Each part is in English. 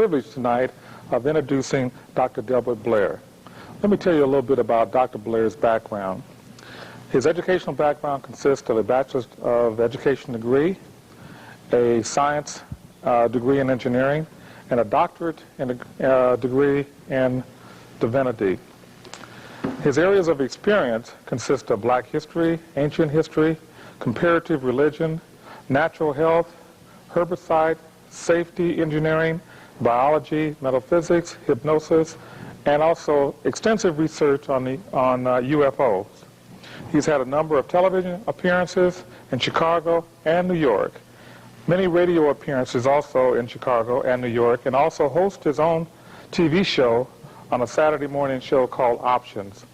privilege tonight of introducing Dr. Delbert Blair. Let me tell you a little bit about Dr. Blair's background. His educational background consists of a Bachelor's of Education degree, a science degree in engineering, and a doctorate degree in divinity. His areas of experience consist of black history, ancient history, comparative religion, natural health, herbicide, safety engineering, biology, metaphysics, hypnosis, and also extensive research on UFOs. He's had a number of television appearances in Chicago and New York, many radio appearances also in Chicago and New York, and also hosts his own TV show on a Saturday morning show called Options.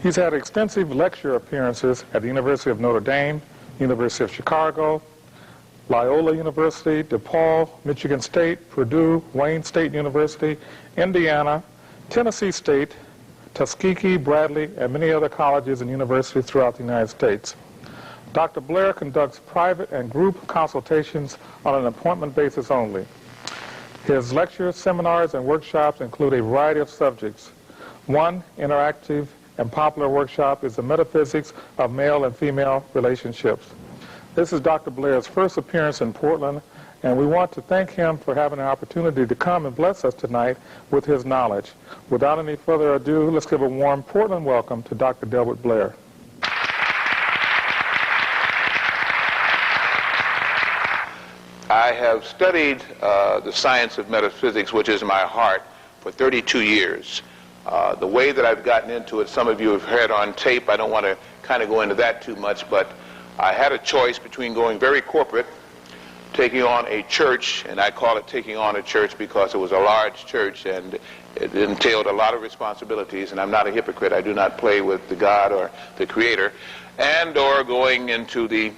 He's had extensive lecture appearances at the University of Notre Dame, University of Chicago, Loyola University, DePaul, Michigan State, Purdue, Wayne State University, Indiana, Tennessee State, Tuskegee, Bradley, and many other colleges and universities throughout the United States. Dr. Blair conducts private and group consultations on an appointment basis only. His lectures, seminars, and workshops include a variety of subjects. One interactive and popular workshop is the metaphysics of male and female relationships. This is Dr. Blair's first appearance in Portland, and we want to thank him for having an opportunity to come and bless us tonight with his knowledge. Without any further ado, let's give a warm Portland welcome to Dr. Delbert Blair. I have studied the science of metaphysics, which is my heart, for 32 years. The way that I've gotten into it, some of you have heard on tape. I don't want to kind of go into that too much, but I had a choice between going very corporate, taking on a church, and I call it taking on a church because it was a large church and it entailed a lot of responsibilities, and I'm not a hypocrite. I do not play with the God or the Creator, and or going into the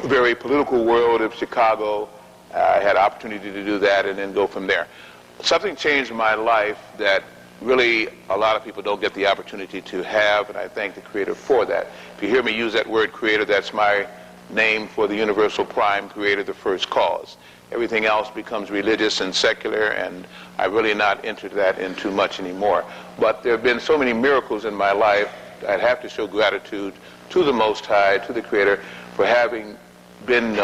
very political world of Chicago. I had opportunity to do that and then go from there. Something changed in my life that really a lot of people don't get the opportunity to have, and I thank the Creator for that. If you hear me use that word Creator, that's my name for the universal prime Creator, the first cause. Everything else becomes religious and secular, and I really not enter that in too much anymore. But there have been so many miracles in my life, I'd have to show gratitude to the Most High, to the Creator, for having been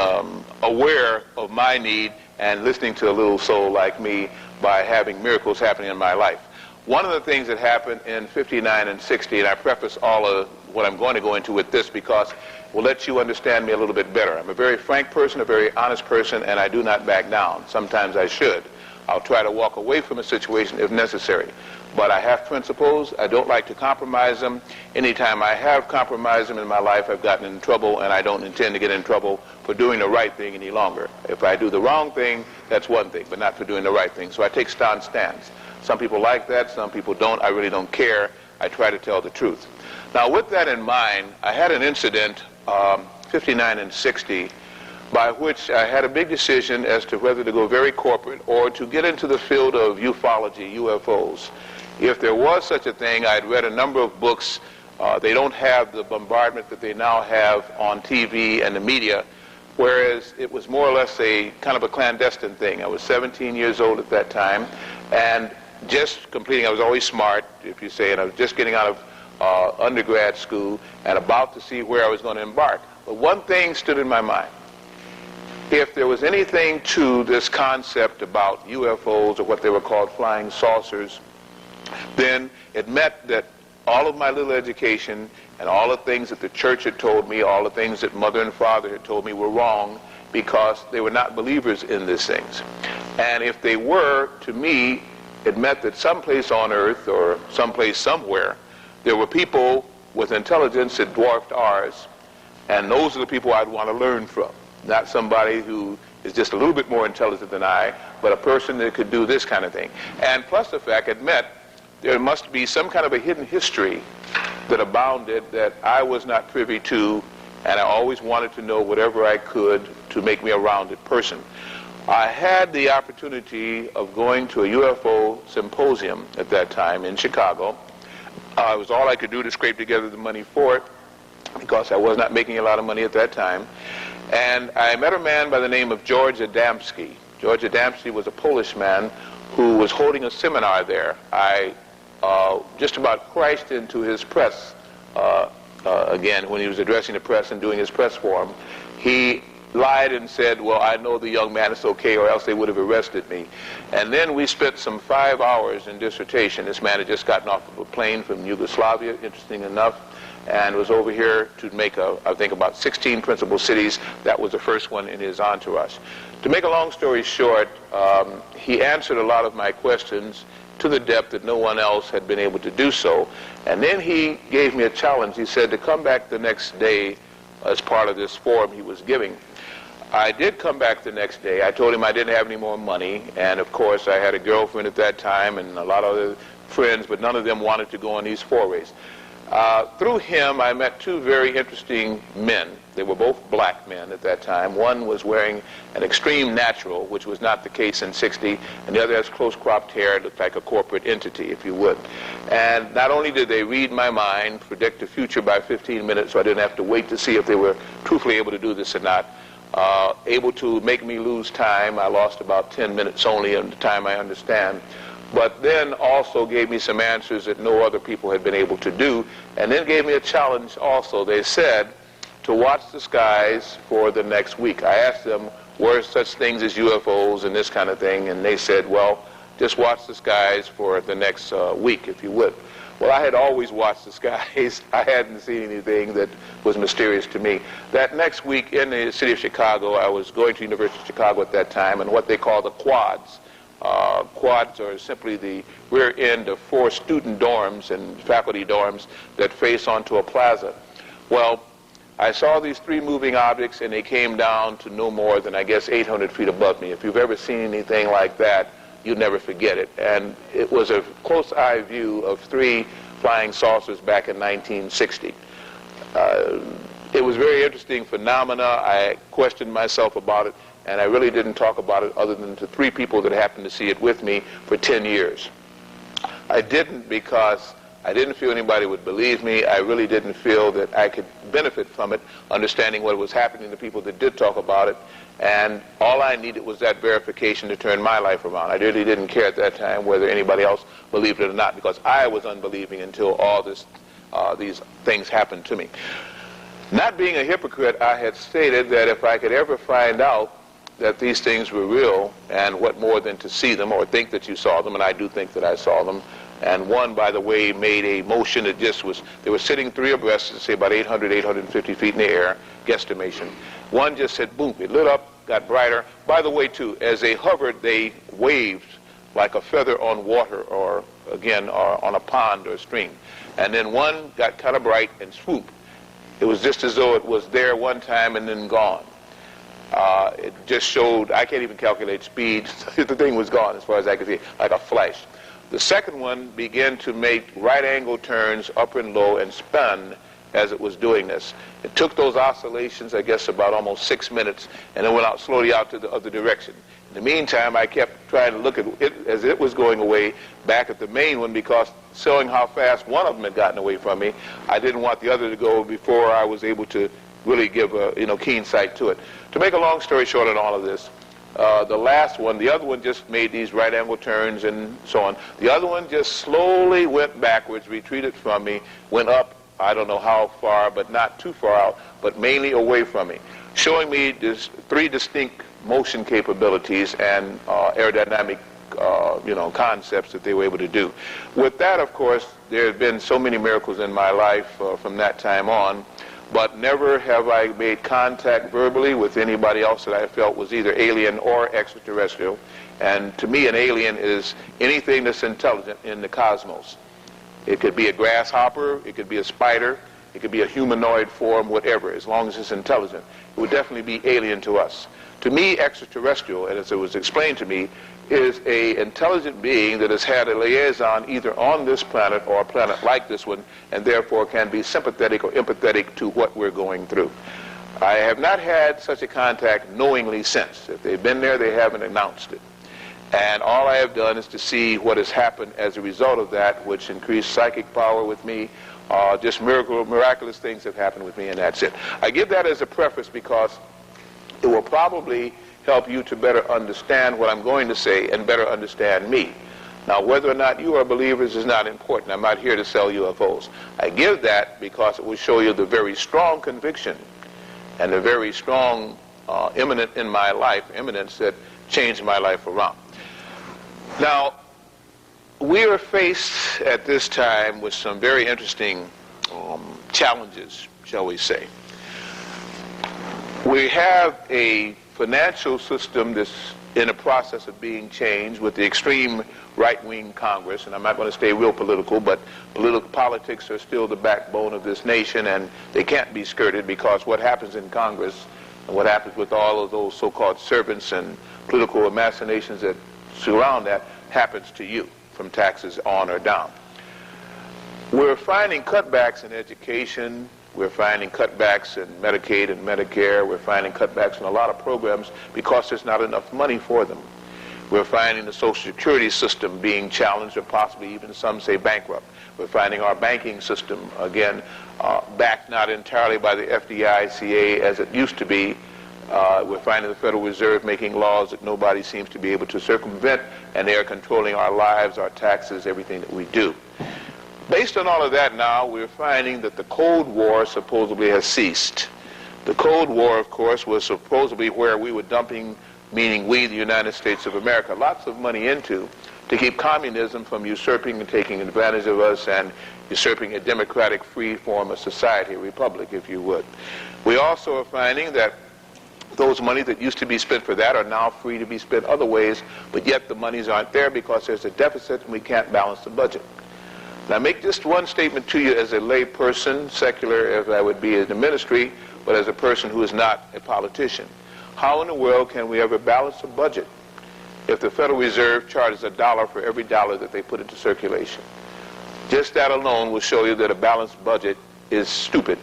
aware of my need and listening to a little soul like me by having miracles happening in my life. One of the things that happened in 59 and 60, and I preface all of what I'm going to go into with this because it will let you understand me a little bit better. I'm a very frank person, a very honest person, and I do not back down. Sometimes I should. I'll try to walk away from a situation if necessary. But I have principles. I don't like to compromise them. Anytime I have compromised them in my life, I've gotten in trouble, and I don't intend to get in trouble for doing the right thing any longer. If I do the wrong thing, that's one thing, but not for doing the right thing. So I take strong stands. Some people like that, some people don't. I really don't care. I try to tell the truth. Now, with that in mind, I had an incident, 59 and 60, by which I had a big decision as to whether to go very corporate or to get into the field of ufology, UFOs. If there was such a thing, I'd read a number of books. They don't have the bombardment that they now have on TV and the media, whereas it was more or less a kind of a clandestine thing. I was 17 years old at that time, and just completing, I was always smart, if you say, and I was just getting out of undergrad school and about to see where I was going to embark. But one thing stood in my mind. If there was anything to this concept about UFOs, or what they were called flying saucers, then it meant that all of my little education and all the things that the church had told me, all the things that mother and father had told me were wrong because they were not believers in these things. And if they were, to me, it meant that someplace on earth or someplace somewhere, there were people with intelligence that dwarfed ours, and those are the people I'd want to learn from. Not somebody who is just a little bit more intelligent than I, but a person that could do this kind of thing. And plus the fact it meant there must be some kind of a hidden history that abounded that I was not privy to, and I always wanted to know whatever I could to make me a rounded person. I had the opportunity of going to a UFO symposium at that time in Chicago. It was all I could do to scrape together the money for it because I was not making a lot of money at that time. And I met a man by the name of George Adamski. George Adamski was a Polish man who was holding a seminar there. I just about crashed into his press again when he was addressing the press and doing his press forum. He lied and said, well, I know the young man, it's okay, or else they would have arrested me. And then we spent some 5 hours in dissertation. This man had just gotten off of a plane from Yugoslavia, interesting enough, and was over here to make, I think, about 16 principal cities. That was the first one in his entourage. To make a long story short, he answered a lot of my questions to the depth that no one else had been able to do so. And then he gave me a challenge. He said to come back the next day as part of this forum he was giving. I did come back the next day. I told him I didn't have any more money, and of course I had a girlfriend at that time and a lot of other friends, but none of them wanted to go on these forays. Through him, I met two very interesting men. They were both black men at that time. One was wearing an extreme natural, which was not the case in '60, and the other has close-cropped hair. It looked like a corporate entity, if you would. And not only did they read my mind, predict the future by 15 minutes, so I didn't have to wait to see if they were truthfully able to do this or not, able to make me lose time. I lost about 10 minutes only in the time I understand. But then also gave me some answers that no other people had been able to do, and then gave me a challenge also. They said to watch the skies for the next week. I asked them, were such things as UFOs and this kind of thing, and they said, well, just watch the skies for the next week, if you would. Well, I had always watched the skies. I hadn't seen anything that was mysterious to me. That next week in the city of Chicago, I was going to University of Chicago at that time, and what they call the quads. Quads are simply the rear end of 4 student dorms and faculty dorms that face onto a plaza. Well, I saw these 3 moving objects, and they came down to no more than, I guess, 800 feet above me. If you've ever seen anything like that, you'll never forget it. And it was a close-eye view of 3 flying saucers back in 1960. It was a very interesting phenomena. I questioned myself about it, and I really didn't talk about it other than to 3 people that happened to see it with me for 10 years. I didn't because I didn't feel anybody would believe me. I really didn't feel that I could benefit from it, understanding what was happening to people that did talk about it. And all I needed was that verification to turn my life around. I really didn't care at that time whether anybody else believed it or not, because I was unbelieving until all these things happened to me. Not being a hypocrite, I had stated that if I could ever find out that these things were real, and what more than to see them or think that you saw them, and I do think that I saw them. And one, by the way, made a motion that just was, they were sitting 3 abreast, say about 800, 850 feet in the air, guesstimation. One just said, boom, it lit up, got brighter. By the way, too, as they hovered, they waved like a feather on water, or again, or on a pond or a stream. And then one got kind of bright and swooped. It was just as though it was there one time and then gone. It just showed, I can't even calculate speed. The thing was gone as far as I could see, like a flash. The second one began to make right-angle turns up and low and spun as it was doing this. It took those oscillations, I guess, about almost 6 minutes, and then went out slowly out to the other direction. In the meantime, I kept trying to look at it as it was going away back at the main one, because showing how fast one of them had gotten away from me, I didn't want the other to go before I was able to really give a keen sight to it. To make a long story short on all of this, the last one, the other one just made these right-angle turns and so on. The other one just slowly went backwards, retreated from me, went up, I don't know how far, but not too far out, but mainly away from me, showing me this 3 distinct motion capabilities and aerodynamic concepts that they were able to do. With that, of course, there have been so many miracles in my life from that time on, but never have I made contact verbally with anybody else that I felt was either alien or extraterrestrial. And to me, an alien is anything that's intelligent in the cosmos. It could be a grasshopper, it could be a spider, it could be a humanoid form, whatever, as long as it's intelligent. It would definitely be alien to us. To me, extraterrestrial, and as it was explained to me, is an intelligent being that has had a liaison either on this planet or a planet like this one, and therefore can be sympathetic or empathetic to what we're going through. I have not had such a contact knowingly since. If they've been there, they haven't announced it. And all I have done is to see what has happened as a result of that, which increased psychic power with me. Just miraculous things have happened with me, and that's it. I give that as a preface because it will probably help you to better understand what I'm going to say and better understand me. Now, whether or not you are believers is not important. I'm not here to sell UFOs. I give that because it will show you the very strong conviction and the very strong eminence that changed my life around. Now, we are faced at this time with some very interesting challenges, shall we say. We have a financial system that's in a process of being changed with the extreme right-wing Congress, and I'm not going to stay real political, but politics are still the backbone of this nation, and they can't be skirted, because what happens in Congress and what happens with all of those so-called servants and political machinations that surround that happens to you, from taxes on or down. We're finding cutbacks in education. We're finding cutbacks in Medicaid and Medicare. We're finding cutbacks in a lot of programs because there's not enough money for them. We're finding the Social Security system being challenged, or possibly even some say bankrupt. We're finding our banking system, again, backed not entirely by the FDICA as it used to be. We're finding the Federal Reserve making laws that nobody seems to be able to circumvent, and they are controlling our lives, our taxes, everything that we do. Based on all of that now, we're finding that the Cold War supposedly has ceased. The Cold War, of course, was supposedly where we were dumping, meaning we, the United States of America, lots of money into to keep communism from usurping and taking advantage of us and usurping a democratic free form of society, a republic, if you would. We also are finding that those money that used to be spent for that are now free to be spent other ways, but yet the monies aren't there because there's a deficit and we can't balance the budget. Now, I make just one statement to you as a lay person, secular as I would be in the ministry, but as a person who is not a politician. How in the world can we ever balance a budget if the Federal Reserve charges $1 for every dollar that they put into circulation? Just that alone will show you that a balanced budget is stupid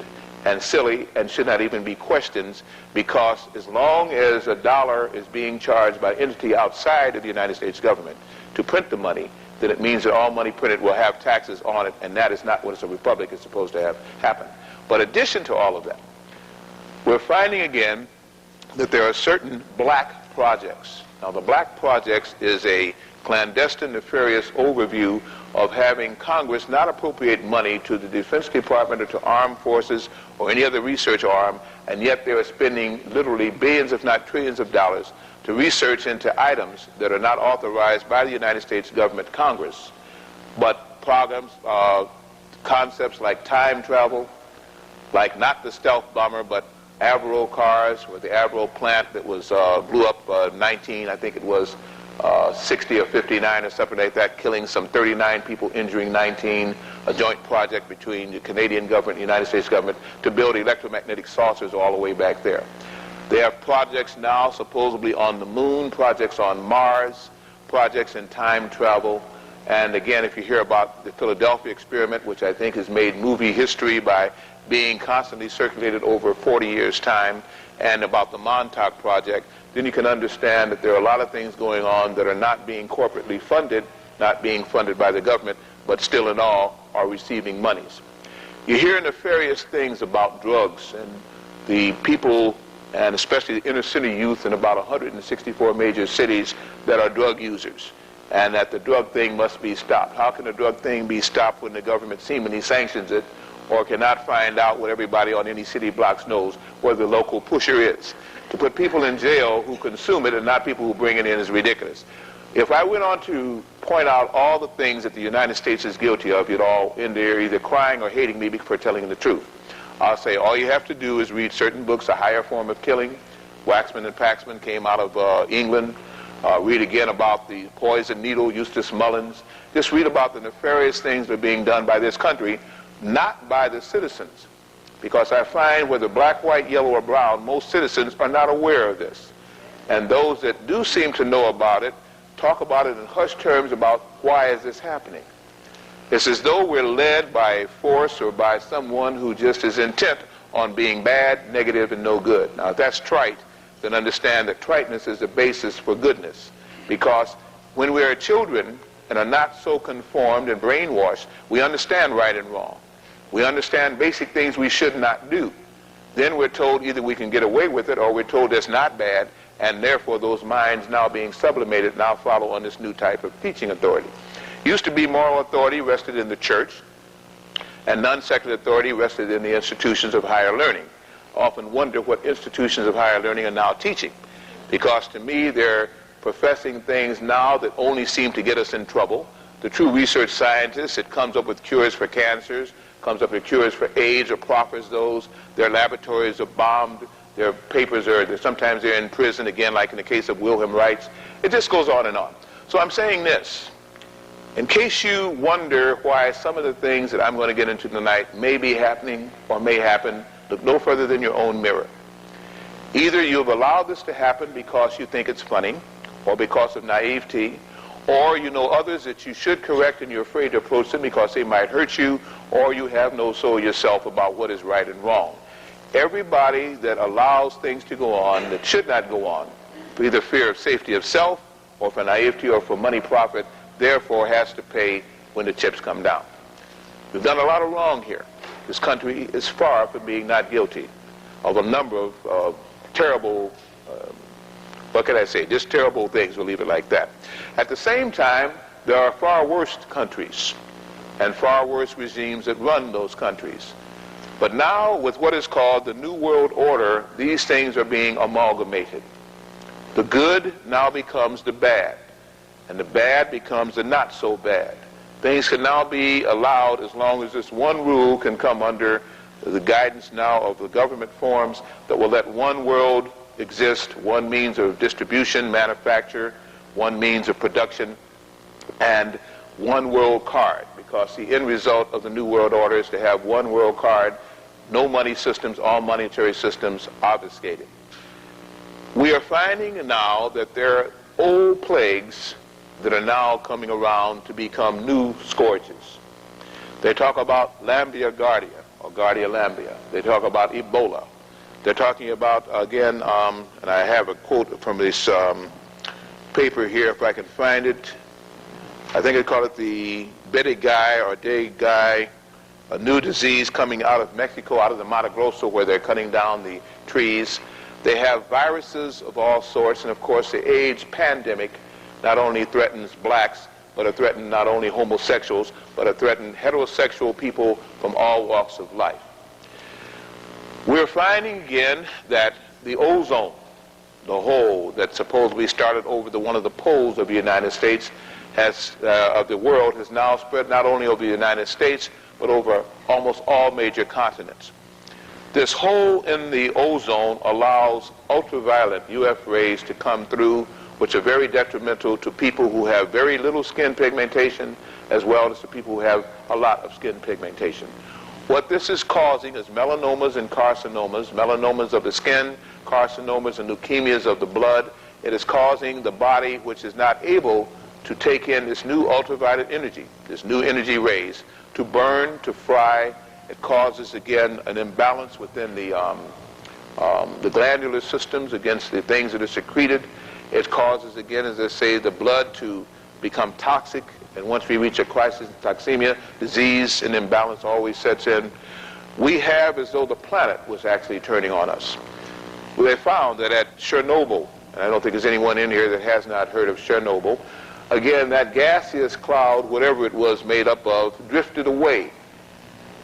and silly and should not even be questioned, because as long as $1 is being charged by an entity outside of the United States government to print the money, then it means that all money printed will have taxes on it, and that is not what a republic is supposed to have happen. But in addition to all of that, we're finding again that there are certain black projects. Now, the black projects is a clandestine, nefarious overview of having Congress not appropriate money to the Defense Department or to armed forces or any other research arm, and yet they are spending literally billions, if not trillions of dollars to research into items that are not authorized by the United States government, Congress, but programs, concepts like time travel, like not the stealth bomber, but Avro cars, or the Avro plant that was blew up 60 or 59 or something like that, killing some 39 people, injuring 19, a joint project between the Canadian government and the United States government to build electromagnetic saucers all the way back there. They have projects now supposedly on the moon, projects on Mars, projects in time travel. And again, if you hear about the Philadelphia experiment, which I think has made movie history by being constantly circulated over 40 years' time, and about the Montauk project, then you can understand that there are a lot of things going on that are not being corporately funded, not being funded by the government, but still in all are receiving monies. You hear nefarious things about drugs and the people, and especially the inner city youth in about 164 major cities that are drug users, and that the drug thing must be stopped. How can a drug thing be stopped when the government seemingly sanctions it, or cannot find out what everybody on any city blocks knows, where the local pusher is? To put people in jail who consume it and not people who bring it in is ridiculous. If I went on to point out all the things that the United States is guilty of, you'd all in there either crying or hating me for telling the truth. I'll say all you have to do is read certain books, A Higher Form of Killing. Waxman and Paxman came out of England. Read again about the poison needle, Eustace Mullins. Just read about the nefarious things that are being done by this country, not by the citizens. Because I find whether black, white, yellow, or brown, most citizens are not aware of this. And those that do seem to know about it talk about it in hushed terms about why is this happening. It's as though we're led by force or by someone who just is intent on being bad, negative, and no good. Now, if that's trite, then understand that triteness is the basis for goodness. Because when we are children and are not so conformed and brainwashed, we understand right and wrong. We understand basic things we should not do. Then we're told either we can get away with it or we're told it's not bad, and therefore those minds now being sublimated now follow on this new type of teaching authority. Used to be moral authority rested in the church, and non-secular authority rested in the institutions of higher learning. I often wonder what institutions of higher learning are now teaching, because to me they're professing things now that only seem to get us in trouble. The true research scientists, it comes up with cures for cancers, comes up with cures for AIDS, or proffers those. Their laboratories are bombed. Their papers are, sometimes they're in prison, again, like in the case of Wilhelm Reich. It just goes on and on. So I'm saying this. In case you wonder why some of the things that I'm going to get into tonight may be happening or may happen, look no further than your own mirror. Either you've allowed this to happen because you think it's funny, or because of naivety, or you know others that you should correct and you're afraid to approach them because they might hurt you, or you have no soul yourself about what is right and wrong. Everybody that allows things to go on that should not go on, for either fear of safety of self, or for naivety, or for money profit, therefore has to pay when the chips come down. We've done a lot of wrong here. This country is far from being not guilty of a number of terrible, what can I say, just terrible things, we'll leave it like that. At the same time, there are far worse countries and far worse regimes that run those countries. But now, with what is called the New World Order, these things are being amalgamated. The good now becomes the bad, and the bad becomes the not so bad. Things can now be allowed as long as this one rule can come under the guidance now of the government forms that will let one world exist, one means of distribution, manufacture, one means of production, and one world card, because the end result of the New World Order is to have one world card, no money systems, all monetary systems obfuscated. We are finding now that there are old plagues that are now coming around to become new scourges. They talk about Lambia Guardia, or Guardia Lambia. They talk about Ebola. They're talking about, again, and I have a quote from this paper here, if I can find it. I think they call it the Bedigay or Degay, a new disease coming out of Mexico, out of the Mato Grosso, where they're cutting down the trees. They have viruses of all sorts, and of course the AIDS pandemic not only threatens blacks, but it threatens not only homosexuals, but it threatens heterosexual people from all walks of life. We're finding again that the ozone, the hole that supposedly started over one of the poles of the United States, of the world, has now spread not only over the United States, but over almost all major continents. This hole in the ozone allows ultraviolet UF rays to come through, which are very detrimental to people who have very little skin pigmentation, as well as to people who have a lot of skin pigmentation. What this is causing is melanomas and carcinomas, melanomas of the skin, carcinomas and leukemias of the blood. It is causing the body, which is not able to take in this new ultraviolet energy, this new energy rays, to burn, to fry. It causes, again, an imbalance within the glandular systems against the things that are secreted. It causes, again, as I say, the blood to become toxic, and once we reach a crisis of toxemia, disease and imbalance always sets in. We have as though the planet was actually turning on us. They found that at Chernobyl, and I don't think there's anyone in here that has not heard of Chernobyl, again, that gaseous cloud, whatever it was made up of, drifted away.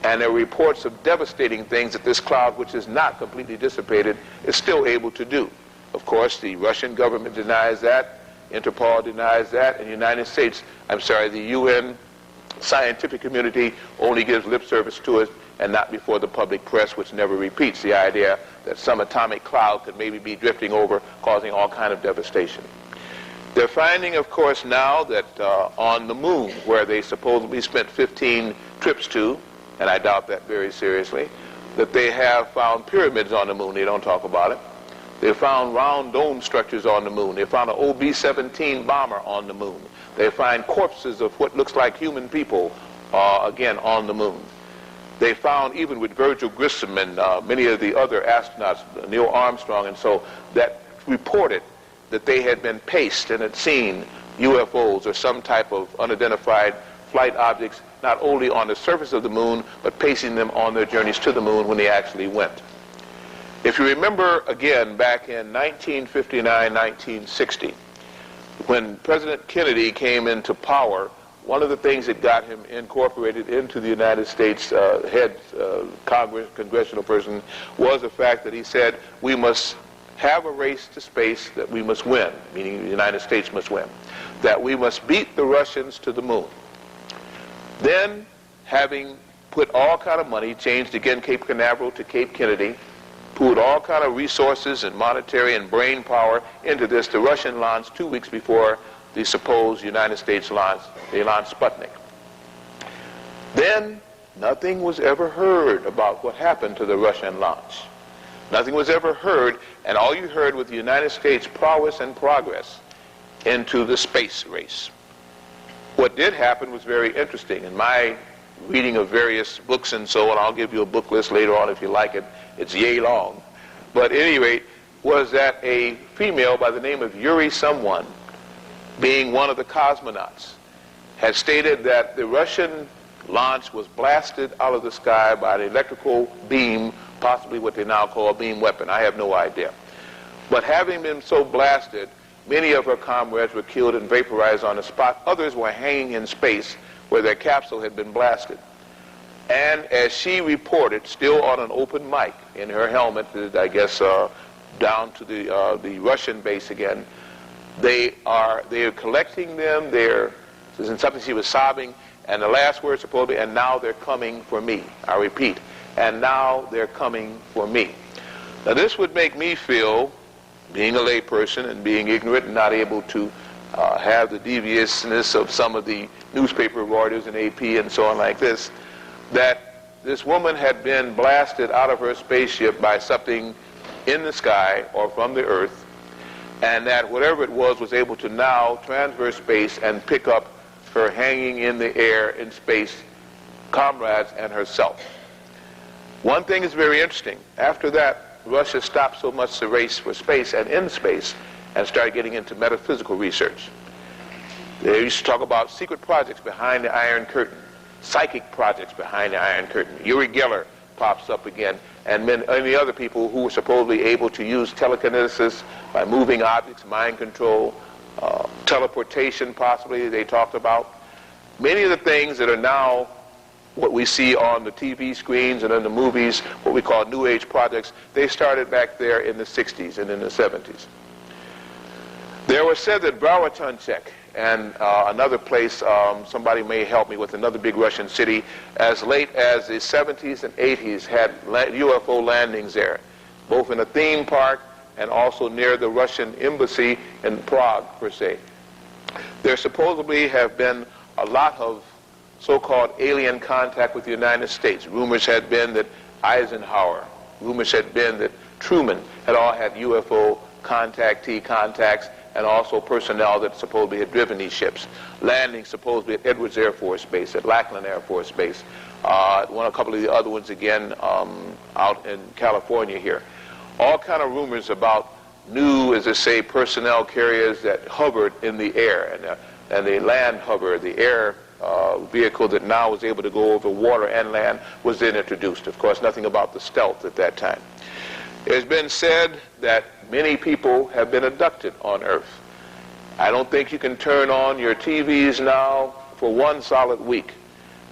And there are reports of devastating things that this cloud, which is not completely dissipated, is still able to do. Of course, the Russian government denies that, Interpol denies that, and the UN scientific community only gives lip service to it, and not before the public press, which never repeats the idea that some atomic cloud could maybe be drifting over, causing all kind of devastation. They're finding, of course, now that on the moon, where they supposedly spent 15 trips to, and I doubt that very seriously, that they have found pyramids on the moon. They don't talk about it. They found round dome structures on the moon. They found an OB-17 bomber on the moon. They find corpses of what looks like human people, again, on the moon. They found, even with Virgil Grissom and many of the other astronauts, Neil Armstrong, and so, that reported that they had been paced and had seen UFOs or some type of unidentified flight objects, not only on the surface of the moon, but pacing them on their journeys to the moon when they actually went. If you remember, again, back in 1959, 1960, when President Kennedy came into power, one of the things that got him incorporated into the United States head congressional person was the fact that he said we must have a race to space that we must win, meaning the United States must win, that we must beat the Russians to the moon. Then, having put all kind of money, changed again Cape Canaveral to Cape Kennedy, put all kind of resources and monetary and brain power into this, the Russian launched 2 weeks before the supposed United States launch, they launched Sputnik. Then, nothing was ever heard about what happened to the Russian launch. Nothing was ever heard, and all you heard was the United States' prowess and progress into the space race. What did happen was very interesting. In my reading of various books and so on, I'll give you a book list later on if you like it. It's yay long. But at any rate, was that a female by the name of Yuri someone, being one of the cosmonauts, had stated that the Russian launch was blasted out of the sky by an electrical beam, possibly what they now call a beam weapon. I have no idea. But having been so blasted, many of her comrades were killed and vaporized on the spot. Others were hanging in space where their capsule had been blasted. And as she reported, still on an open mic in her helmet, I guess down to the Russian base again, they are collecting them. This is something she was sobbing, and the last word supposed to be, and now they're coming for me. I repeat, and now they're coming for me. Now this would make me feel, being a layperson and being ignorant and not able to have the deviousness of some of the newspaper reporters and AP and so on like this, that this woman had been blasted out of her spaceship by something in the sky or from the earth, and that whatever it was able to now transverse space and pick up her hanging in the air in space comrades and herself. One thing is very interesting. After that, Russia stopped so much the race for space and in space and started getting into metaphysical research. They used to talk about secret projects behind the Iron Curtain, psychic projects behind the Iron Curtain. Uri Geller pops up again, and many other people who were supposedly able to use telekinesis by moving objects, mind control, teleportation possibly they talked about. Many of the things that are now what we see on the TV screens and in the movies, what we call New Age projects, they started back there in the 60s and in the 70s. There was said that Brawatunchek and another place, somebody may help me with, another big Russian city, as late as the 70s and 80s had UFO landings there, both in a theme park and also near the Russian embassy in Prague, per se. There supposedly have been a lot of so-called alien contact with the United States. Rumors had been that Eisenhower, rumors had been that Truman had all had UFO contacts, and also personnel that supposedly had driven these ships. Landing supposedly at Edwards Air Force Base, at Lackland Air Force Base, a couple of the other ones again out in California here. All kind of rumors about new, as they say, personnel carriers that hovered in the air, and the land hover, the air vehicle that now was able to go over water and land was then introduced. Of course, nothing about the stealth at that time. It's been said that many people have been abducted on Earth. I don't think you can turn on your TVs now for one solid week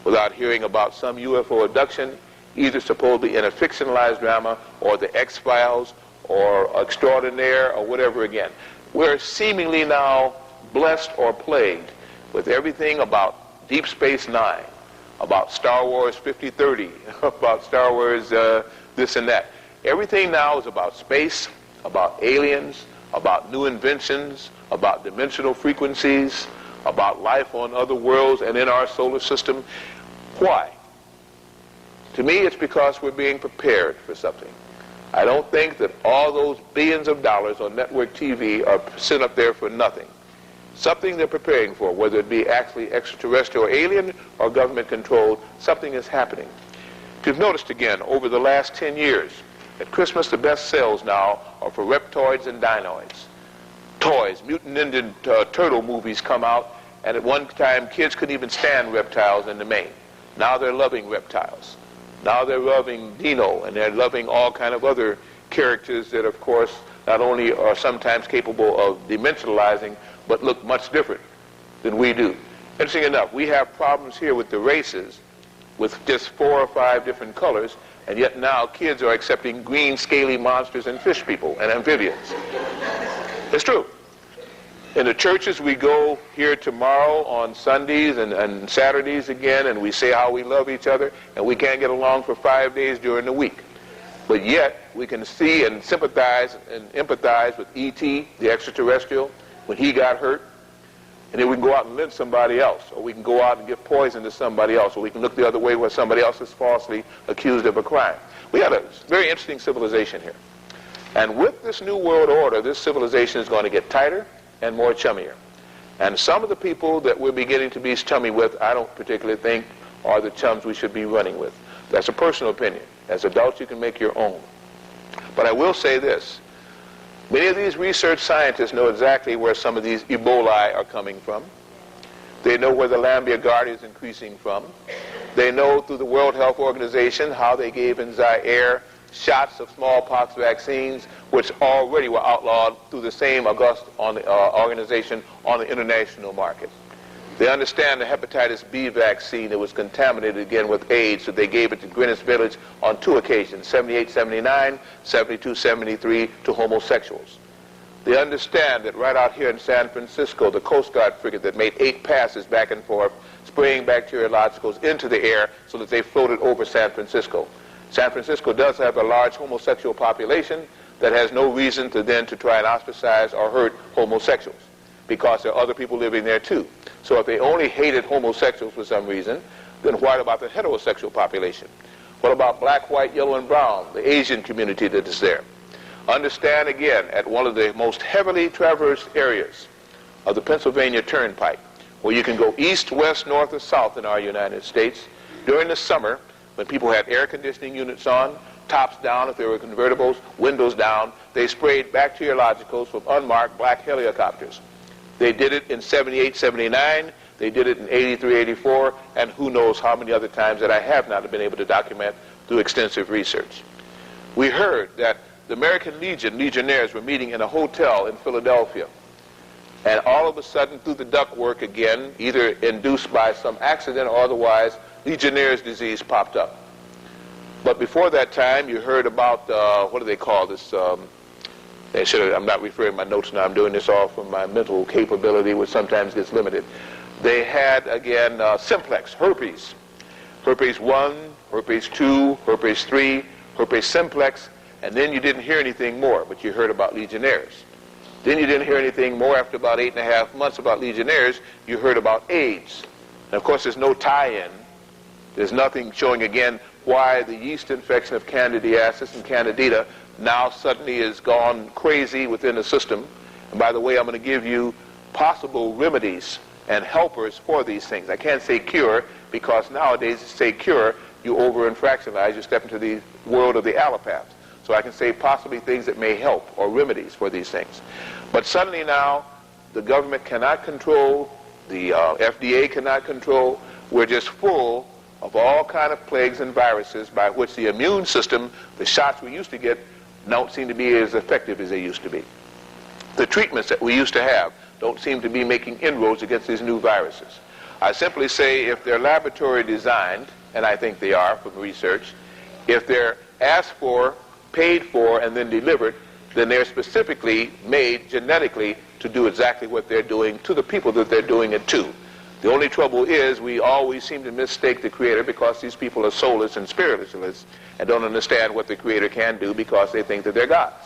without hearing about some UFO abduction, either supposedly in a fictionalized drama or the X-Files or Extraordinaire or whatever again. We're seemingly now blessed or plagued with everything about Deep Space Nine, about Star Wars 5030, about Star Wars this and that. Everything now is about space, about aliens, about new inventions, about dimensional frequencies, about life on other worlds and in our solar system. Why? To me, it's because we're being prepared for something. I don't think that all those billions of dollars on network TV are sent up there for nothing. Something they're preparing for, whether it be actually extraterrestrial or alien or government controlled, something is happening. If you've noticed again, over the last 10 years, at Christmas, the best sales now are for reptoids and dinoids. Toys, Mutant Ninja Turtle movies come out, and at one time kids couldn't even stand reptiles in the main. Now they're loving reptiles. Now they're loving Dino, and they're loving all kind of other characters that, of course, not only are sometimes capable of dimensionalizing, but look much different than we do. Interesting enough, we have problems here with the races with just 4 or 5 different colors, and yet now kids are accepting green, scaly monsters and fish people and amphibians. It's true. In the churches, we go here tomorrow on Sundays and Saturdays again, and we say how we love each other, and we can't get along for 5 days during the week. But yet, we can see and sympathize and empathize with E.T., the extraterrestrial, when he got hurt, and then we can go out and lynch somebody else, or we can go out and give poison to somebody else, or we can look the other way where somebody else is falsely accused of a crime. We have a very interesting civilization here. And with this new world order, this civilization is going to get tighter and more chummier. And some of the people that we're beginning to be chummy with, I don't particularly think are the chums we should be running with. That's a personal opinion. As adults, you can make your own. But I will say this. Many of these research scientists know exactly where some of these Ebola are coming from. They know where the Lambia is increasing from. They know through the World Health Organization how they gave in Zaire shots of smallpox vaccines, which already were outlawed through the same august organization on the international market. They understand the hepatitis B vaccine that was contaminated again with AIDS, so they gave it to Greenwich Village on 2 occasions, 78, 79, 72, 73, to homosexuals. They understand that right out here in San Francisco, the Coast Guard frigate that made 8 passes back and forth, spraying bacteriologicals into the air so that they floated over San Francisco. San Francisco does have a large homosexual population that has no reason to try and ostracize or hurt homosexuals, because there are other people living there too. So if they only hated homosexuals for some reason, then what about the heterosexual population? What about black, white, yellow, and brown, the Asian community that is there? Understand again, at one of the most heavily traversed areas of the Pennsylvania Turnpike, where you can go east, west, north, or south in our United States, during the summer, when people had air conditioning units on, tops down if they were convertibles, windows down, they sprayed bacteriologicals from unmarked black helicopters. They did it in 78, 79, they did it in 83, 84, and who knows how many other times that I have not been able to document through extensive research. We heard that the American Legionnaires were meeting in a hotel in Philadelphia, and all of a sudden through the ductwork again, either induced by some accident or otherwise, Legionnaire's disease popped up. But before that time, you heard about, what do they call this? I'm not referring my notes now. I'm doing this all from my mental capability, which sometimes gets limited. They had, again, simplex, herpes. Herpes 1, herpes 2, herpes 3, herpes simplex, and then you didn't hear anything more, but you heard about Legionnaires. Then you didn't hear anything more after about 8.5 months about Legionnaires. You heard about AIDS. And of course, there's no tie-in. There's nothing showing, again, why the yeast infection of candidiasis and candida now suddenly is gone crazy within the system. And by the way, I'm going to give you possible remedies and helpers for these things. I can't say cure, because nowadays to say cure, you over-infractionalize, you step into the world of the allopath. So I can say possibly things that may help, or remedies for these things. But suddenly now, the government cannot control, the FDA cannot control. We're just full of all kind of plagues and viruses by which the immune system, the shots we used to get, don't seem to be as effective as they used to be. The treatments that we used to have don't seem to be making inroads against these new viruses. I simply say if they're laboratory designed, and I think they are from research, if they're asked for, paid for, and then delivered, then they're specifically made genetically to do exactly what they're doing to the people that they're doing it to. The only trouble is we always seem to mistake the Creator, because these people are soulless and spiritualists and don't understand what the Creator can do, because they think that they're gods.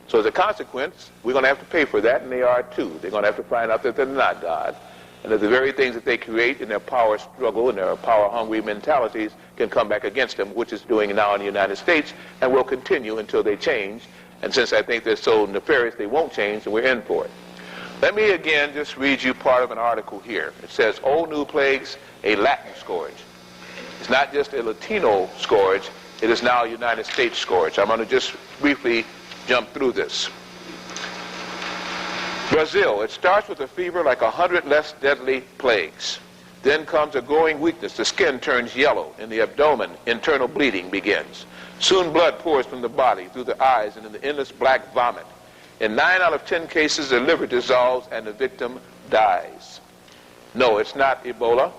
So as a consequence, we're going to have to pay for that, and they are too. They're going to have to find out that they're not God, and that the very things that they create in their power struggle and their power-hungry mentalities can come back against them, which is doing now in the United States, and will continue until they change. And since I think they're so nefarious they won't change, and we're in for it. Let me again just read you part of an article here. It says, "Old New Plagues, a Latin Scourge." It's not just a Latino scourge, it is now a United States scourge. I'm going to just briefly jump through this. Brazil, it starts with a fever like 100 less deadly plagues. Then comes a growing weakness. The skin turns yellow. In the abdomen, internal bleeding begins. Soon blood pours from the body through the eyes and in the endless black vomit. In 9 out of 10 cases, the liver dissolves and the victim dies. No, it's not Ebola.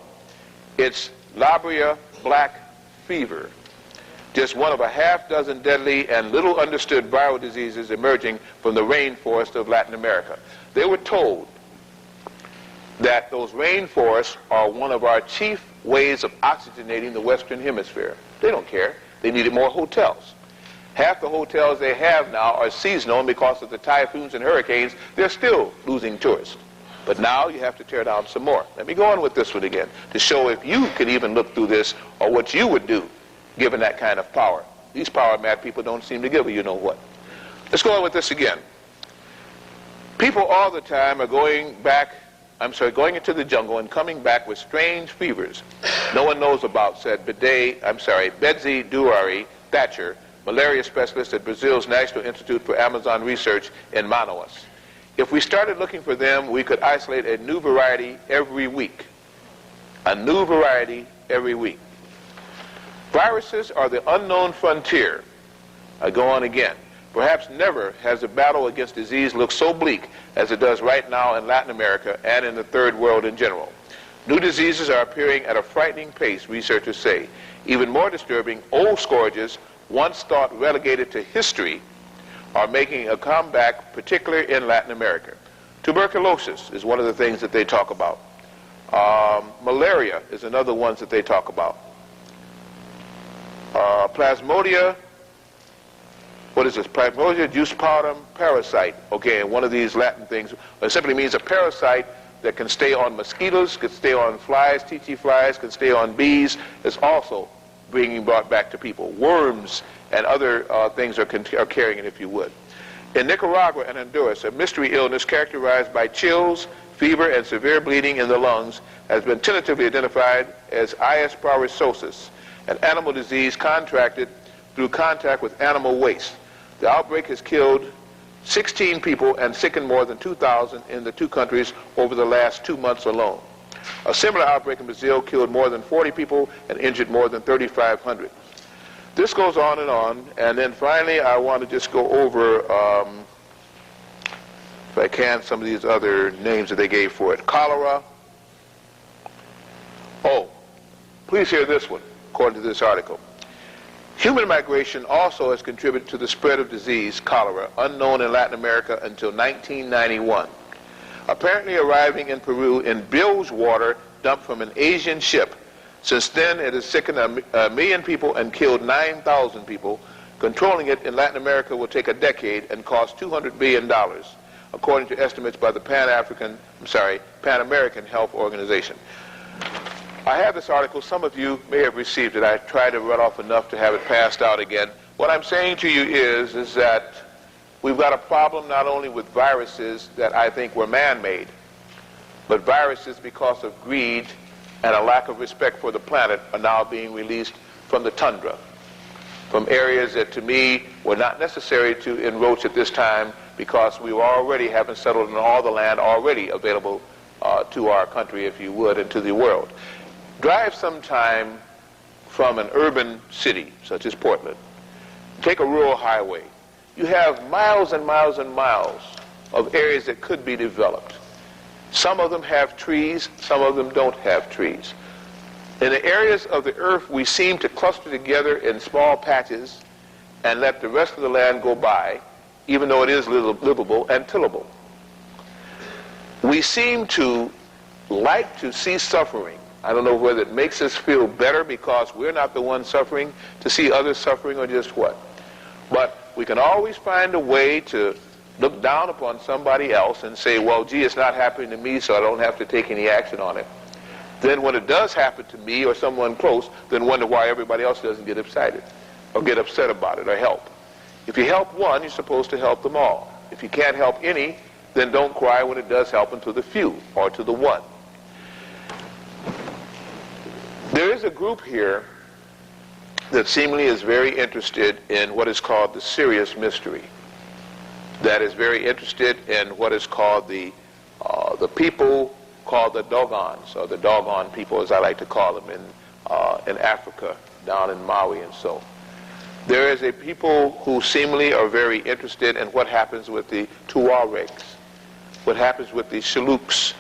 It's Labria black fever, just one of a half-dozen deadly and little understood viral diseases emerging from the rainforest of Latin America. They were told that those rainforests are one of our chief ways of oxygenating the Western Hemisphere. They don't care. They needed more hotels. Half the hotels they have now are seasonal, and because of the typhoons and hurricanes, they're still losing tourists. But now you have to tear down some more. Let me go on with this one again to show if you could even look through this or what you would do given that kind of power. These power mad people don't seem to give a you-know-what. Let's go on with this again. People all the time are going into the jungle and coming back with strange fevers no one knows about, said Betsy Duari Thatcher, malaria specialist at Brazil's National Institute for Amazon Research in Manaus. If we started looking for them, we could isolate a new variety every week. A new variety every week. Viruses are the unknown frontier. I go on again. Perhaps never has the battle against disease looked so bleak as it does right now in Latin America and in the third world in general. New diseases are appearing at a frightening pace, researchers say. Even more disturbing, old scourges, once thought relegated to history, are making a comeback, particularly in Latin America. Tuberculosis is one of the things that they talk about. Malaria is another one that they talk about. Plasmodium, what is this? Plasmodium juspartum parasite. Okay, and one of these Latin things, it simply means a parasite that can stay on mosquitoes, can stay on flies, tsetse flies, can stay on bees. It's also being brought back to people. Worms and other things are carrying it, if you would. In Nicaragua and Honduras, a mystery illness characterized by chills, fever, and severe bleeding in the lungs has been tentatively identified as IS parasitic, an animal disease contracted through contact with animal waste. The outbreak has killed 16 people and sickened more than 2,000 in the two countries over the last 2 months alone. A similar outbreak in Brazil killed more than 40 people and injured more than 3,500. This goes on, and then finally I want to just go over, if I can, some of these other names that they gave for it. Cholera. Oh, please hear this one, according to this article. Human migration also has contributed to the spread of disease, cholera, unknown in Latin America until 1991. Apparently arriving in Peru in bilge water dumped from an Asian ship. Since then, it has sickened a million people and killed 9,000 people. Controlling it in Latin America will take a decade and cost $200 billion, according to estimates by the Pan American Health Organization. I have this article. Some of you may have received it. I tried to run off enough to have it passed out again. What I'm saying to you is that we've got a problem not only with viruses that I think were man-made, but viruses because of greed and a lack of respect for the planet are now being released from the tundra, from areas that to me were not necessary to enroach at this time because we were already having settled in all the land already available to our country, if you would, and to the world. Drive sometime from an urban city, such as Portland. Take a rural highway. You have miles and miles and miles of areas that could be developed. Some of them have trees, some of them don't have trees. In the areas of the earth, we seem to cluster together in small patches and let the rest of the land go by, even though it is livable and tillable. We seem to like to see suffering. I don't know whether it makes us feel better because we're not the ones suffering, to see others suffering, or just what. But we can always find a way to look down upon somebody else and say, well, gee, it's not happening to me, so I don't have to take any action on it. Then when it does happen to me or someone close, then wonder why everybody else doesn't get excited or get upset about it or help. If you help one, you're supposed to help them all. If you can't help any, then don't cry when it does happen to the few or to the one. There is a group here that seemingly is very interested in what is called the serious mystery, that is very interested in what is called the people called the Dogons, or the Dogon people, as I like to call them, in Africa, down in Maui and so. There is a people who seemingly are very interested in what happens with the Tuaregs, what happens with the Shillooks,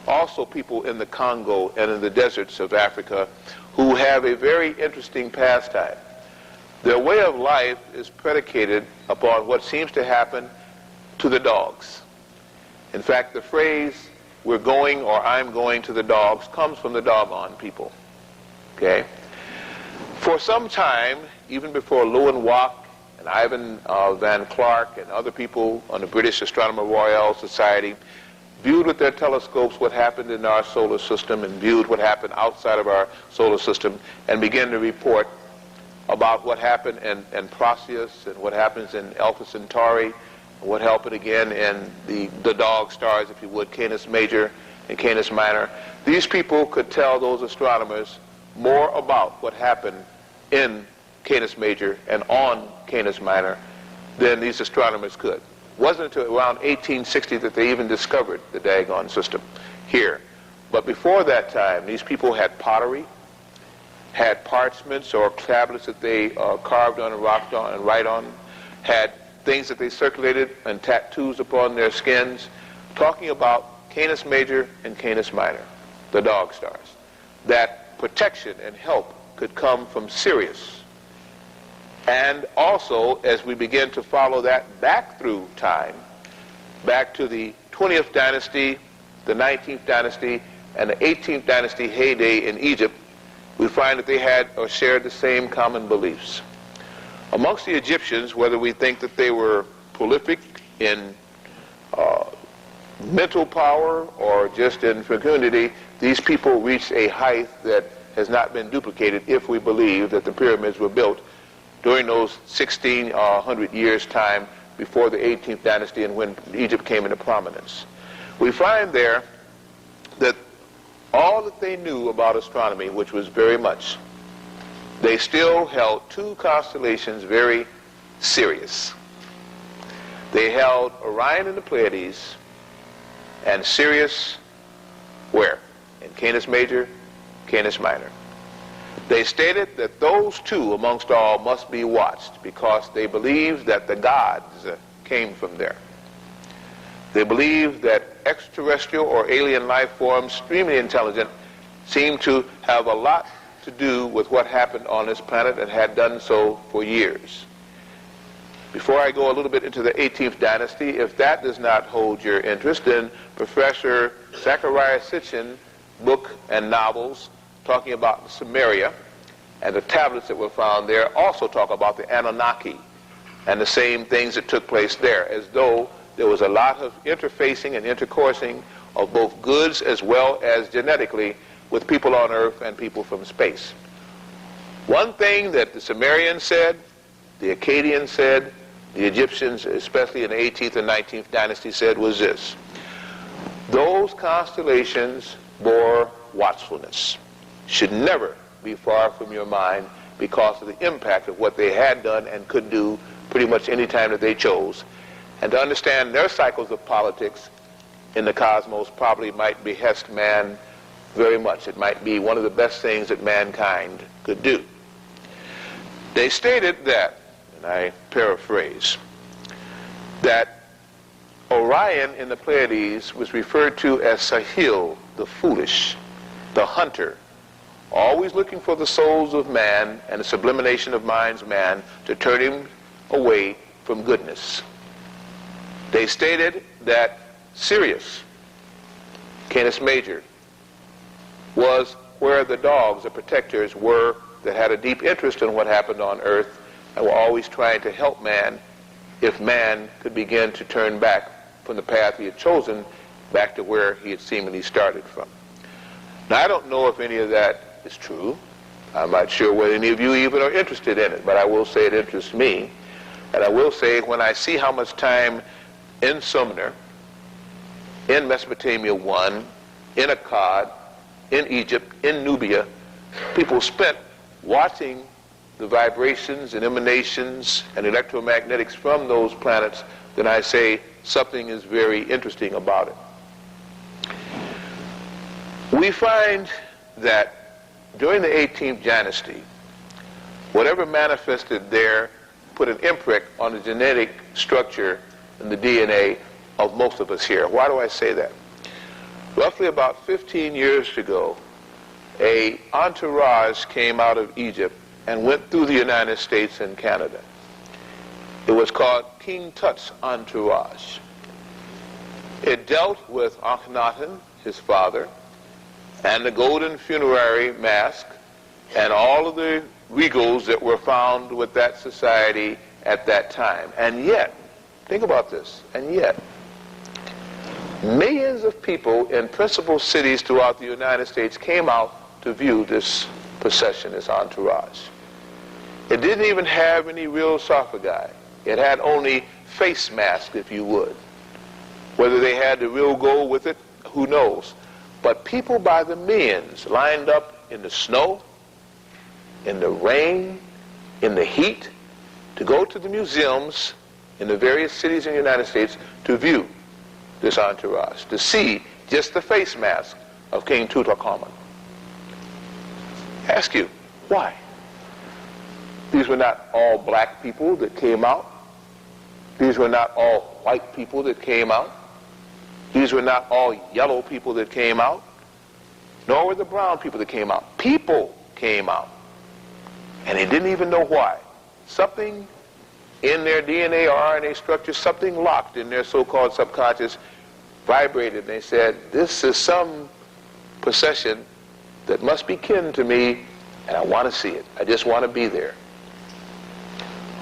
also people in the Congo and in the deserts of Africa who have a very interesting pastime. Their way of life is predicated upon what seems to happen to the dogs. In fact, the phrase, "we're going" or "I'm going to the dogs" comes from the Dogon people. Okay? For some time, even before Lewin Wack and Ivan Van Clark and other people on the British Astronomer Royal Society viewed with their telescopes what happened in our solar system and viewed what happened outside of our solar system and began to report about what happened in Procyon and what happens in Alpha Centauri, and what happened again in the dog stars, if you would, Canis Major and Canis Minor. These people could tell those astronomers more about what happened in Canis Major and on Canis Minor than these astronomers could. It wasn't until around 1860 that they even discovered the Dagon system here. But before that time, these people had pottery, had parchments or tablets that they carved on and rocked on and write on, had things that they circulated and tattoos upon their skins, talking about Canis Major and Canis Minor, the dog stars. That protection and help could come from Sirius. And also, as we begin to follow that back through time, back to the 20th dynasty, the 19th dynasty, and the 18th dynasty heyday in Egypt, we find that they had or shared the same common beliefs. Amongst the Egyptians, whether we think that they were prolific in mental power or just in fecundity, these people reached a height that has not been duplicated if we believe that the pyramids were built during those 1600 years' time before the 18th dynasty and when Egypt came into prominence. We find there that all that they knew about astronomy, which was very much, they still held two constellations very serious. They held Orion in the Pleiades and Sirius where? In Canis Major, Canis Minor. They stated that those two amongst all must be watched because they believed that the gods came from there. They believed that extraterrestrial or alien life forms, extremely intelligent, seemed to have a lot to do with what happened on this planet and had done so for years. Before I go a little bit into the 18th dynasty, if that does not hold your interest, then Professor Zachariah Sitchin's book and novels talking about Sumeria and the tablets that were found there also talk about the Anunnaki and the same things that took place there, as though there was a lot of interfacing and intercoursing of both goods as well as genetically with people on Earth and people from space. One thing that the Sumerians said, the Akkadians said, the Egyptians, especially in the 18th and 19th dynasty, said was this: those constellations bore watchfulness, should never be far from your mind because of the impact of what they had done and could do pretty much any time that they chose. And to understand their cycles of politics in the cosmos probably might behest man very much. It might be one of the best things that mankind could do. They stated that, and I paraphrase, that Orion in the Pleiades was referred to as Sahil, the foolish, the hunter, always looking for the souls of man and the sublimation of mind's man to turn him away from goodness. They stated that Sirius, Canis Major, was where the dogs, the protectors, were that had a deep interest in what happened on Earth and were always trying to help man if man could begin to turn back from the path he had chosen back to where he had seemingly started from. Now, I don't know if any of that is true. I'm not sure whether any of you even are interested in it, but I will say it interests me. And I will say when I see how much time in Sumer, in Mesopotamia 1, in Akkad, in Egypt, in Nubia, people spent watching the vibrations and emanations and electromagnetics from those planets, then I say something is very interesting about it. We find that during the 18th dynasty, whatever manifested there put an imprint on the genetic structure and the DNA of most of us here. Why do I say that? Roughly about 15 years ago, a entourage came out of Egypt and went through the United States and Canada. It was called King Tut's entourage. It dealt with Akhenaten, his father, and the golden funerary mask, and all of the regals that were found with that society at that time. And yet, think about this, and yet, millions of people in principal cities throughout the United States came out to view this procession, this entourage. It didn't even have any real sarcophagi. It had only face masks, if you would. Whether they had the real gold with it, who knows? But people by the millions lined up in the snow, in the rain, in the heat, to go to the museums in the various cities in the United States to view this entourage, to see just the face mask of King Tutankhamun. Ask you, why? These were not all black people that came out. These were not all white people that came out. These were not all yellow people that came out. Nor were the brown people that came out. People came out. And they didn't even know why. Something in their DNA or RNA structure, something locked in their so-called subconscious vibrated. And they said, this is some procession that must be kin to me, and I want to see it. I just want to be there.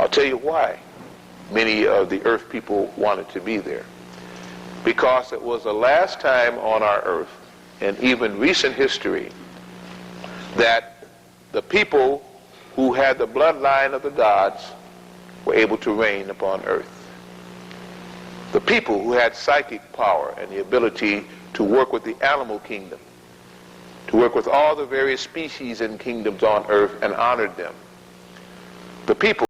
I'll tell you why many of the earth people wanted to be there. Because it was the last time on our earth, in even recent history, that the people who had the bloodline of the gods were able to reign upon earth. The people who had psychic power and the ability to work with the animal kingdom, to work with all the various species and kingdoms on earth and honored them. The people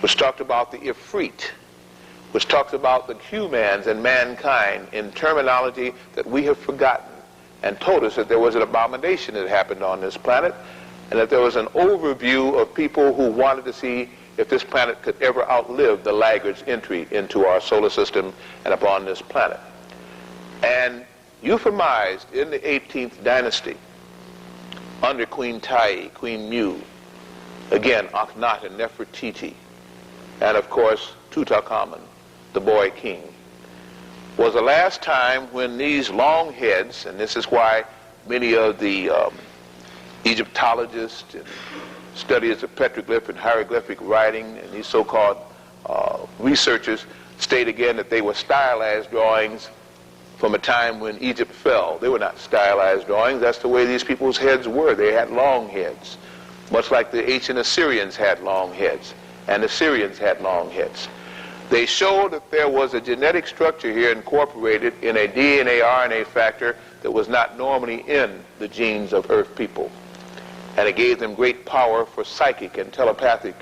which talked about the Ifrit, which talks about the humans and mankind in terminology that we have forgotten, and told us that there was an abomination that happened on this planet, and that there was an overview of people who wanted to see if this planet could ever outlive the laggard's entry into our solar system and upon this planet. And euphemized in the 18th dynasty, under Queen Tai, Queen Mu, again, Akhenaten, Nefertiti, and of course Tutankhamun, the boy king, was the last time when these long heads, and this is why many of the Egyptologists and studiers of petroglyph and hieroglyphic writing and these so-called researchers state again that they were stylized drawings from a time when Egypt fell. They were not stylized drawings. That's the way these people's heads were. They had long heads, much like the ancient Assyrians had long heads. And the Syrians had long heads. They showed that there was a genetic structure here incorporated in a DNA RNA factor that was not normally in the genes of Earth people. And it gave them great power for psychic and telepathic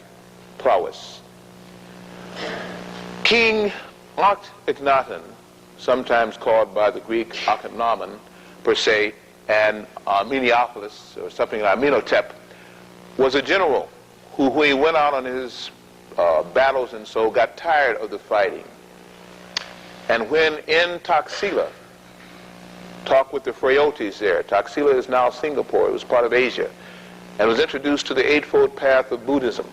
prowess. King Akhenaten, sometimes called by the Greek Akhenamen per se, and Minneapolis, or something like Amenhotep, was a general who, when he went out on his battles and so, got tired of the fighting. And when in Taxila, talked with the Frayotes there. Taxila is now Singapore. It was part of Asia. And was introduced to the Eightfold Path of Buddhism.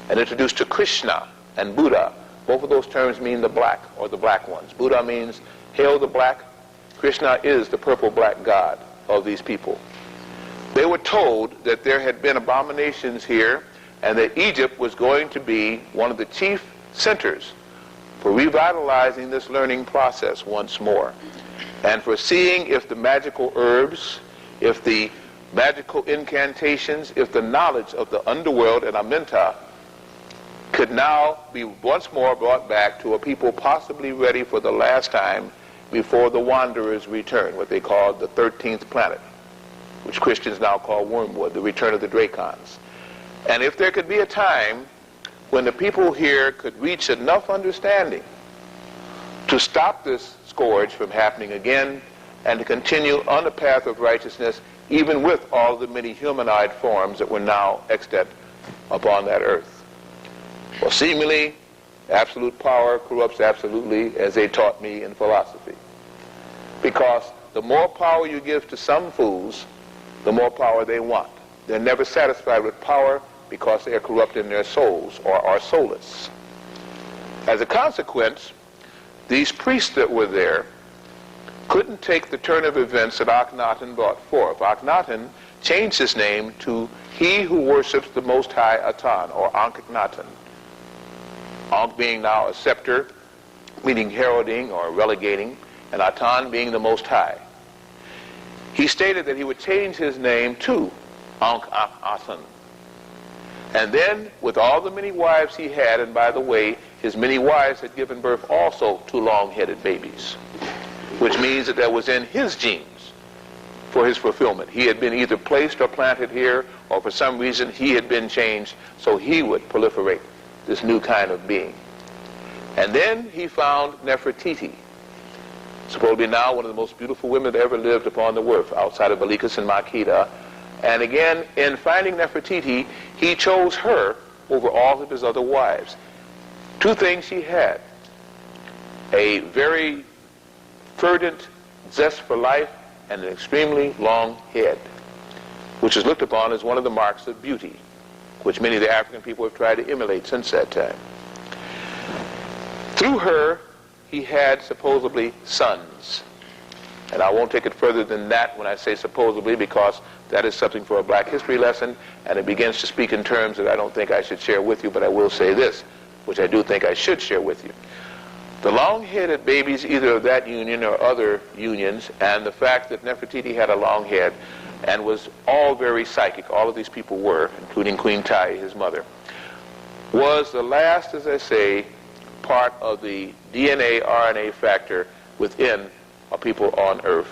And introduced to Krishna and Buddha. Both of those terms mean the black, or the black ones. Buddha means, hail the black. Krishna is the purple-black god of these people. They were told that there had been abominations here, and that Egypt was going to be one of the chief centers for revitalizing this learning process once more, and for seeing if the magical herbs, if the magical incantations, if the knowledge of the underworld and Aminta could now be once more brought back to a people possibly ready for the last time before the wanderers return, what they call the 13th planet, which Christians now call Wormwood, the return of the Dracons. And if there could be a time when the people here could reach enough understanding to stop this scourge from happening again and to continue on the path of righteousness, even with all the many humanoid forms that were now extant upon that earth. Well, seemingly, absolute power corrupts absolutely, as they taught me in philosophy. Because the more power you give to some fools, the more power they want. They're never satisfied with power because they are corrupt in their souls, or are soulless. As a consequence, these priests that were there couldn't take the turn of events that Akhenaten brought forth. Akhenaten changed his name to He Who Worships the Most High Atan, or Ankh-Naten. Ankh being now a scepter, meaning heralding or relegating, and Atan being the Most High. He stated that he would change his name to Ankh-Atan. And then, with all the many wives he had, and by the way, his many wives had given birth also to long-headed babies, which means that that was in his genes for his fulfillment. He had been either placed or planted here, or for some reason he had been changed so he would proliferate this new kind of being. And then he found Nefertiti, supposed to be now one of the most beautiful women that ever lived upon the earth, outside of Belikas and Makeda. And again, in finding Nefertiti, he chose her over all of his other wives. Two things she had: a very verdant zest for life and an extremely long head, which is looked upon as one of the marks of beauty, which many of the African people have tried to emulate since that time. Through her, he had supposedly sons. And I won't take it further than that when I say supposedly, because that is something for a black history lesson, and it begins to speak in terms that I don't think I should share with you, but I will say this, which I do think I should share with you. The long-headed babies, either of that union or other unions, and the fact that Nefertiti had a long head and was all very psychic, all of these people were, including Queen Tai, his mother, was the last, as I say, part of the DNA, RNA factor within a people on earth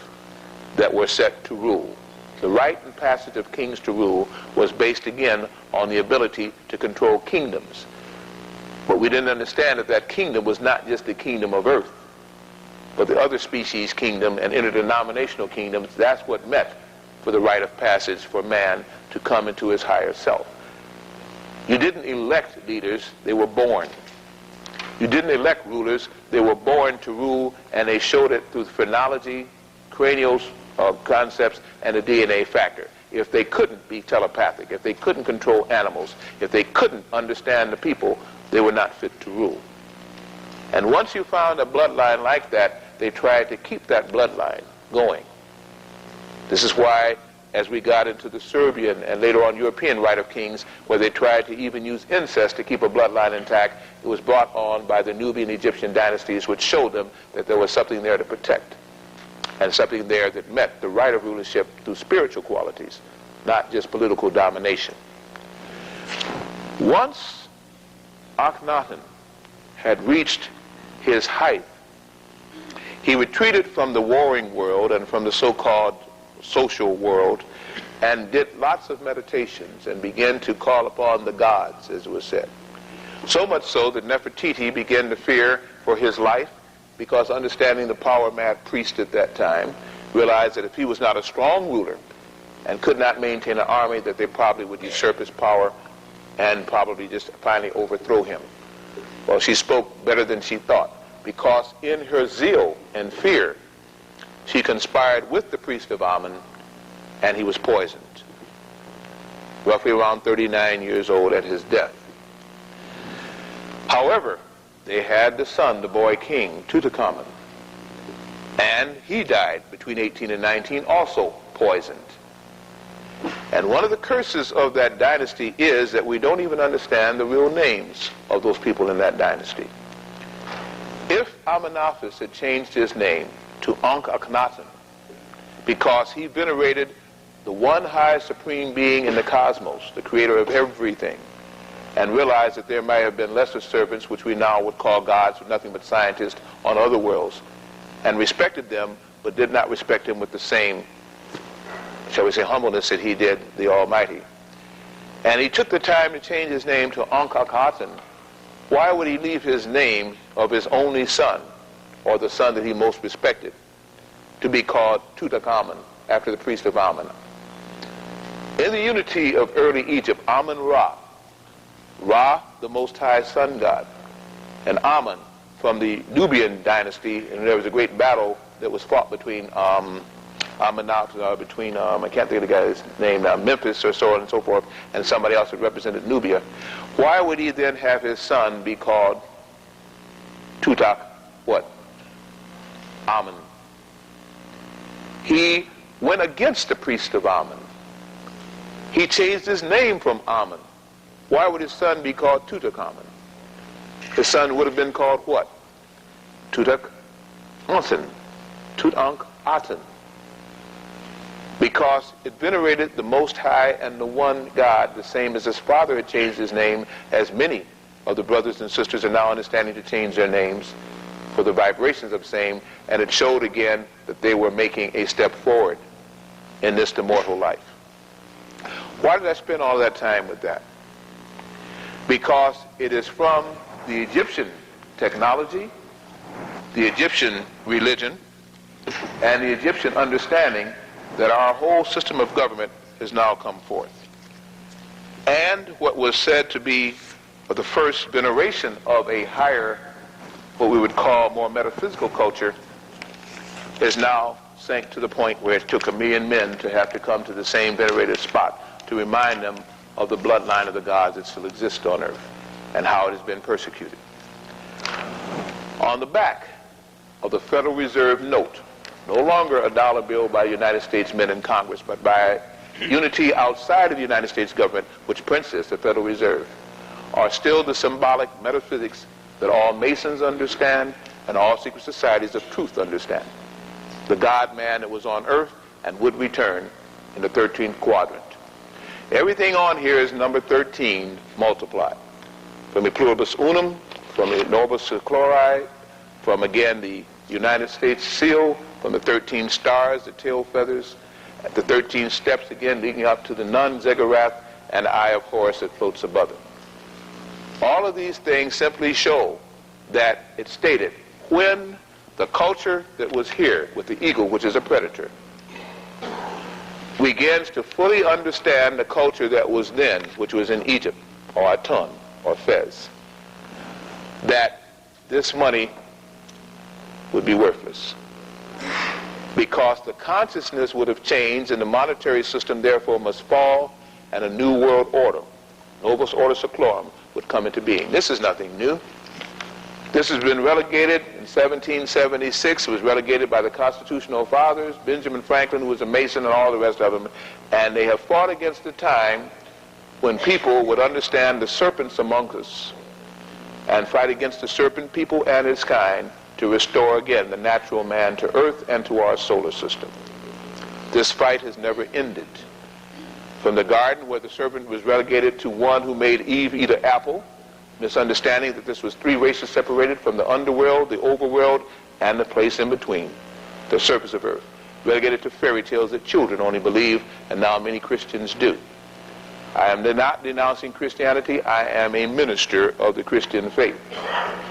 that were set to rule. The right and passage of kings to rule was based again on the ability to control kingdoms. But we didn't understand that that kingdom was not just the kingdom of earth, but the other species kingdom and interdenominational kingdoms. That's what met for the rite of passage for man to come into his higher self. You didn't elect leaders, they were born. You didn't elect rulers, they were born to rule, and they showed it through phrenology, cranial concepts, and the DNA factor. If they couldn't be telepathic, if they couldn't control animals, if they couldn't understand the people, they were not fit to rule. And once you found a bloodline like that, they tried to keep that bloodline going. This is why, as we got into the Serbian and later on European rite of kings, where they tried to even use incest to keep a bloodline intact, it was brought on by the Nubian Egyptian dynasties, which showed them that there was something there to protect, and something there that met the right of rulership through spiritual qualities, not just political domination. Once Akhenaten had reached his height, he retreated from the warring world and from the so-called social world and did lots of meditations and began to call upon the gods, as it was said. So much so that Nefertiti began to fear for his life, because understanding the power-mad priest at that time realized that if he was not a strong ruler and could not maintain an army, that they probably would usurp his power and probably just finally overthrow him. Well, she spoke better than she thought, because in her zeal and fear, she conspired with the priest of Amun, and he was poisoned, roughly around 39 years old at his death. However, they had the son, the boy king, Tutankhamun, and he died between 18 and 19, also poisoned. And one of the curses of that dynasty is that we don't even understand the real names of those people in that dynasty. If Amenaphis had changed his name to Ankh-Akhenaten because he venerated the one high supreme being in the cosmos, the creator of everything, and realized that there might have been lesser serpents, which we now would call gods, who are nothing but scientists on other worlds, and respected them, but did not respect him with the same, shall we say, humbleness that he did the Almighty. And he took the time to change his name to Ankh-Akhenaten. Why would he leave his name of his only son, or the son that he most respected, to be called Tutankhamun, after the priest of Amun? In the unity of early Egypt, Amun-Ra, Ra, the Most High Sun God, and Amun from the Nubian dynasty, and there was a great battle that was fought between Amenaphis, between I can't think of the guy's name now, Memphis or so on and so forth, and somebody else that represented Nubia. Why would he then have his son be called Tutak, what? Amun. He went against the priest of Amun. He changed his name from Amun. Why would his son be called Tutankhamun? His son would have been called what? Tutankhaten. Tutankhaten. Because it venerated the Most High and the one God, the same as his father had changed his name, as many of the brothers and sisters are now understanding to change their names for the vibrations of same, and it showed again that they were making a step forward in this immortal life. Why did I spend all that time with that? Because it is from the Egyptian technology, the Egyptian religion, and the Egyptian understanding that our whole system of government has now come forth. And what was said to be the first veneration of a higher, what we would call more metaphysical culture, is now sank to the point where it took 1 million men to have to come to the same venerated spot to remind them of the bloodline of the gods that still exist on earth and how it has been persecuted. On the back of the Federal Reserve note, no longer a dollar bill by United States men in Congress, but by unity outside of the United States government, which prints this, the Federal Reserve, are still the symbolic metaphysics that all Masons understand and all secret societies of truth understand. The God-man that was on earth and would return in the 13th quadrant. Everything on here is number 13 multiplied. From the pluribus unum, from the Novus Chlori, from again the United States seal, from the 13 stars, the tail feathers, at the 13 steps again leading up to the Nun, Ziggurat, and the Eye of Horus that floats above it. All of these things simply show that it stated when the culture that was here with the eagle, which is a predator, begins to fully understand the culture that was then, which was in Egypt, or Aton, or Fez, that this money would be worthless. Because the consciousness would have changed and the monetary system therefore must fall and a new world order, Novus Ordo Seclorum, would come into being. This is nothing new. This has been relegated in 1776. It was relegated by the Constitutional Fathers, Benjamin Franklin, who was a Mason, and all the rest of them. And they have fought against the time when people would understand the serpents among us and fight against the serpent people and his kind to restore again the natural man to earth and to our solar system. This fight has never ended. From the garden where the serpent was relegated to one who made Eve eat an apple, misunderstanding that this was 3 races separated from the underworld, the overworld, and the place in between, the surface of earth, relegated to fairy tales that children only believe, and now many Christians do. I am not denouncing Christianity. I am a minister of the Christian faith.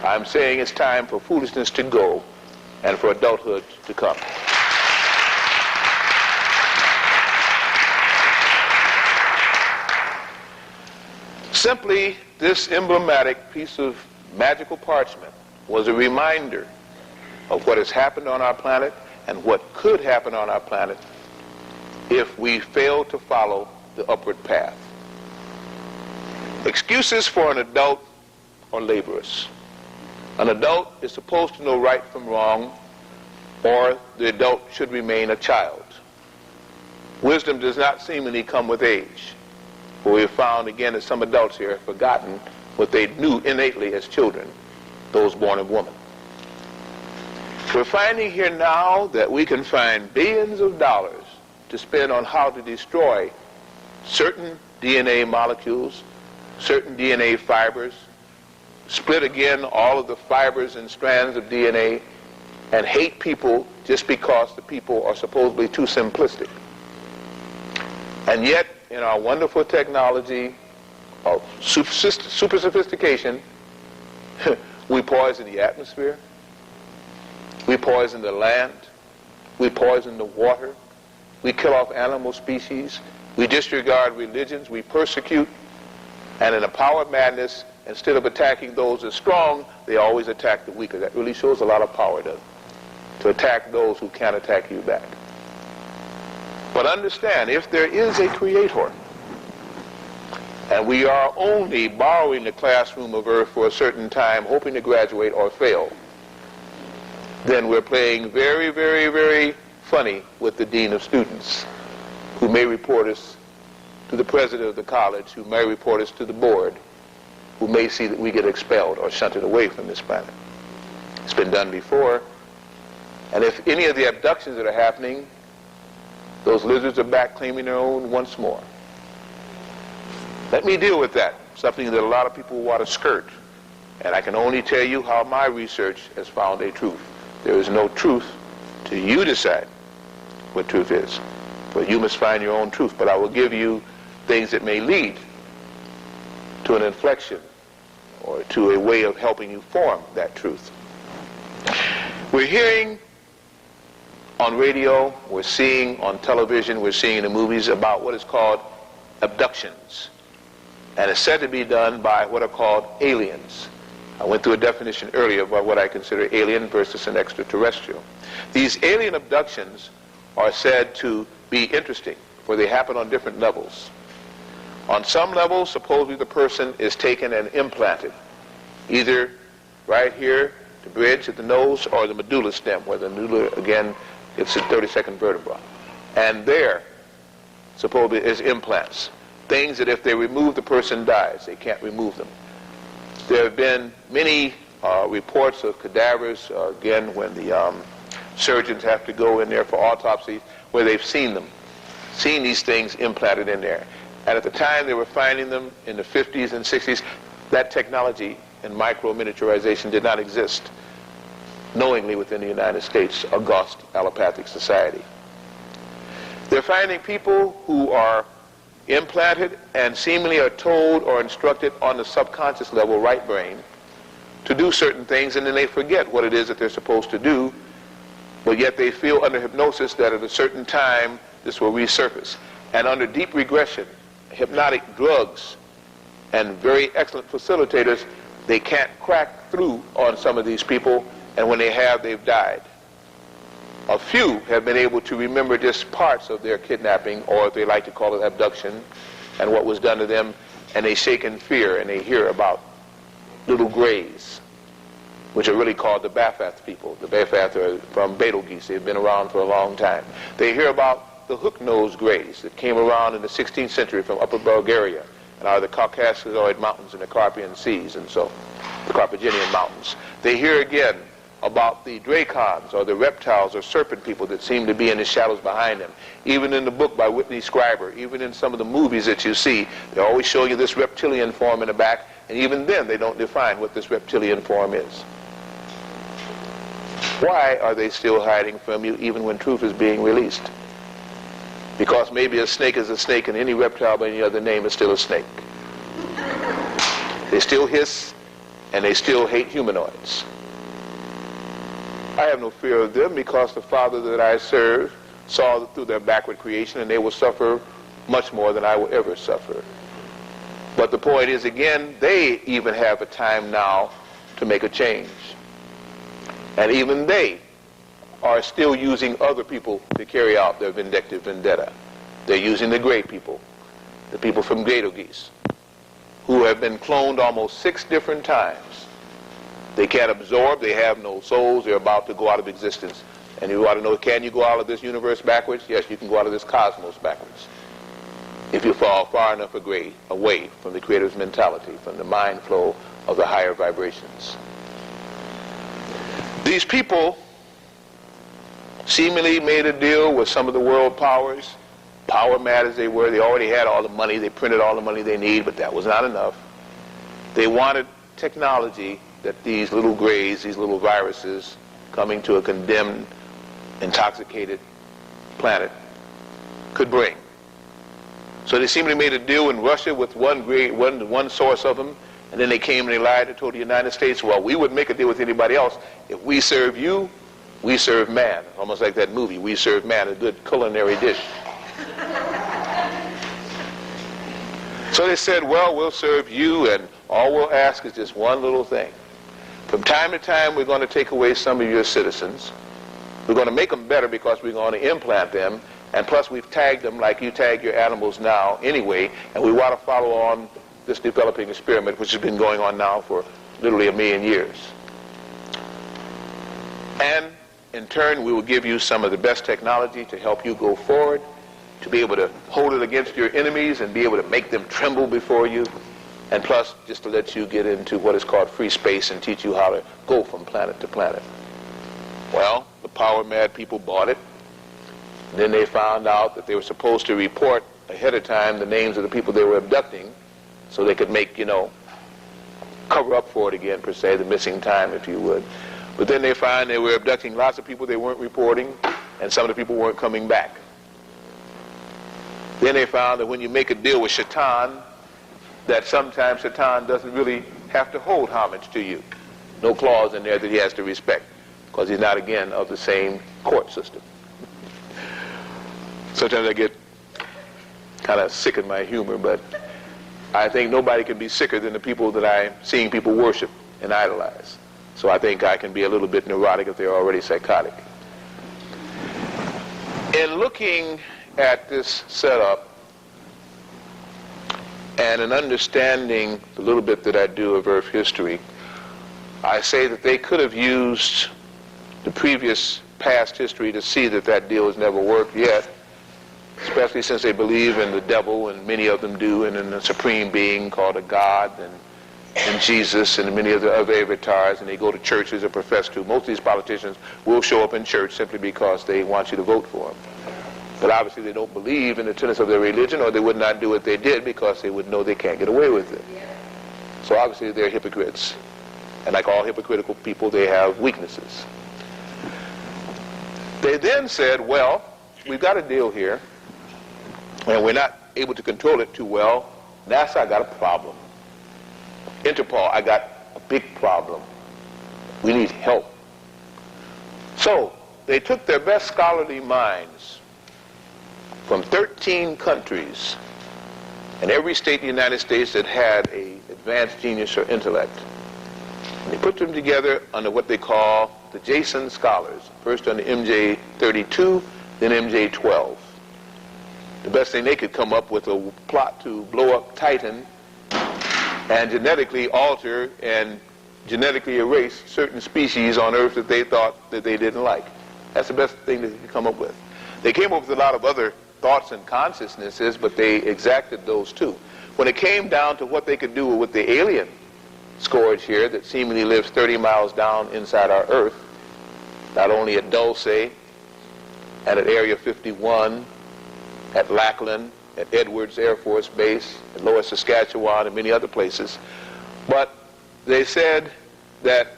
I'm saying it's time for foolishness to go and for adulthood to come. Simply, this emblematic piece of magical parchment was a reminder of what has happened on our planet and what could happen on our planet if we fail to follow the upward path. Excuses for an adult are laborious. An adult is supposed to know right from wrong, or the adult should remain a child. Wisdom does not seemingly come with age. For we have found again that some adults here have forgotten what they knew innately as children, those born of woman. We're finding here now that we can find billions of dollars to spend on how to destroy certain DNA molecules, certain DNA fibers, split again all of the fibers and strands of DNA, and hate people just because the people are supposedly too simplistic. And yet, in our wonderful technology of super sophistication, we poison the atmosphere, we poison the land, we poison the water, we kill off animal species, we disregard religions, we persecute, and in a power madness, instead of attacking those as strong, they always attack the weaker. That really shows a lot of power, doesn't it? To attack those who can't attack you back. But understand, if there is a creator, and we are only borrowing the classroom of earth for a certain time, hoping to graduate or fail, then we're playing very, very, very funny with the dean of students, who may report us to the president of the college, who may report us to the board, who may see that we get expelled or shunted away from this planet. It's been done before. And if any of the abductions that are happening, those lizards are back claiming their own once more. Let me deal with that, something that a lot of people want to skirt. And I can only tell you how my research has found a truth. There is no truth till you decide what truth is. But you must find your own truth. But I will give you things that may lead to an inflection or to a way of helping you form that truth. We're hearing on radio, we're seeing on television, we're seeing in the movies about what is called abductions. And it's said to be done by what are called aliens. I went through a definition earlier about what I consider alien versus an extraterrestrial. These alien abductions are said to be interesting, for they happen on different levels. On some levels, supposedly the person is taken and implanted, either right here, the bridge at the nose, or the medulla stem, where the medulla, again, it's the 32nd vertebra. And there, supposedly, is implants. Things that if they remove, the person dies. They can't remove them. There have been many reports of cadavers, again, when the surgeons have to go in there for autopsies, where they've seen them, seen these things implanted in there. And at the time they were finding them in the 50s and 60s, that technology and micro-miniaturization did not exist knowingly within the United States, august allopathic society. They're finding people who are implanted and seemingly are told or instructed on the subconscious level, right brain, to do certain things, and then they forget what it is that they're supposed to do, but yet they feel under hypnosis that at a certain time this will resurface. And under deep regression, hypnotic drugs and very excellent facilitators, they can't crack through on some of these people, and when they have, they've died. A few have been able to remember just parts of their kidnapping, or they like to call it abduction, and what was done to them, and they shake in fear, and they hear about little grays, which are really called the Bafath people. The Bafath are from Betelgeuse. They've been around for a long time. They hear about the hook-nosed grays that came around in the 16th century from Upper Bulgaria, and are the Caucasoid Mountains and the Carpathian Seas, and so the Carpathian Mountains. They hear again about the dracons, or the reptiles or serpent people that seem to be in the shadows behind them. Even in the book by Whitney Scriber, even in some of the movies that you see, they're always showing you this reptilian form in the back, and even then they don't define what this reptilian form is. Why are they still hiding from you even when truth is being released? Because maybe a snake is a snake, and any reptile by any other name is still a snake. They still hiss, and they still hate humanoids. I have no fear of them, because the Father that I serve saw through their backward creation, and they will suffer much more than I will ever suffer. But the point is, again, they even have a time now to make a change. And even they are still using other people to carry out their vindictive vendetta. They're using the gray people, the people from Betelgeuse, who have been cloned almost 6 different times. They can't absorb, they have no souls, they're about to go out of existence, And you want to know, can you go out of this universe backwards? Yes, you can go out of this cosmos backwards. If you fall far enough away from the Creator's mentality, from the mind flow of the higher vibrations. These people seemingly made a deal with some of the world powers, power mad as they were. They already had all the money. They printed all the money they need, but that was not enough. They wanted technology that these little grays, these little viruses, coming to a condemned, intoxicated planet, could bring. So they seemingly made a deal in Russia with one source of them, and then they came and they lied and told the United States, well, we wouldn't make a deal with anybody else. If we serve you, we serve man. Almost like that movie, We Serve Man, a good culinary dish. So they said, well, we'll serve you, and all we'll ask is just one little thing. From time to time, we're going to take away some of your citizens. We're going to make them better because we're going to implant them. And plus, we've tagged them like you tag your animals now anyway. And we want to follow on this developing experiment, which has been going on now for literally 1,000,000 years. And in turn, we will give you some of the best technology to help you go forward, to be able to hold it against your enemies and be able to make them tremble before you. And plus, just to let you get into what is called free space and teach you how to go from planet to planet. Well, the power mad people bought it. Then they found out that they were supposed to report ahead of time the names of the people they were abducting so they could make, cover up for it again, per se, the missing time, if you would. But then they find they were abducting lots of people they weren't reporting, and some of the people weren't coming back. Then they found that when you make a deal with Shaitan, that sometimes Shaitan doesn't really have to hold homage to you. No clause in there that he has to respect, because he's not, again, of the same court system. Sometimes I get kind of sick in my humor, but I think nobody can be sicker than the people that I'm seeing people worship and idolize. So I think I can be a little bit neurotic if they're already psychotic. In looking at this setup and in understanding the little bit that I do of Earth history, I say that they could have used the previous past history to see that that deal has never worked yet, especially since they believe in the devil, and many of them do, and in a supreme being called a God, and Jesus, and many of the other avatars, and they go to churches or profess to. Most of these politicians will show up in church simply because they want you to vote for them. But obviously they don't believe in the tenets of their religion, or they would not do what they did because they would know they can't get away with it. So obviously they're hypocrites. And like all hypocritical people, they have weaknesses. They then said, well, we've got a deal here, and we're not able to control it too well. NASA, I got a problem. Interpol, I got a big problem. We need help. So they took their best scholarly minds from 13 countries and every state in the United States that had an advanced genius or intellect. And they put them together under what they call the Jason Scholars, first under MJ32, then MJ12. The best thing they could come up with a plot to blow up Titan and genetically alter and genetically erase certain species on Earth that they thought that they didn't like. That's the best thing they could come up with. They came up with a lot of other thoughts and consciousnesses, but they exacted those too. When it came down to what they could do with the alien scourge here that seemingly lives 30 miles down inside our Earth, not only at Dulce, and at Area 51, at Lackland, at Edwards Air Force Base, at Lower Saskatchewan, and many other places. But they said that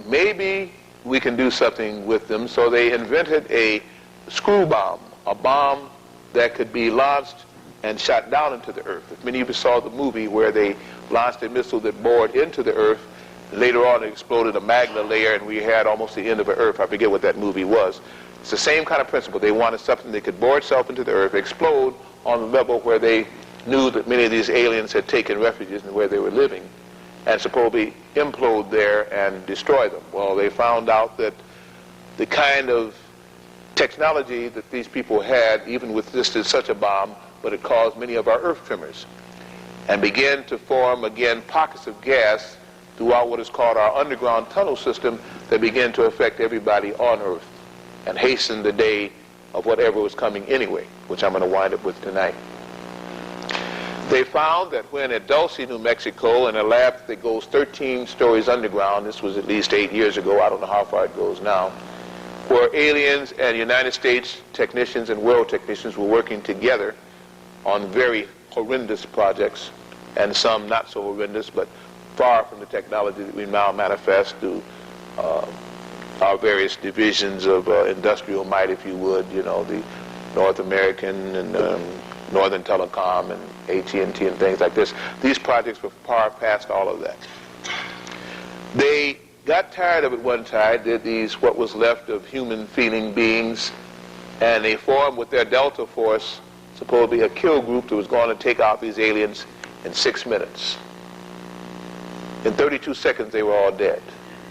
maybe we can do something with them, so they invented a screw bomb, a bomb that could be launched and shot down into the Earth. If many of you saw the movie where they launched a missile that bored into the Earth, later on it exploded a magna layer and we had almost the end of the Earth. I forget what that movie was. It's the same kind of principle. They wanted something that could bore itself into the Earth, explode on the level where they knew that many of these aliens had taken refuges and where they were living, and supposedly implode there and destroy them. Well, they found out that the kind of technology that these people had, even with just such a bomb, but it caused many of our Earth tremors, and began to form, again, pockets of gas throughout what is called our underground tunnel system that began to affect everybody on Earth. and hasten the day of whatever was coming anyway, which I'm going to wind up with tonight. They found that when at Dulce, New Mexico, in a lab that goes 13 stories underground, this was at least 8 years ago, I don't know how far it goes now, where aliens and United States technicians and world technicians were working together on very horrendous projects, and some not so horrendous, but far from the technology that we now manifest through our various divisions of industrial might, if you would, you know, the North American and Northern Telecom and AT&T and things like this. These projects were far past all of that. They got tired of it one time, did these what was left of human feeling beings, and they formed with their Delta Force, supposedly a kill group that was going to take out these aliens in 6 minutes. In 32 seconds they were all dead,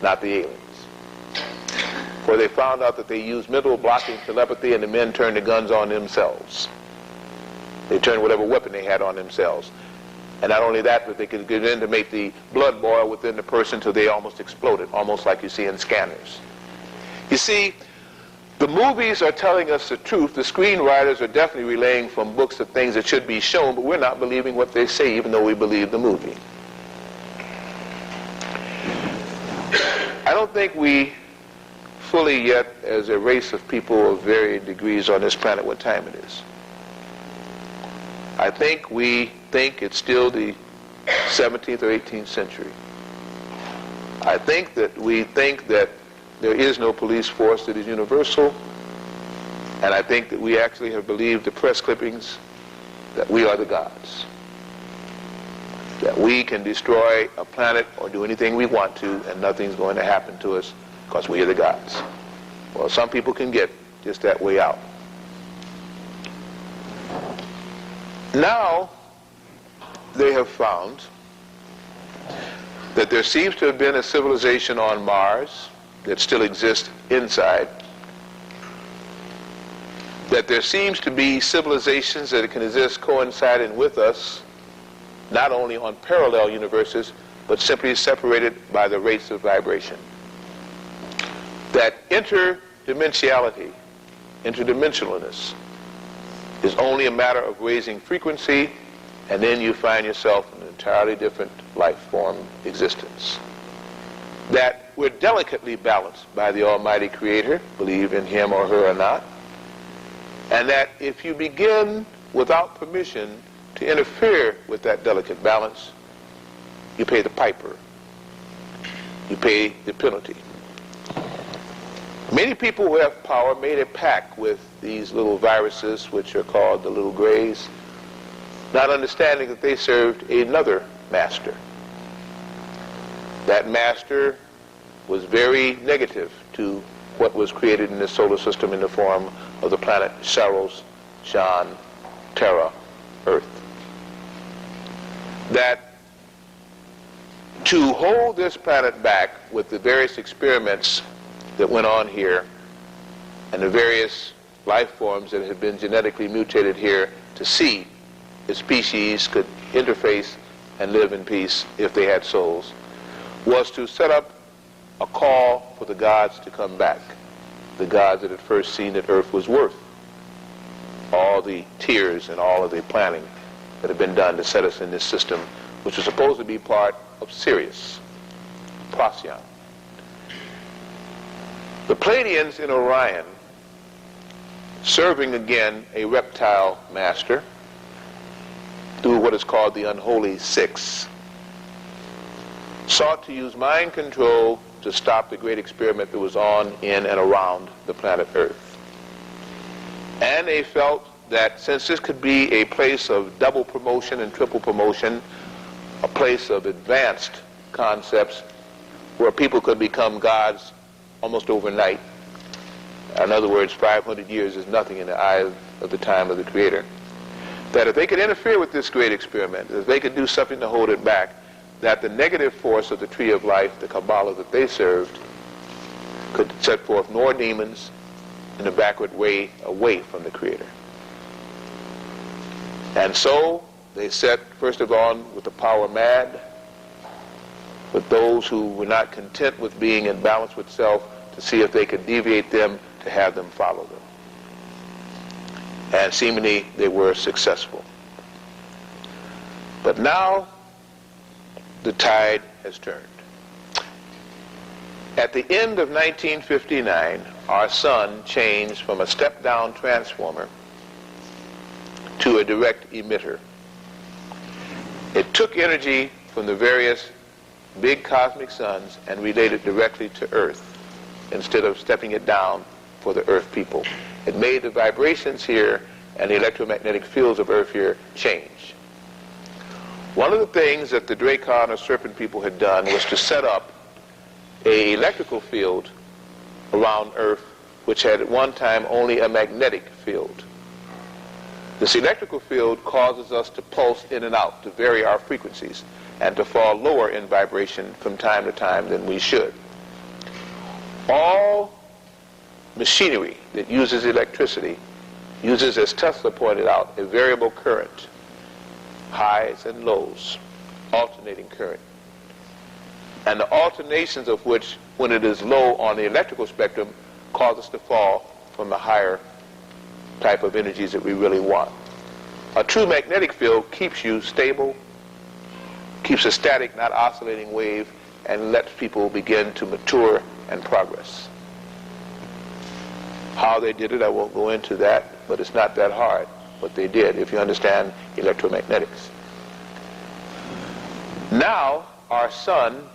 not the aliens. For they found out that they used mental blocking telepathy, and the men turned the guns on themselves. They turned whatever weapon they had on themselves. And not only that, but they could get in to make the blood boil within the person till they almost exploded, almost like you see in scanners. You see, the movies are telling us the truth. The screenwriters are definitely relaying from books the things that should be shown, but we're not believing what they say, even though we believe the movie. I don't think we fully yet, as a race of people of varying degrees on this planet, what time it is. I think we think it's still the 17th or 18th century. I think that we think that there is no police force that is universal, and I think that we actually have believed the press clippings that we are the gods, that we can destroy a planet or do anything we want to and nothing's going to happen to us because we are the gods. Well, some people can get just that way out. Now, they have found that there seems to have been a civilization on Mars that still exists inside, that there seems to be civilizations that can exist coinciding with us, not only on parallel universes, but simply separated by the rates of vibration. That interdimensionality, interdimensionalness, is only a matter of raising frequency, and then you find yourself in an entirely different life form existence. That we're delicately balanced by the Almighty Creator, believe in Him or her or not, and that if you begin without permission to interfere with that delicate balance, you pay the piper. You pay the penalty. Many people who have power made a pact with these little viruses, which are called the little grays, not understanding that they served another master. That master was very negative to what was created in this solar system in the form of the planet Saros, Shan, Terra, Earth. That to hold this planet back with the various experiments that went on here and the various life forms that had been genetically mutated here to see if species could interface and live in peace if they had souls, was to set up a call for the gods to come back, the gods that had first seen that Earth was worth all the tears and all of the planning that had been done to set us in this system, which was supposed to be part of Sirius, Procyon. The Pleiadians in Orion, serving again a reptile master through what is called the Unholy Six, sought to use mind control to stop the great experiment that was on, in, and around the planet Earth. And they felt that since this could be a place of double promotion and triple promotion, a place of advanced concepts where people could become gods almost overnight. In other words, 500 years is nothing in the eye of the time of the Creator. That if they could interfere with this great experiment, if they could do something to hold it back, that the negative force of the tree of life, the Kabbalah that they served, could set forth more demons in a backward way away from the Creator. And so they set, first of all, with the power mad, with those who were not content with being in balance with self, to see if they could deviate them to have them follow them. And seemingly they were successful. But now the tide has turned. At the end of 1959, our sun changed from a step-down transformer to a direct emitter. It took energy from the various big cosmic suns and relayed it directly to Earth instead of stepping it down for the Earth people. It made the vibrations here and the electromagnetic fields of Earth here change. One of the things that the Dracon or Serpent people had done was to set up an electrical field around Earth which had at one time only a magnetic field. This electrical field causes us to pulse in and out, to vary our frequencies, and to fall lower in vibration from time to time than we should. All machinery that uses electricity uses, as Tesla pointed out, a variable current, highs and lows, alternating current. And the alternations of which, when it is low on the electrical spectrum, cause us to fall from the higher type of energies that we really want. A true magnetic field keeps you stable, keeps a static, not oscillating wave, and lets people begin to mature and progress. How they did it, I won't go into that, but it's not that hard what they did if you understand electromagnetics. Now, our sun,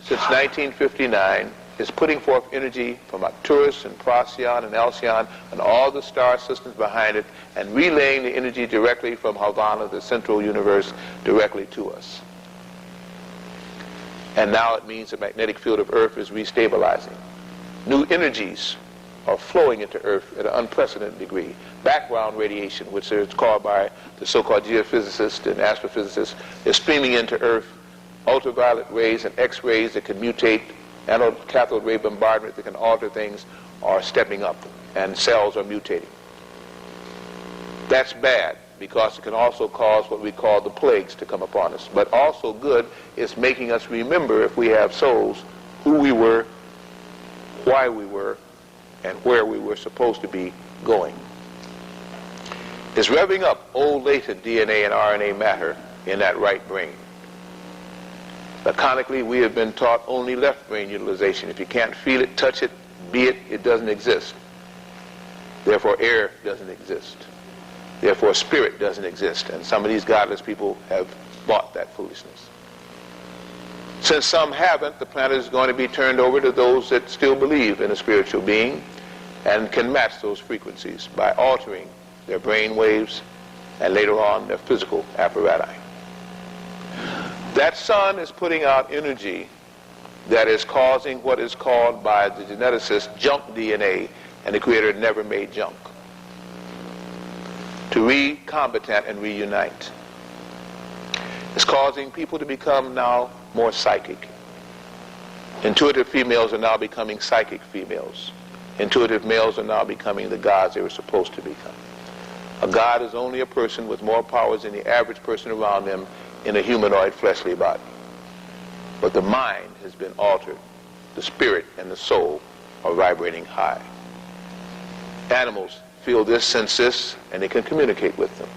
since 1959, is putting forth energy from Arcturus and Procyon and Alcyon and all the star systems behind it, and relaying the energy directly from Havana, the central universe, directly to us. And now it means the magnetic field of Earth is restabilizing. New energies are flowing into Earth at an unprecedented degree. Background radiation, which is called by the so-called geophysicists and astrophysicists, is streaming into Earth. Ultraviolet rays and X-rays that can mutate, anode cathode ray bombardment that can alter things, are stepping up, and cells are mutating. That's bad, because it can also cause what we call the plagues to come upon us. But also good is making us remember, if we have souls, who we were, why we were, and where we were supposed to be going. It's revving up old latent DNA and RNA matter in that right brain. Laconically, we have been taught only left brain utilization. If you can't feel it, touch it, be it, it doesn't exist. Therefore, air doesn't exist. Therefore, spirit doesn't exist. And some of these godless people have bought that foolishness. Since some haven't, the planet is going to be turned over to those that still believe in a spiritual being and can match those frequencies by altering their brain waves and later on their physical apparatus. That sun is putting out energy that is causing what is called by the geneticists junk DNA, and the Creator never made junk, to recombitant and reunite. It's causing people to become now more psychic. Intuitive females are now becoming psychic females. Intuitive males are now becoming the gods they were supposed to become. A god is only a person with more powers than the average person around them in a humanoid fleshly body. But the mind has been altered. The spirit and the soul are vibrating high. Animals feel this, sense this, and they can communicate with them.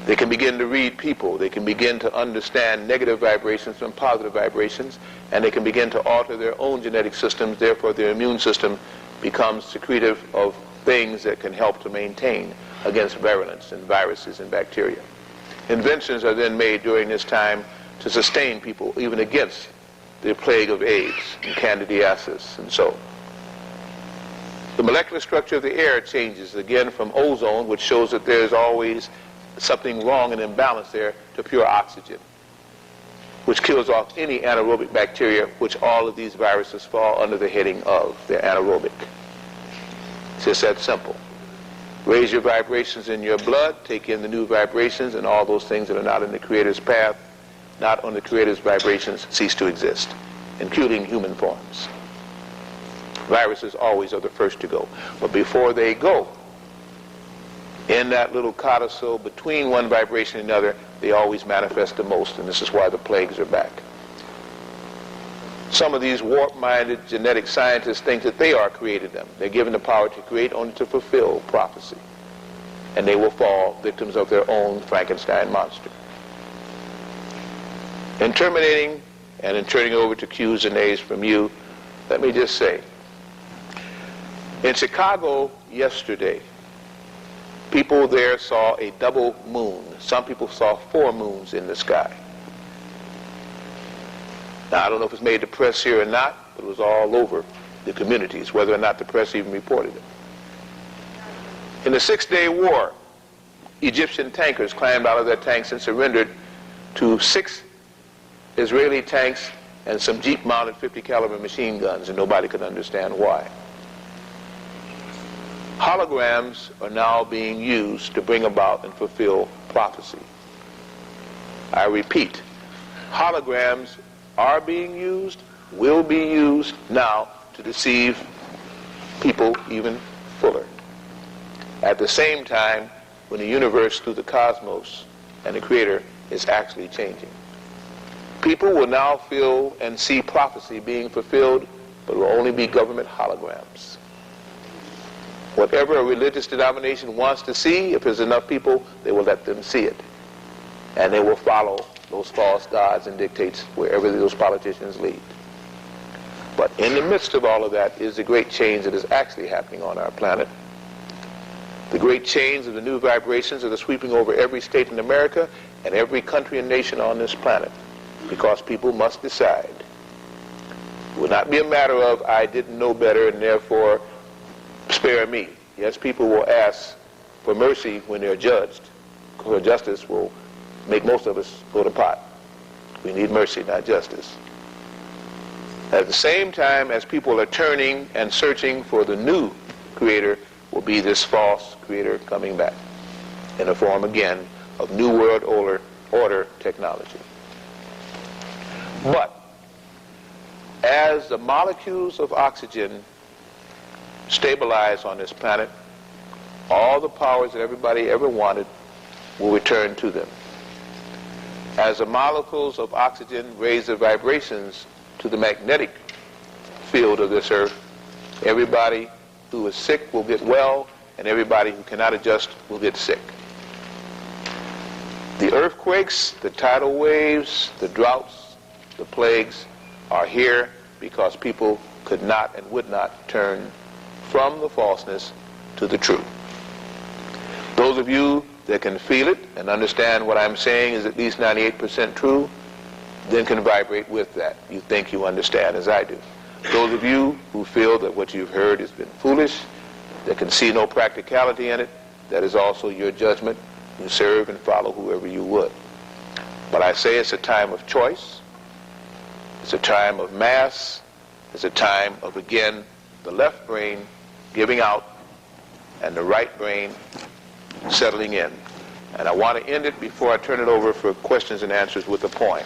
They can begin to read people. They can begin to understand negative vibrations from positive vibrations, and they can begin to alter their own genetic systems. Therefore, their immune system becomes secretive of things that can help to maintain against virulence and viruses and bacteria. Inventions are then made during this time to sustain people even against the plague of AIDS and candidiasis and so. The molecular structure of the air changes again from ozone, which shows that there's always something wrong and imbalance there, to pure oxygen, which kills off any anaerobic bacteria, which all of these viruses fall under the heading of. They're anaerobic. It's just that simple. Raise your vibrations in your blood, take in the new vibrations, and all those things that are not in the Creator's path, not on the Creator's vibrations, cease to exist, including human forms. Viruses always are the first to go. But before they go, in that little codicil between one vibration and another, they always manifest the most, and this is why the plagues are back. Some of these warp-minded genetic scientists think that they are creating them. They're given the power to create only to fulfill prophecy. And they will fall victims of their own Frankenstein monster. In terminating and in turning over to Q's and A's from you, let me just say, in Chicago yesterday, people there saw a double moon. Some people saw 4 moons in the sky. Now, I don't know if it's made the press here or not, but it was all over the communities, whether or not the press even reported it. In the 6-day war, Egyptian tankers climbed out of their tanks and surrendered to 6 Israeli tanks and some Jeep-mounted 50 caliber machine guns, and nobody could understand why. Holograms are now being used to bring about and fulfill prophecy. I repeat, holograms are being used, will be used now to deceive people even fuller. At the same time, when the universe through the cosmos and the Creator is actually changing. People will now feel and see prophecy being fulfilled, but it will only be government holograms. Whatever a religious denomination wants to see, if there's enough people, they will let them see it. And they will follow those false gods and dictates wherever those politicians lead. But in the midst of all of that is the great change that is actually happening on our planet. The great change of the new vibrations that are sweeping over every state in America and every country and nation on this planet. Because people must decide. It will not be a matter of, I didn't know better and therefore spare me. Yes, people will ask for mercy when they're judged, because justice will make most of us go to pot. We need mercy, not justice. At the same time as people are turning and searching for the new Creator, will be this false Creator coming back in the form again of New World Order technology. But as the molecules of oxygen stabilize on this planet, all the powers that everybody ever wanted will return to them. As the molecules of oxygen raise their vibrations to the magnetic field of this earth, everybody who is sick will get well, and everybody who cannot adjust will get sick. The earthquakes, the tidal waves, the droughts, the plagues are here because people could not and would not turn from the falseness to the truth. Those of you that can feel it and understand what I'm saying is at least 98% true, then can vibrate with that. You think you understand as I do. Those of you who feel that what you've heard has been foolish, that can see no practicality in it, that is also your judgment. You serve and follow whoever you would. But I say it's a time of choice. It's a time of mass. It's a time of, again, the left brain giving out and the right brain settling in. And I want to end it before I turn it over for questions and answers with a poem.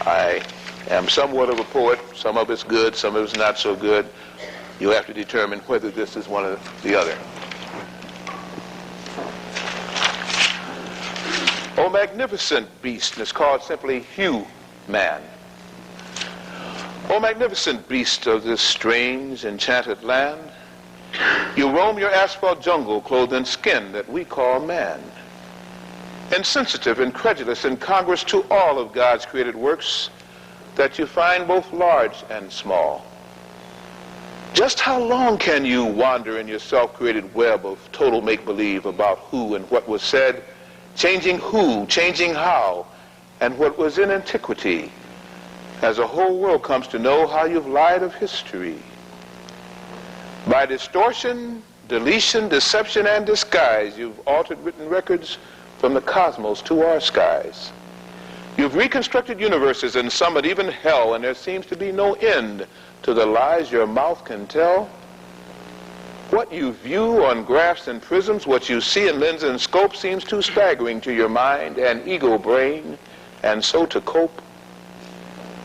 I am somewhat of a poet. Some of it's good, some of it's not so good. You have to determine whether this is one or the other. O magnificent beast, and it's called simply Hugh-Man. O magnificent beast of this strange, enchanted land, you roam your asphalt jungle clothed in skin that we call man. Insensitive, incredulous, incongruous to all of God's created works that you find both large and small. Just how long can you wander in your self-created web of total make-believe about who and what was said, changing who, changing how, and what was in antiquity, as the whole world comes to know how you've lied of history? By distortion, deletion, deception, and disguise, you've altered written records from the cosmos to our skies. You've reconstructed universes and summoned even hell, and there seems to be no end to the lies your mouth can tell. What you view on graphs and prisms, what you see in lens and scope, seems too staggering to your mind and ego brain, and so to cope,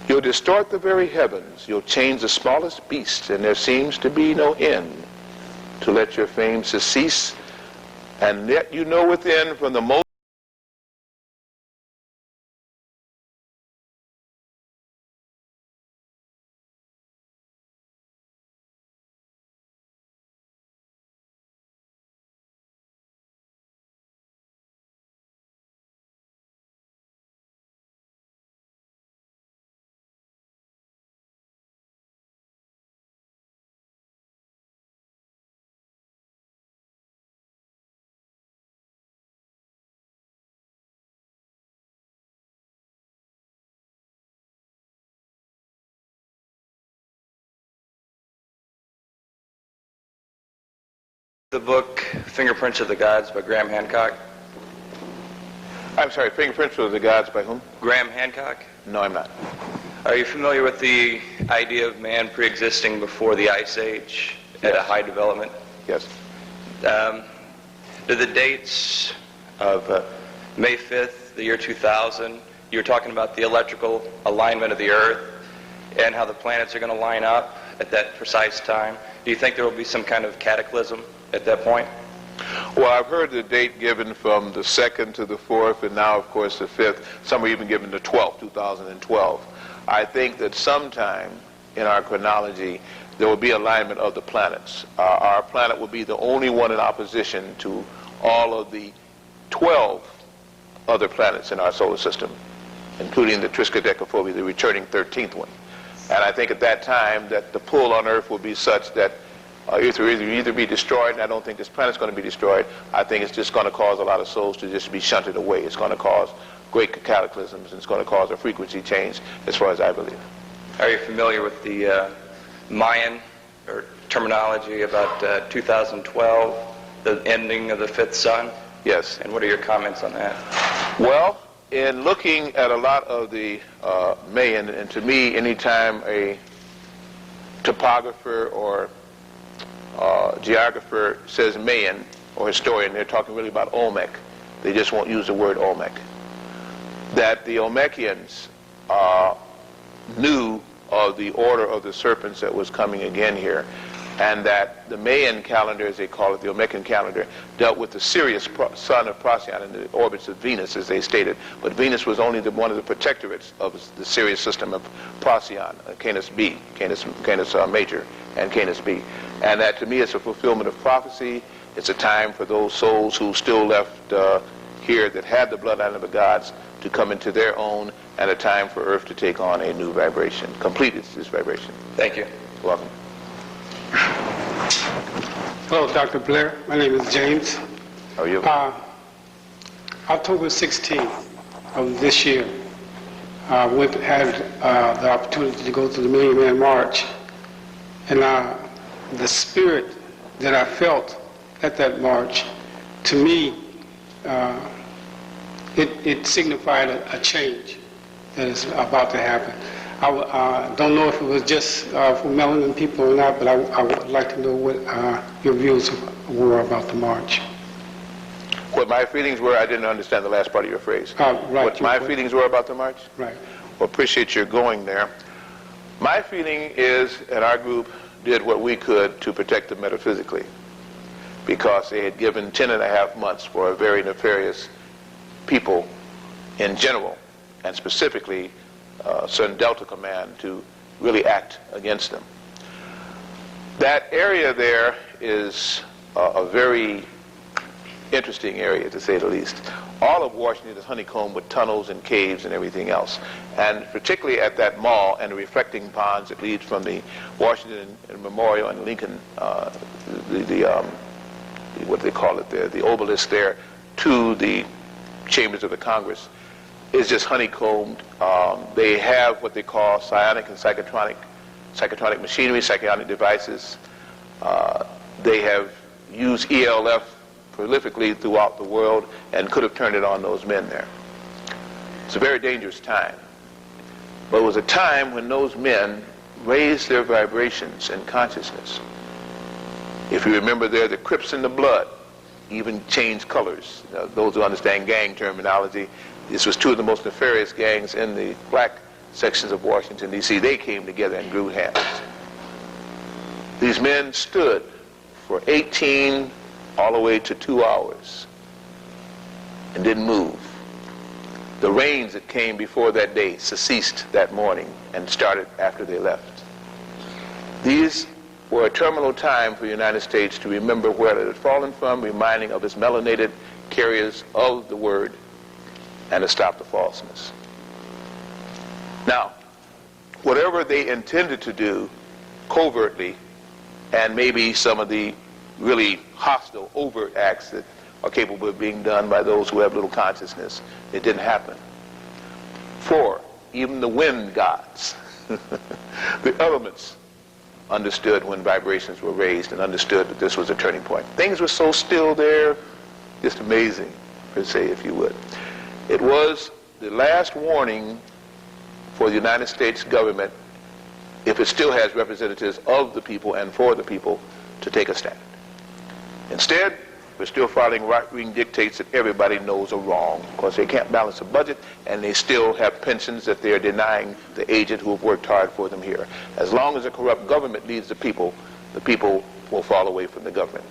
you'll distort the very heavens, you'll change the smallest beast, and there seems to be no end to let your fame cease, and yet you know within from the most The book Fingerprints of the Gods by Graham Hancock? I'm sorry, Fingerprints of the Gods by whom? Graham Hancock? No, I'm not. Are you familiar with the idea of man pre-existing before the Ice Age at a high development? Yes. Do the dates of May 5th, the year 2000, you were talking about the electrical alignment of the Earth and how the planets are going to line up at that precise time. Do you think there will be some kind of cataclysm at that point? Well, I've heard the date given from the 2nd to the 4th, and now, of course, the 5th. Some are even given the 12th, 2012. I think that sometime in our chronology, there will be alignment of the planets. Our planet will be the only one in opposition to all of the 12 other planets in our solar system, including the Triskaidekaphobia, the returning 13th one. And I think at that time that the pull on Earth will be such that Earth will either be destroyed, and I don't think this planet's going to be destroyed. I think it's just going to cause a lot of souls to just be shunted away. It's going to cause great cataclysms, and it's going to cause a frequency change, as far as I believe. Are you familiar with the Mayan or terminology about 2012, the ending of the fifth sun? Yes. And what are your comments on that? Well, in looking at a lot of the Mayan, and to me, anytime a topographer or geographer says Mayan or historian, they're talking really about Olmec. They just won't use the word Olmec. That the Olmecians knew of the order of the serpents that was coming again here, and that the Mayan calendar, as they call it, the Olmecian calendar, dealt with the Sirius son of Procyon and the orbits of Venus, as they stated. But Venus was only one of the protectorates of the Sirius system of Procyon, Canis B, Canis Major, and Canis B. And that, to me, is a fulfillment of prophecy. It's a time for those souls who still left here that had the bloodline of the gods to come into their own, and a time for Earth to take on a new vibration, complete this vibration. Thank you. Welcome. Hello, Dr. Blair. My name is James. How are you? October 16th of this year, we had the opportunity to go to the Million Man March, and the spirit that I felt at that march, to me, it signified a change that is about to happen. I don't know if it was just for melanin people or not, but I would like to know what your views were about the march. What my feelings were, I didn't understand the last part of your phrase. Right. What my feelings were about the march? Right. Well, appreciate your going there. My feeling is that our group did what we could to protect them metaphysically, because they had given 10.5 months for a very nefarious people in general, and specifically certain Delta Command, to really act against them. That area there is a very interesting area, to say the least. All of Washington is honeycombed with tunnels and caves and everything else. And particularly at that mall and the reflecting ponds that lead from the Washington Memorial and Lincoln, what do they call it there, the obelisk there, to the chambers of the Congress, is just honeycombed. They have what they call psionic and psychotronic machinery, psychotic devices. They have used ELF prolifically throughout the world and could have turned it on those men there. It's a very dangerous time. But it was a time when those men raised their vibrations and consciousness. If you remember there, the Crips in the blood even changed colors. Now, those who understand gang terminology, this was two of the most nefarious gangs in the black sections of Washington, D.C. They came together and grew hands. These men stood for 18 all the way to 2 hours and didn't move. The rains that came before that day ceased that morning and started after they left. These were a terminal time for the United States to remember where it had fallen from, reminding of its melanated carriers of the word, and to stop the falseness. Now, whatever they intended to do covertly, and maybe some of the really hostile, overt acts that are capable of being done by those who have little consciousness, it didn't happen. 4, even the wind gods, the elements, understood when vibrations were raised and understood that this was a turning point. Things were so still there, just amazing, per se, if you would. It was the last warning for the United States government, if it still has representatives of the people and for the people, to take a stand. Instead, we're still following right-wing dictates that everybody knows are wrong, because they can't balance a budget, and they still have pensions that they're denying the aged who have worked hard for them here. As long as a corrupt government leads the people will fall away from the government.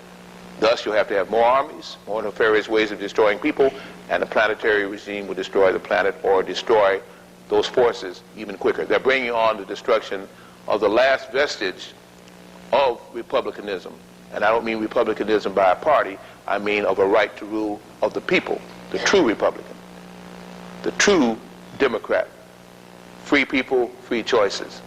Thus, you'll have to have more armies, more nefarious ways of destroying people, and the planetary regime will destroy the planet or destroy those forces even quicker. They're bringing on the destruction of the last vestige of republicanism. And I don't mean republicanism by a party, I mean of a right to rule of the people, the true Republican, the true Democrat. Free people, free choices.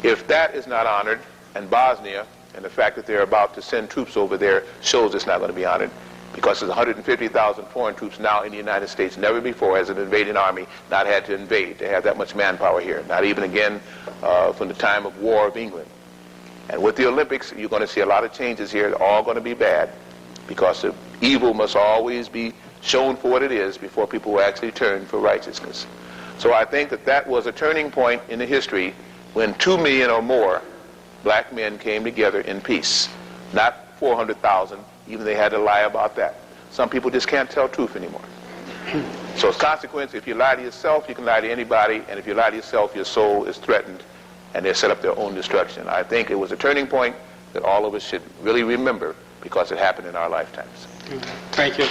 If that is not honored, and Bosnia, and the fact that they're about to send troops over there shows it's not going to be honored, because there's 150,000 foreign troops now in the United States. Never before has an invading army not had to invade, to have that much manpower here, not even again from the time of War of England. And with the Olympics, you're going to see a lot of changes here. They're all going to be bad, because the evil must always be shown for what it is before people will actually turn for righteousness. So I think that that was a turning point in the history when 2 million or more black men came together in peace. Not 400,000, even they had to lie about that. Some people just can't tell truth anymore. So as a consequence, if you lie to yourself, you can lie to anybody, and if you lie to yourself, your soul is threatened, and they set up their own destruction. I think it was a turning point that all of us should really remember, because it happened in our lifetimes. Thank you.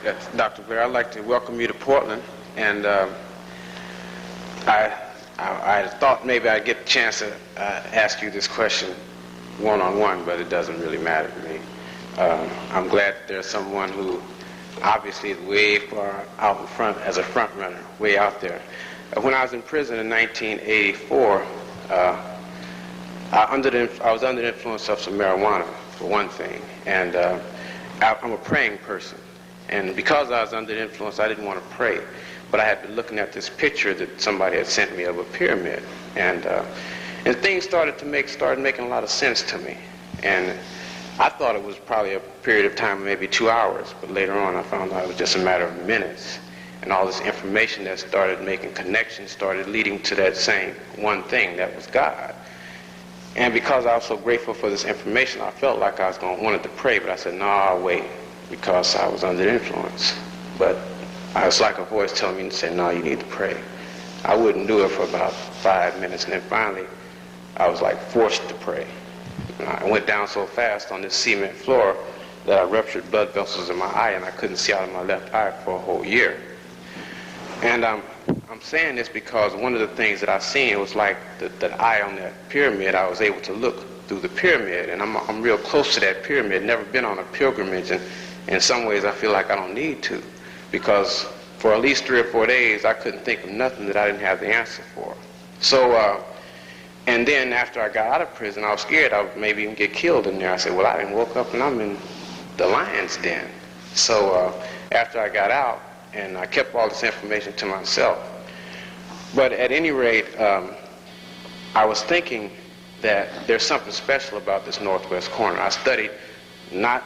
Yes, Dr. Blair, I'd like to welcome you to Portland, and I thought maybe I'd get a chance to ask you this question one-on-one, but it doesn't really matter to me. I'm glad that there's someone who obviously is way far out in front as a front runner, way out there. When I was in prison in 1984, I was under the influence of some marijuana, for one thing, and I'm a praying person. And because I was under the influence, I didn't want to pray. But I had been looking at this picture that somebody had sent me of a pyramid, and things started making a lot of sense to me. And I thought it was probably a period of time, maybe 2 hours, but later on I found out it was just a matter of minutes. And all this information that started making connections started leading to that same one thing, that was God. And because I was so grateful for this information, I felt like I was wanted to pray, but I said, no, I'll wait, because I was under influence. But I was like a voice telling me to say, no, you need to pray. I wouldn't do it for about 5 minutes, and then finally I was like forced to pray. And I went down so fast on this cement floor that I ruptured blood vessels in my eye, and I couldn't see out of my left eye for a whole year. And I'm saying this because one of the things that I seen was like that eye on that pyramid. I was able to look through the pyramid, and I'm real close to that pyramid. Never been on a pilgrimage, and in some ways I feel like I don't need to, because for at least 3 or 4 days I couldn't think of nothing that I didn't have the answer for. So and then after I got out of prison, I was scared I would maybe even get killed in there. I said, well, I didn't woke up and I'm in the lion's den. So after I got out, and I kept all this information to myself. But at any rate, I was thinking that there's something special about this northwest corner. I studied, not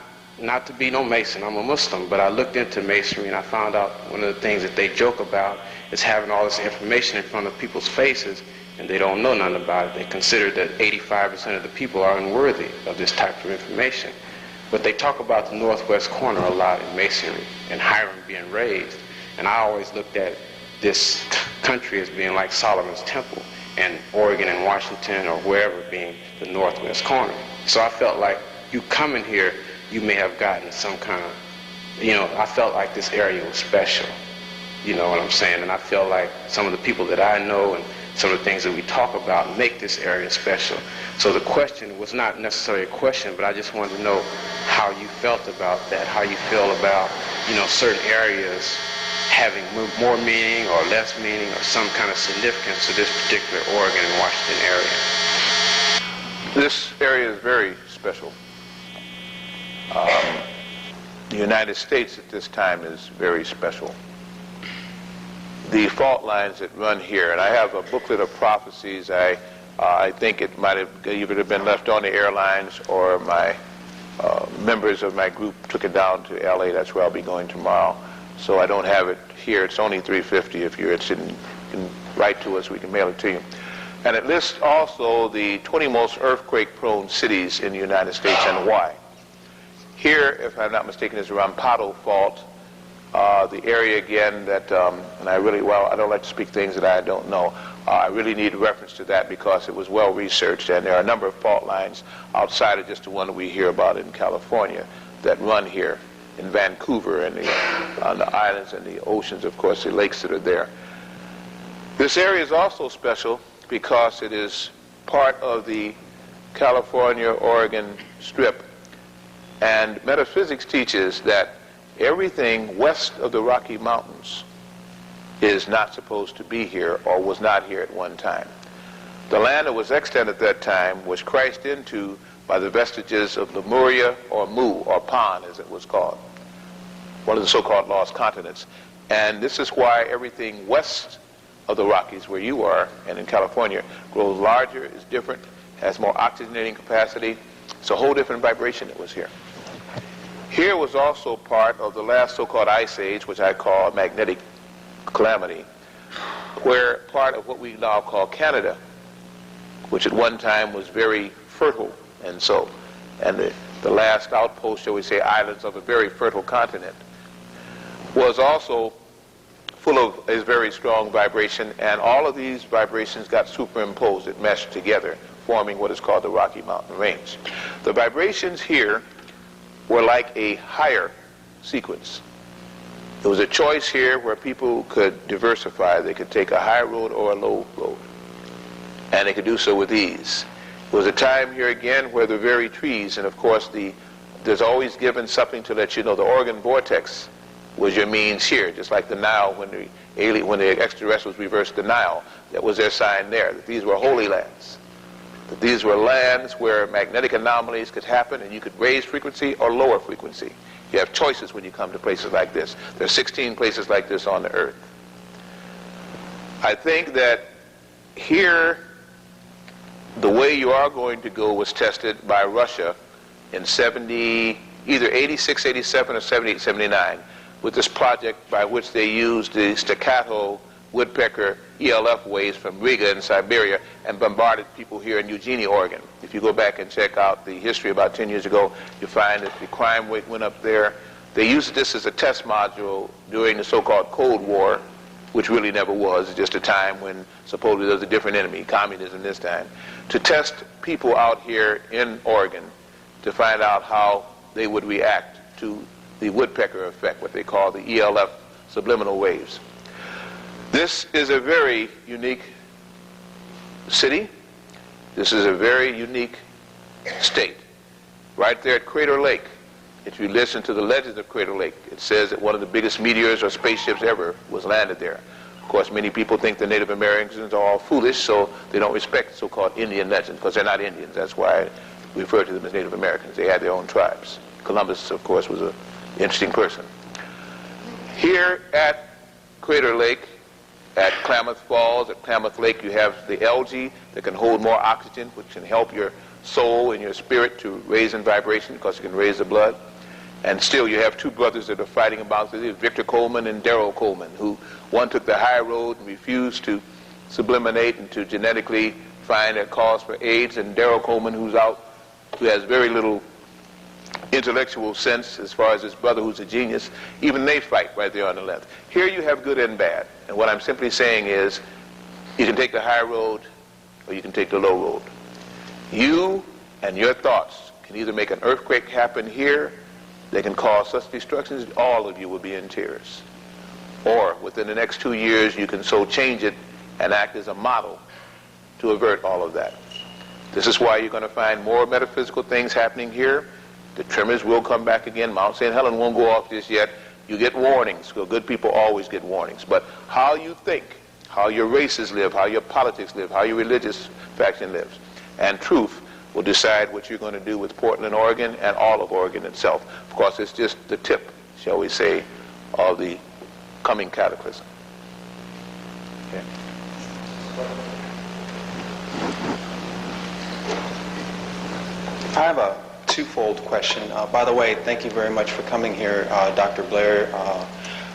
to be no Mason, I'm a Muslim, but I looked into Masonry, and I found out one of the things that they joke about is having all this information in front of people's faces, and they don't know nothing about it. They consider that 85% of the people are unworthy of this type of information. But they talk about the northwest corner a lot in Masonry, and Hiram being raised. And I always looked at this country as being like Solomon's Temple, and Oregon and Washington or wherever being the northwest corner. So I felt like you coming here, you may have gotten some kind of, I felt like this area was special. You know what I'm saying? And I felt like some of the people that I know and some of the things that we talk about make this area special. So the question was not necessarily a question, but I just wanted to know how you felt about that, how you feel about, certain areas having more meaning or less meaning or some kind of significance to this particular Oregon and Washington area. This area is very special. The United States at this time is very special. the fault lines that run here. And I have a booklet of prophecies. I think it might have either been left on the airlines, or my members of my group took it down to LA. That's where I'll be going tomorrow. So I don't have it here. It's only $3.50. If you're interested, you can write to us. We can mail it to you. And it lists also the 20 most earthquake-prone cities in the United States and why. Here, if I'm not mistaken, is the Rampado Fault, the area again that, and I don't like to speak things that I don't know. I really need reference to that because it was well researched, and there are a number of fault lines outside of just the one that we hear about in California that run here in Vancouver and on the islands and the oceans, of course, the lakes that are there. This area is also special because it is part of the California-Oregon Strip, and metaphysics teaches that everything west of the Rocky Mountains is not supposed to be here or was not here at one time. The land that was extant at that time was crashed into by the vestiges of Lemuria, or Mu, or Pan as it was called, one of the so-called lost continents. And this is why everything west of the Rockies, where you are, and in California, grows larger, is different, has more oxygenating capacity. It's a whole different vibration that was here. Here was also part of the last so-called ice age, which I call magnetic calamity, where part of what we now call Canada, which at one time was very fertile, and the last outpost, shall we say, islands of a very fertile continent, was also full of a very strong vibration, and all of these vibrations got superimposed, it meshed together, forming what is called the Rocky Mountain Range. The vibrations here were like a higher sequence. There was a choice here where people could diversify. They could take a high road or a low road, and they could do so with ease. There was a time here again where the very trees, and of course there's always given something to let you know the Oregon vortex was your means here, just like the Nile when the extraterrestrials reversed the Nile. That was their sign there, that these were holy lands. That these were lands where magnetic anomalies could happen, and you could raise frequency or lower frequency. You have choices when you come to places like this. There are 16 places like this on the earth. I think that here, the way you are going to go was tested by Russia in either 86, 87, or 78, 79, with this project by which they used the staccato woodpecker ELF waves from Riga in Siberia and bombarded people here in Eugenie, Oregon. If you go back and check out the history about 10 years ago, you find that the crime rate went up there. They used this as a test module during the so-called Cold War, which really never was. It's just a time when supposedly there was a different enemy, communism this time, to test people out here in Oregon to find out how they would react to the woodpecker effect, what they call the ELF subliminal waves. This is a very unique city. This is a very unique state. Right there at Crater Lake, if you listen to the legends of Crater Lake, it says that one of the biggest meteors or spaceships ever was landed there. Of course, many people think the Native Americans are all foolish, so they don't respect so-called Indian legends, because they're not Indians. That's why we refer to them as Native Americans. They had their own tribes. Columbus, of course, was an interesting person. Here at Crater Lake, at Klamath Falls, at Klamath Lake, you have the algae that can hold more oxygen, which can help your soul and your spirit to raise in vibration, because it can raise the blood. And still, you have two brothers that are fighting about this, Victor Coleman and Darrell Coleman, who one took the high road and refused to subliminate and to genetically find a cause for AIDS, and Darrell Coleman, who has very little intellectual sense as far as his brother, who's a genius. Even they fight right there on the left. Here you have good and bad, and what I'm simply saying is you can take the high road or you can take the low road. You and your thoughts can either make an earthquake happen here, they can cause such destructions that all of you will be in tears, or within the next 2 years you can so change it and act as a model to avert all of that. This is why you're going to find more metaphysical things happening here. The tremors will come back again. Mount St. Helens won't go off just yet. You get warnings, because good people always get warnings. But how you think, how your races live, how your politics live, how your religious faction lives, and truth will decide what you're going to do with Portland, Oregon, and all of Oregon itself. Of course, it's just the tip, shall we say, of the coming cataclysm. Okay. I have a twofold question. By the way, thank you very much for coming here, Dr. Blair.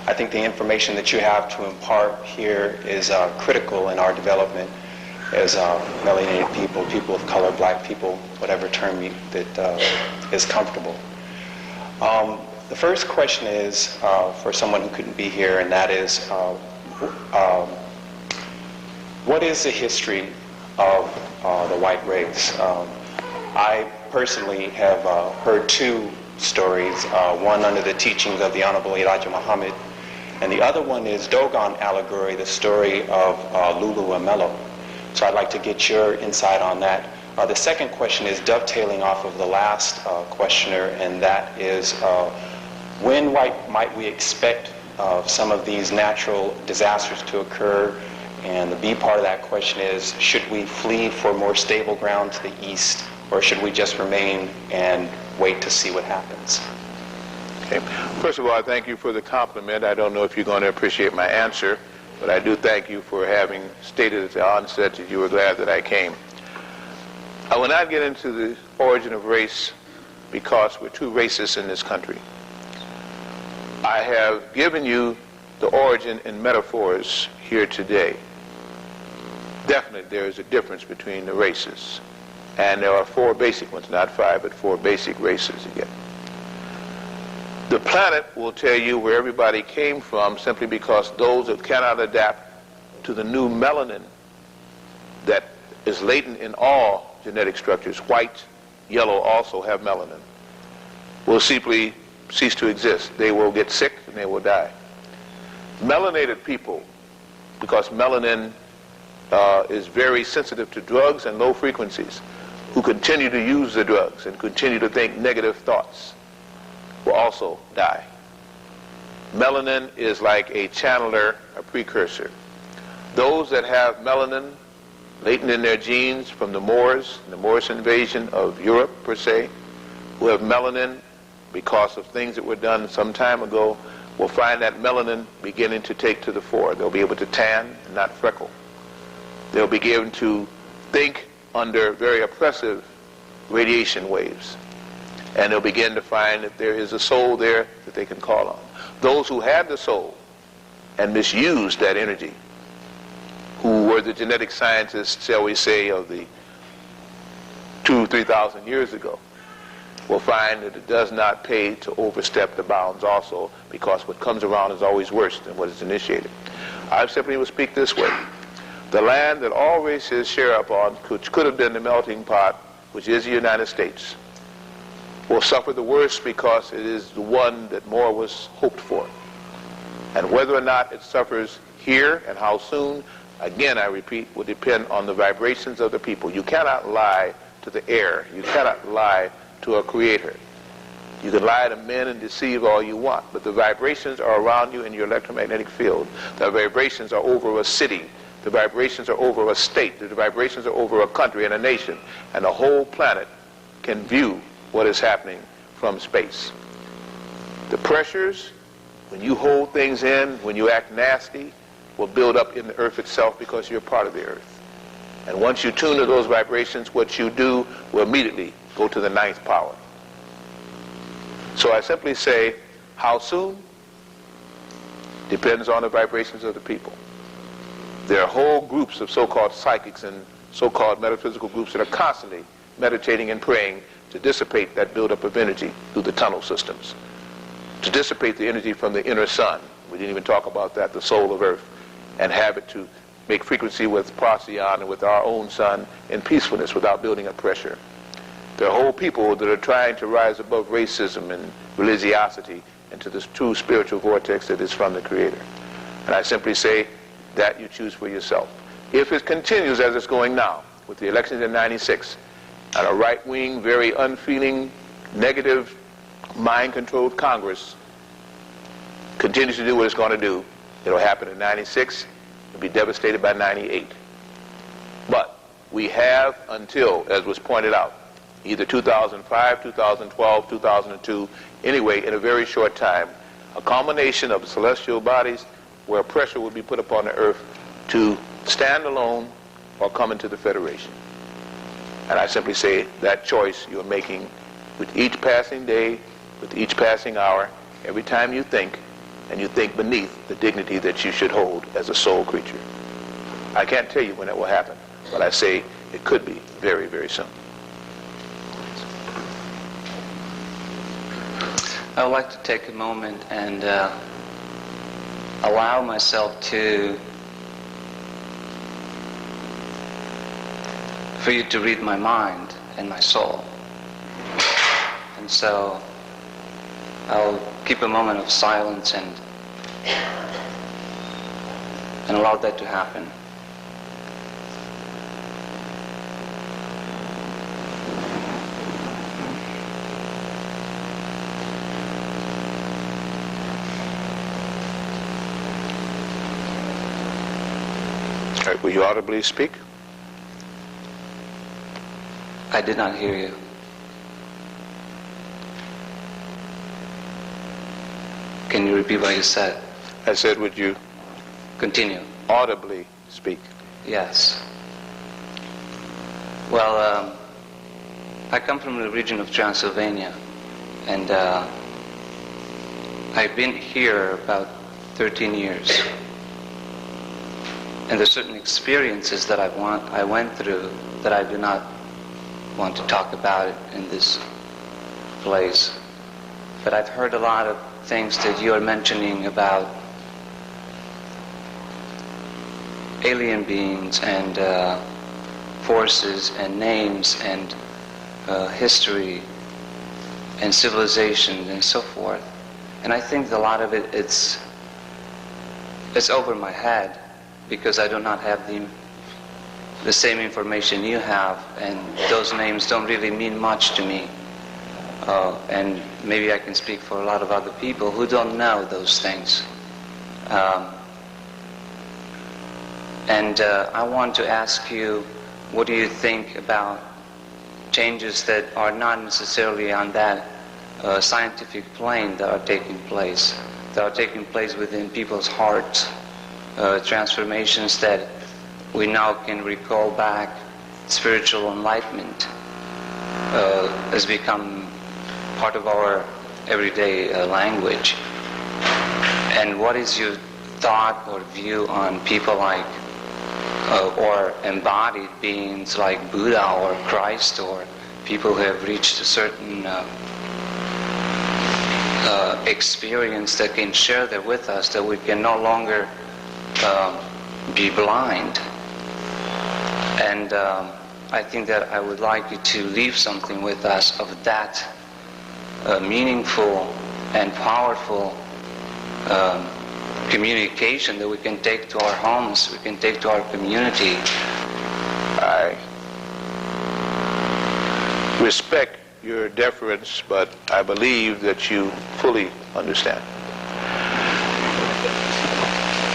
I think the information that you have to impart here is critical in our development as melanated people, people of color, black people, whatever term that is comfortable. The first question is for someone who couldn't be here, and that is, what is the history of the white race? I personally have heard two stories, one under the teachings of the Honorable Elijah Muhammad, and the other one is Dogon allegory, the story of Lulu and Mello. So I'd like to get your insight on that. The second question is dovetailing off of the last questioner, and that is when might we expect some of these natural disasters to occur? And the B part of that question is, should we flee for more stable ground to the east, or should we just remain and wait to see what happens? Okay. First of all, I thank you for the compliment. I don't know if you're going to appreciate my answer, but I do thank you for having stated at the onset that you were glad that I came. I will not get into the origin of race because we're too racist in this country. I have given you the origin in metaphors here today. Definitely there is a difference between the races. And there are four basic ones, not five, but four basic races again. The planet will tell you where everybody came from simply because those that cannot adapt to the new melanin that is latent in all genetic structures, white, yellow also have melanin, will simply cease to exist. They will get sick and they will die. Melanated people, because melanin is very sensitive to drugs and low frequencies, who continue to use the drugs and continue to think negative thoughts, will also die. Melanin is like a channeler, a precursor. Those that have melanin latent in their genes from the Moors, the Moorish invasion of Europe per se, who have melanin because of things that were done some time ago, will find that melanin beginning to take to the fore. They'll be able to tan and not freckle. They'll begin to think under very oppressive radiation waves. And they'll begin to find that there is a soul there that they can call on. Those who had the soul and misused that energy, who were the genetic scientists, shall we say, of the 2,000-3,000 years ago, will find that it does not pay to overstep the bounds also, because what comes around is always worse than what is initiated. I simply will speak this way. The land that all races share upon, which could have been the melting pot, which is the United States, will suffer the worst because it is the one that more was hoped for. And whether or not it suffers here and how soon, again, I repeat, will depend on the vibrations of the people. You cannot lie to the air. You cannot lie to a creator. You can lie to men and deceive all you want, but the vibrations are around you in your electromagnetic field. The vibrations are over a city. The vibrations are over a state. The vibrations are over a country and a nation. And the whole planet can view what is happening from space. The pressures, when you hold things in, when you act nasty, will build up in the earth itself because you're part of the earth. And once you tune to those vibrations, what you do will immediately go to the ninth power. So I simply say, how soon? Depends on the vibrations of the people. There are whole groups of so-called psychics and so-called metaphysical groups that are constantly meditating and praying to dissipate that buildup of energy through the tunnel systems, to dissipate the energy from the inner sun. We didn't even talk about that, the soul of Earth, and have it to make frequency with Procyon and with our own sun in peacefulness without building up pressure. There are whole people that are trying to rise above racism and religiosity into this true spiritual vortex that is from the Creator. And I simply say that you choose for yourself. If it continues as it's going now, with the elections in '96, and a right-wing, very unfeeling, negative, mind-controlled Congress continues to do what it's going to do, it'll happen in '96, it'll be devastated by '98. But we have until, as was pointed out, either 2005, 2012, 2002, anyway, in a very short time, a combination of celestial bodies where pressure will be put upon the earth to stand alone or come into the Federation. And I simply say that choice you're making with each passing day, with each passing hour, every time you think, and you think beneath the dignity that you should hold as a soul creature. I can't tell you when it will happen, but I say it could be very, very soon. I would like to take a moment and allow myself for you to read my mind and my soul. And so I'll keep a moment of silence and allow that to happen. All right, will you audibly speak? I did not hear you. Can you repeat what you said? I said, would you Continue. audibly speak? Yes. Well, I come from the region of Transylvania, and I've been here about 13 years. And there's certain experiences that I went through that I do not want to talk about in this place. But I've heard a lot of things that you are mentioning about alien beings and forces and names and history and civilization and so forth. And I think a lot of it's over my head, because I do not have the same information you have, and those names don't really mean much to me. And maybe I can speak for a lot of other people who don't know those things. And I want to ask you, what do you think about changes that are not necessarily on that scientific plane that are taking place within people's hearts, transformations that we now can recall back? Spiritual enlightenment has become part of our everyday language. And what is your thought or view on people like or embodied beings like Buddha or Christ, or people who have reached a certain experience that can share that with us, that we can no longer be blind? And I think that I would like you to leave something with us of that meaningful and powerful communication that we can take to our homes, we can take to our community. I respect your deference, but I believe that you fully understand.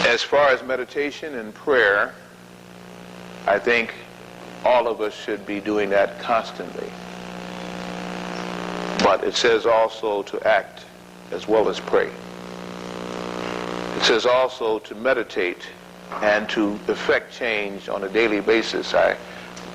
As far as meditation and prayer, I think all of us should be doing that constantly. But it says also to act as well as pray. It says also to meditate and to effect change on a daily basis. I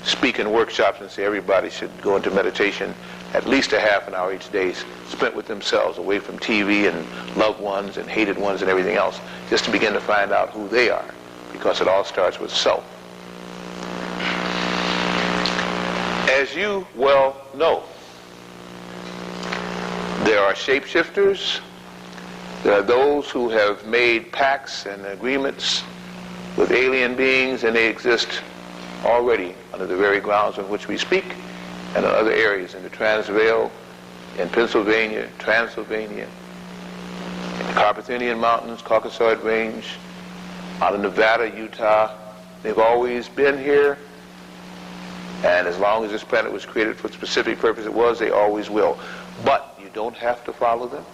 speak in workshops and say everybody should go into meditation at least a half an hour each day, spent with themselves, away from TV and loved ones and hated ones and everything else, just to begin to find out who they are, because it all starts with self. As you well know, there are shapeshifters. There are those who have made pacts and agreements with alien beings, and they exist already under the very grounds on which we speak, and in other areas, in the Transvaal, in Pennsylvania, Transylvania, in the Carpathian Mountains, Caucasoid Range, out in Nevada, Utah. They've always been here, and as long as this planet was created for the specific purpose it was, they always will. But you don't have to follow them.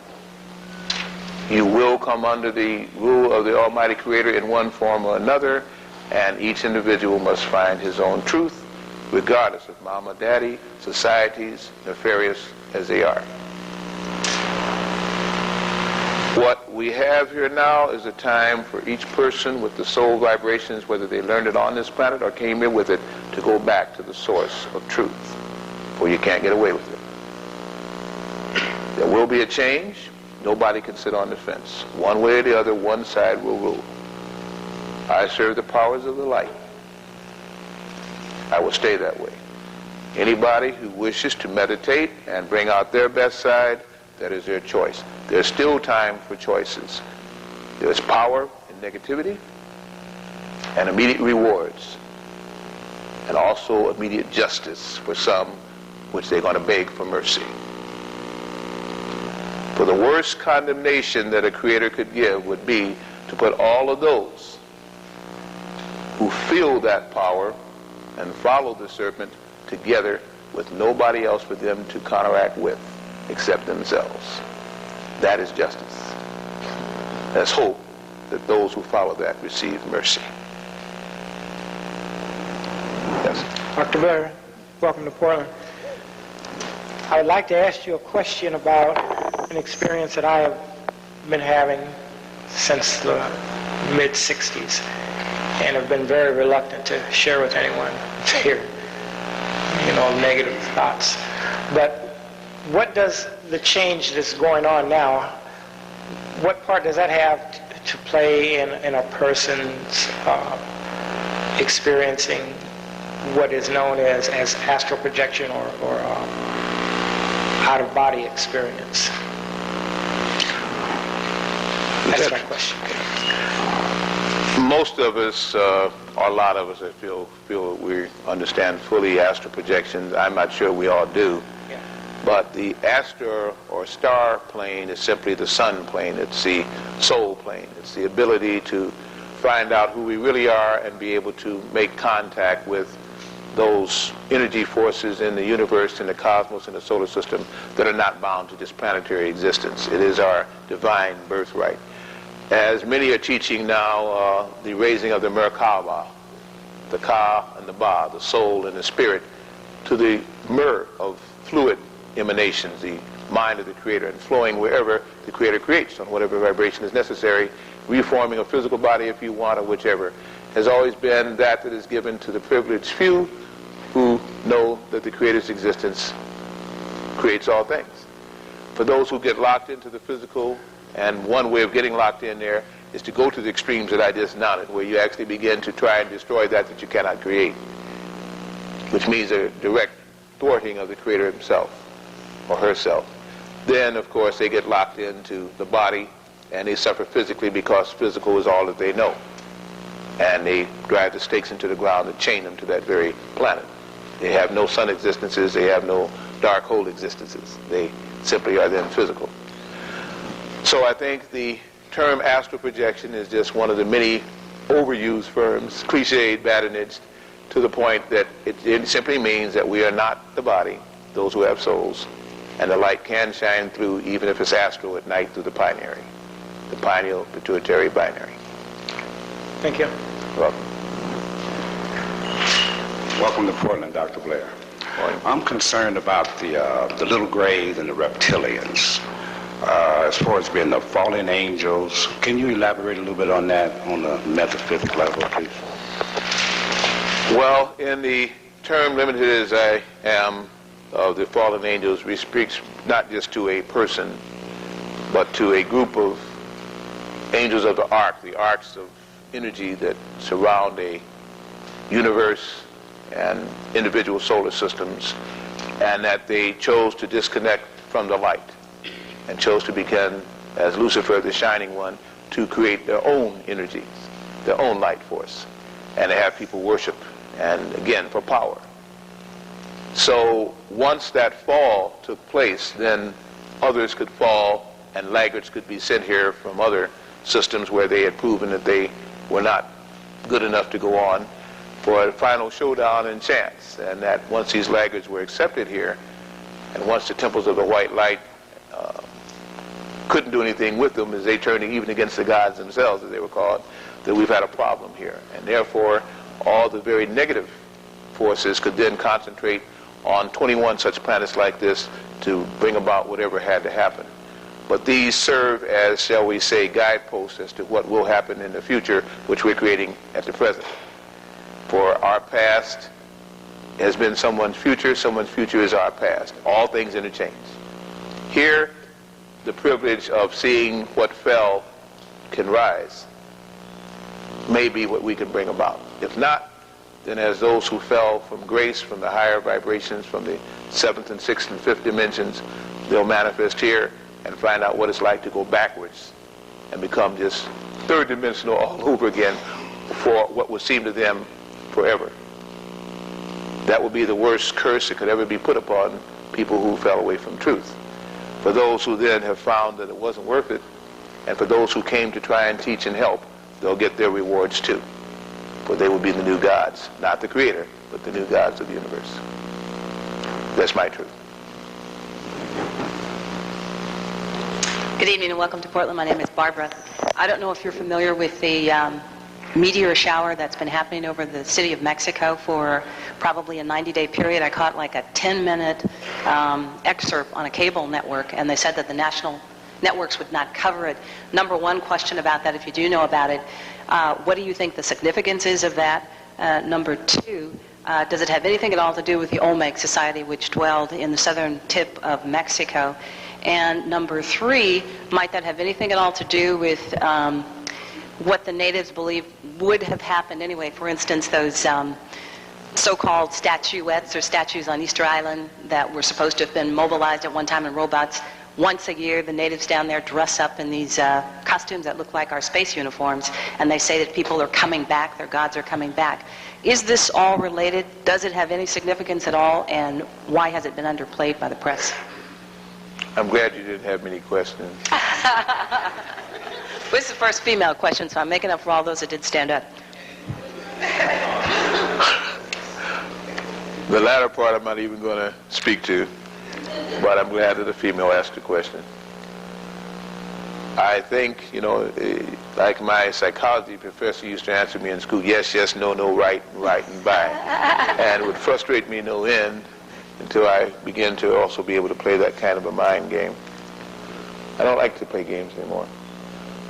You will come under the rule of the Almighty Creator in one form or another, and each individual must find his own truth, regardless of mama, daddy, societies, nefarious as they are. What we have here now is a time for each person with the soul vibrations, whether they learned it on this planet or came here with it, to go back to the source of truth, or you can't get away with it. There will be a change. Nobody can sit on the fence. One way or the other, one side will rule. I serve the powers of the light. I will stay that way. Anybody who wishes to meditate and bring out their best side, that is their choice. There's still time for choices. There's power in negativity and immediate rewards, and also immediate justice for some, which they're going to beg for mercy. For the worst condemnation that a creator could give would be to put all of those who feel that power and follow the serpent together with nobody else for them to counteract with except themselves. That is justice. Let's hope that those who follow that receive mercy. Yes. Dr. Blair, welcome to Portland. I would like to ask you a question about an experience that I have been having since the mid-60s and have been very reluctant to share with anyone to hear, negative thoughts. But what does the change that's going on now, what part does that have to play in a person's experiencing what is known as astral projection or out-of-body experience? That's my question. Most of us, or a lot of us, I feel we understand fully astral projections. I'm not sure we all do. Yeah. But the astral or star plane is simply the sun plane. It's the soul plane. It's the ability to find out who we really are and be able to make contact with those energy forces in the universe, in the cosmos, in the solar system that are not bound to this planetary existence. It is our divine birthright. As many are teaching now, the raising of the Merkaba, the Ka and the Ba, the soul and the spirit, to the Mer of fluid emanations, the mind of the Creator, and flowing wherever the Creator creates, on whatever vibration is necessary, reforming a physical body if you want, or whichever, has always been that is given to the privileged few who know that the Creator's existence creates all things. For those who get locked into the physical, and one way of getting locked in there is to go to the extremes that I just noted, where you actually begin to try and destroy that you cannot create, which means a direct thwarting of the Creator himself or herself. Then, of course, they get locked into the body, and they suffer physically because physical is all that they know. And they drive the stakes into the ground and chain them to that very planet. They have no sun existences, they have no dark hole existences. They simply are then physical. So I think the term astral projection is just one of the many overused terms, cliched, badinaged, to the point that it simply means that we are not the body, those who have souls, and the light can shine through even if it's astral at night through the binary, the pineal pituitary binary. Thank you. Welcome. Welcome to Portland, Dr. Blair. Morning. I'm concerned about the little grays and the reptilians. As far as being the fallen angels, can you elaborate a little bit on that on the metaphysical level, please? Well, in the term limited as I am of the fallen angels, we speak not just to a person, but to a group of angels of the arcs of energy that surround a universe and individual solar systems, and that they chose to disconnect from the light and chose to begin, as Lucifer, the shining one, to create their own energies, their own light force, and to have people worship, and again, for power. So once that fall took place, then others could fall, and laggards could be sent here from other systems where they had proven that they were not good enough to go on, for a final showdown and chance. And that once these laggards were accepted here, and once the temples of the white light couldn't do anything with them, as they turned even against the gods themselves, as they were called, that we've had a problem here. And therefore, all the very negative forces could then concentrate on 21 such planets like this to bring about whatever had to happen. But these serve as, shall we say, guideposts as to what will happen in the future, which we're creating at the present. For our past has been someone's future is our past. All things interchange. Here, the privilege of seeing what fell can rise may be what we can bring about. If not, then as those who fell from grace, from the higher vibrations, from the 7th and 6th and 5th dimensions, they'll manifest here and find out what it's like to go backwards and become just third dimensional all over again for what would seem to them forever. That would be the worst curse that could ever be put upon people who fell away from truth. For those who then have found that it wasn't worth it, and for those who came to try and teach and help, they'll get their rewards too. For they will be the new gods, not the creator, but the new gods of the universe. That's my truth. Good evening and welcome to Portland. My name is Barbara. I don't know if you're familiar with the meteor shower that's been happening over the city of Mexico for probably a 90-day period. I caught like a 10-minute excerpt on a cable network, and they said that the national networks would not cover it. Number one question about that, if you do know about it, what do you think the significance is of that? Number two, does it have anything at all to do with the Olmec society which dwelled in the southern tip of Mexico? And number three, might that have anything at all to do with what the natives believe would have happened anyway? For instance, those so-called statuettes or statues on Easter Island that were supposed to have been mobilized at one time in robots. Once a year, the natives down there dress up in these costumes that look like our space uniforms, and they say that people are coming back, their gods are coming back. Is this all related? Does it have any significance at all? And why has it been underplayed by the press? I'm glad you didn't have many questions. This is the first female question, so I'm making up for all those that did stand up. The latter part I'm not even going to speak to, but I'm glad that a female asked the question. I think, like my psychology professor used to answer me in school, yes, yes, no, no, right, and by. And it would frustrate me no end until I begin to also be able to play that kind of a mind game. I don't like to play games anymore.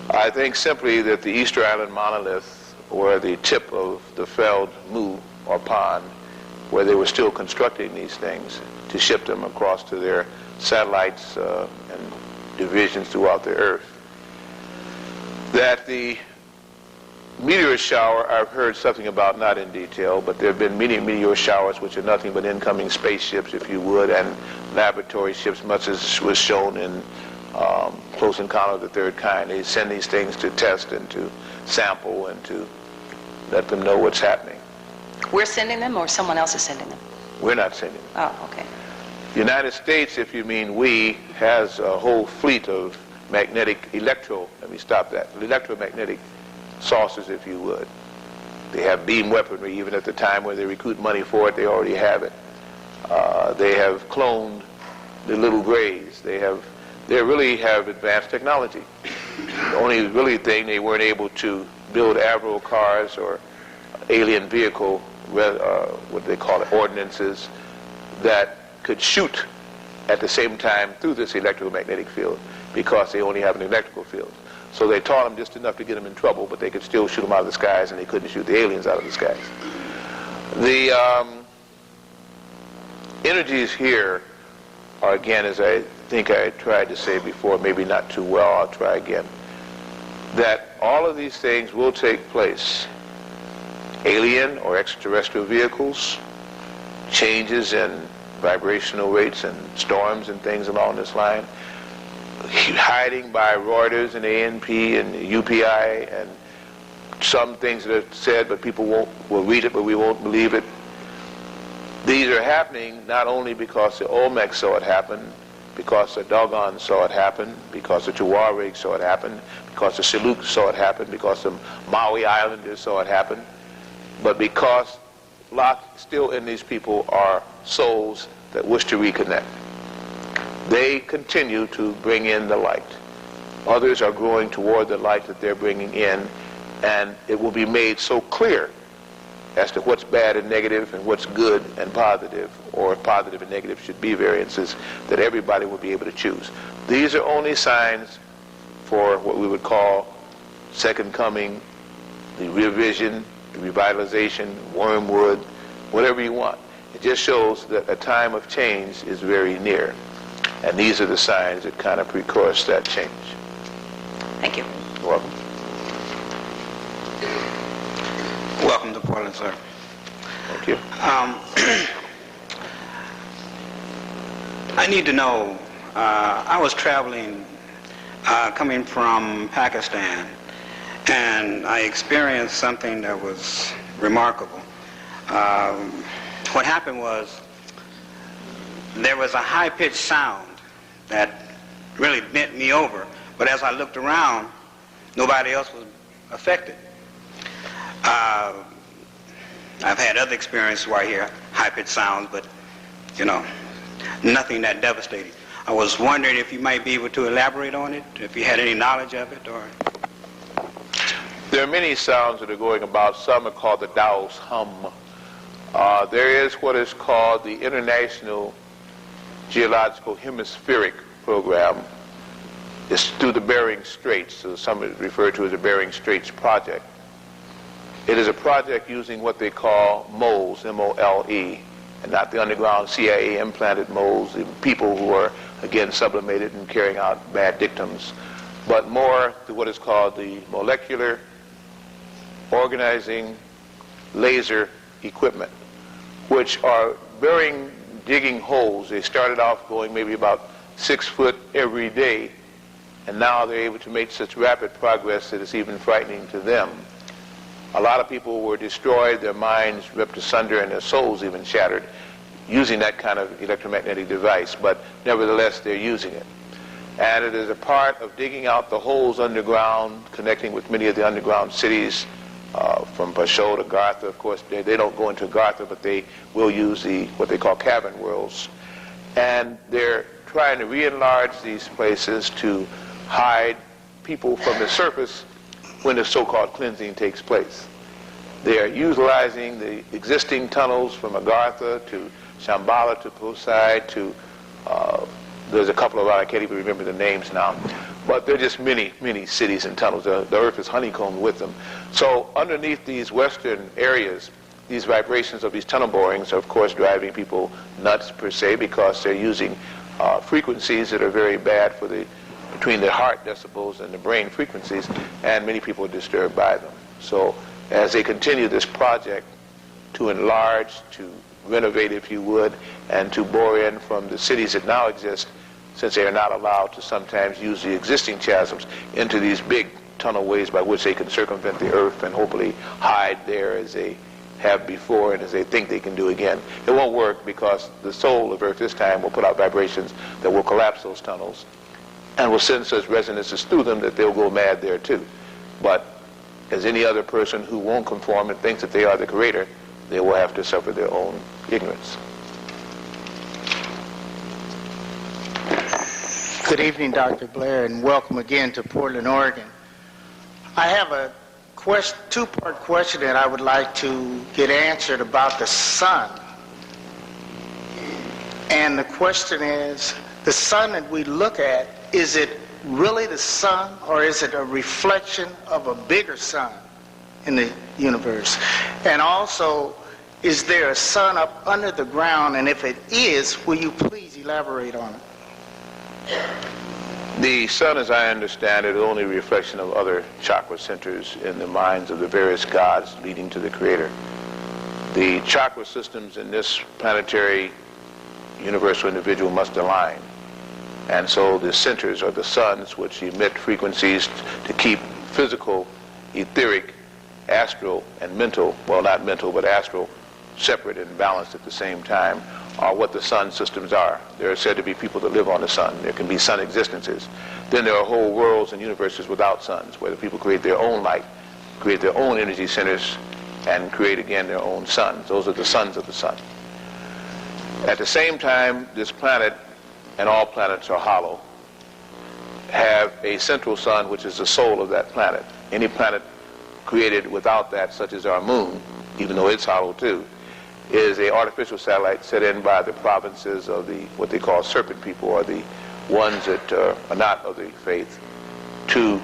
I think simply that the Easter Island monolith, or the tip of the felled mu or pond, where they were still constructing these things to ship them across to their satellites and divisions throughout the earth, that the meteor shower I've heard something about, not in detail, but there have been many meteor showers which are nothing but incoming spaceships, if you would, and laboratory ships, much as was shown in Close Encounter of the Third Kind. They send these things to test and to sample and to let them know what's happening. We're sending them, or someone else is sending them? We're not sending them. Oh, okay. The United States, if you mean we, has a whole fleet of electromagnetic sources, if you would. They have beam weaponry. Even at the time where they recruit money for it, they already have it. They have cloned the little grays. They really have advanced technology. The only really thing, they weren't able to build Avro cars or alien vehicle, what they call it, ordinances that could shoot at the same time through this electromagnetic field, because they only have an electrical field. So they taught them just enough to get them in trouble, but they could still shoot them out of the skies, and they couldn't shoot the aliens out of the skies. The energies here are, again, as I think I tried to say before, maybe not too well, I'll try again, that all of these things will take place. Alien or extraterrestrial vehicles, changes in vibrational rates and storms and things along this line, hiding by Reuters and ANP and UPI, and some things that are said, but people will read it, but we won't believe it. These are happening not only because the Olmec saw it happen, because the Dogon saw it happen, because the Tuareg saw it happen, because the Seljuk saw it happen, because the Maui Islanders saw it happen, but because locked still in these people are souls that wish to reconnect. They continue to bring in the light. Others are growing toward the light that they're bringing in, and it will be made so clear as to what's bad and negative and what's good and positive, or positive and negative should be variances that everybody will be able to choose. These are only signs for what we would call second coming, the revision, the revitalization, wormwood, whatever you want. It just shows that a time of change is very near. And these are the signs that kind of precourse that change. Thank you. You're welcome. Welcome to Portland, sir. Thank you. I need to know, I was traveling, coming from Pakistan, and I experienced something that was remarkable. What happened was, there was a high-pitched sound that really bent me over, but as I looked around, nobody else was affected. I've had other experiences where I hear high-pitched sounds, but, you know, nothing that devastating. I was wondering if you might be able to elaborate on it, if you had any knowledge of it, or... There are many sounds that are going about. Some are called the Tao's hum. There is what is called the International Geological Hemispheric Program. It's through the Bering Straits, so some refer to as the Bering Straits Project. It is a project using what they call moles, M-O-L-E, and not the underground CIA implanted moles, the people who are, again, sublimated and carrying out bad dictums, but more to what is called the molecular organizing laser equipment, which are digging holes. They started off going maybe about 6 foot every day, and now they're able to make such rapid progress that it's even frightening to them. A lot of people were destroyed, their minds ripped asunder, and their souls even shattered using that kind of electromagnetic device, but nevertheless they're using it. And it is a part of digging out the holes underground, connecting with many of the underground cities, from Pashot to Gartha. Of course, they don't go into Gartha, but they will use what they call cavern worlds. And they're trying to re-enlarge these places to hide people from the surface when the so-called cleansing takes place. They are utilizing the existing tunnels from Agartha to Shambhala to Posai to, there's a couple of, I can't even remember the names now, but there are just many, many cities and tunnels. The earth is honeycombed with them. So underneath these western areas, these vibrations of these tunnel borings are, of course, driving people nuts per se, because they're using frequencies that are very bad for between the heart decibels and the brain frequencies, and many people are disturbed by them. So as they continue this project to enlarge, to renovate, if you would, and to bore in from the cities that now exist, since they are not allowed to sometimes use the existing chasms, into these big tunnel ways by which they can circumvent the earth and hopefully hide there as they have before and as they think they can do again. It won't work, because the soul of earth this time will put out vibrations that will collapse those tunnels and will send such resonances through them that they'll go mad there too. But as any other person who won't conform and thinks that they are the creator, they will have to suffer their own ignorance. Good evening, Dr. Blair, and welcome again to Portland, Oregon. I have a two-part question that I would like to get answered about the sun. And the question is, the sun that we look at, is it really the sun, or is it a reflection of a bigger sun in the universe? And also, is there a sun up under the ground, and if it is, will you please elaborate on it? The sun, as I understand it, is only a reflection of other chakra centers in the minds of the various gods leading to the creator. The chakra systems in this planetary universal individual must align. And so the centers are the suns, which emit frequencies to keep physical, etheric, astral, and mental, well, not mental, but astral, separate and balanced at the same time, are what the sun systems are. There are said to be people that live on the sun. There can be sun existences. Then there are whole worlds and universes without suns, where the people create their own light, create their own energy centers, and create again their own suns. Those are the sons of the sun. At the same time, this planet, and all planets are hollow, have a central sun, which is the soul of that planet. Any planet created without that, such as our moon, even though it's hollow too, is a artificial satellite set in by the provinces of the what they call serpent people, or the ones that are not of the faith, to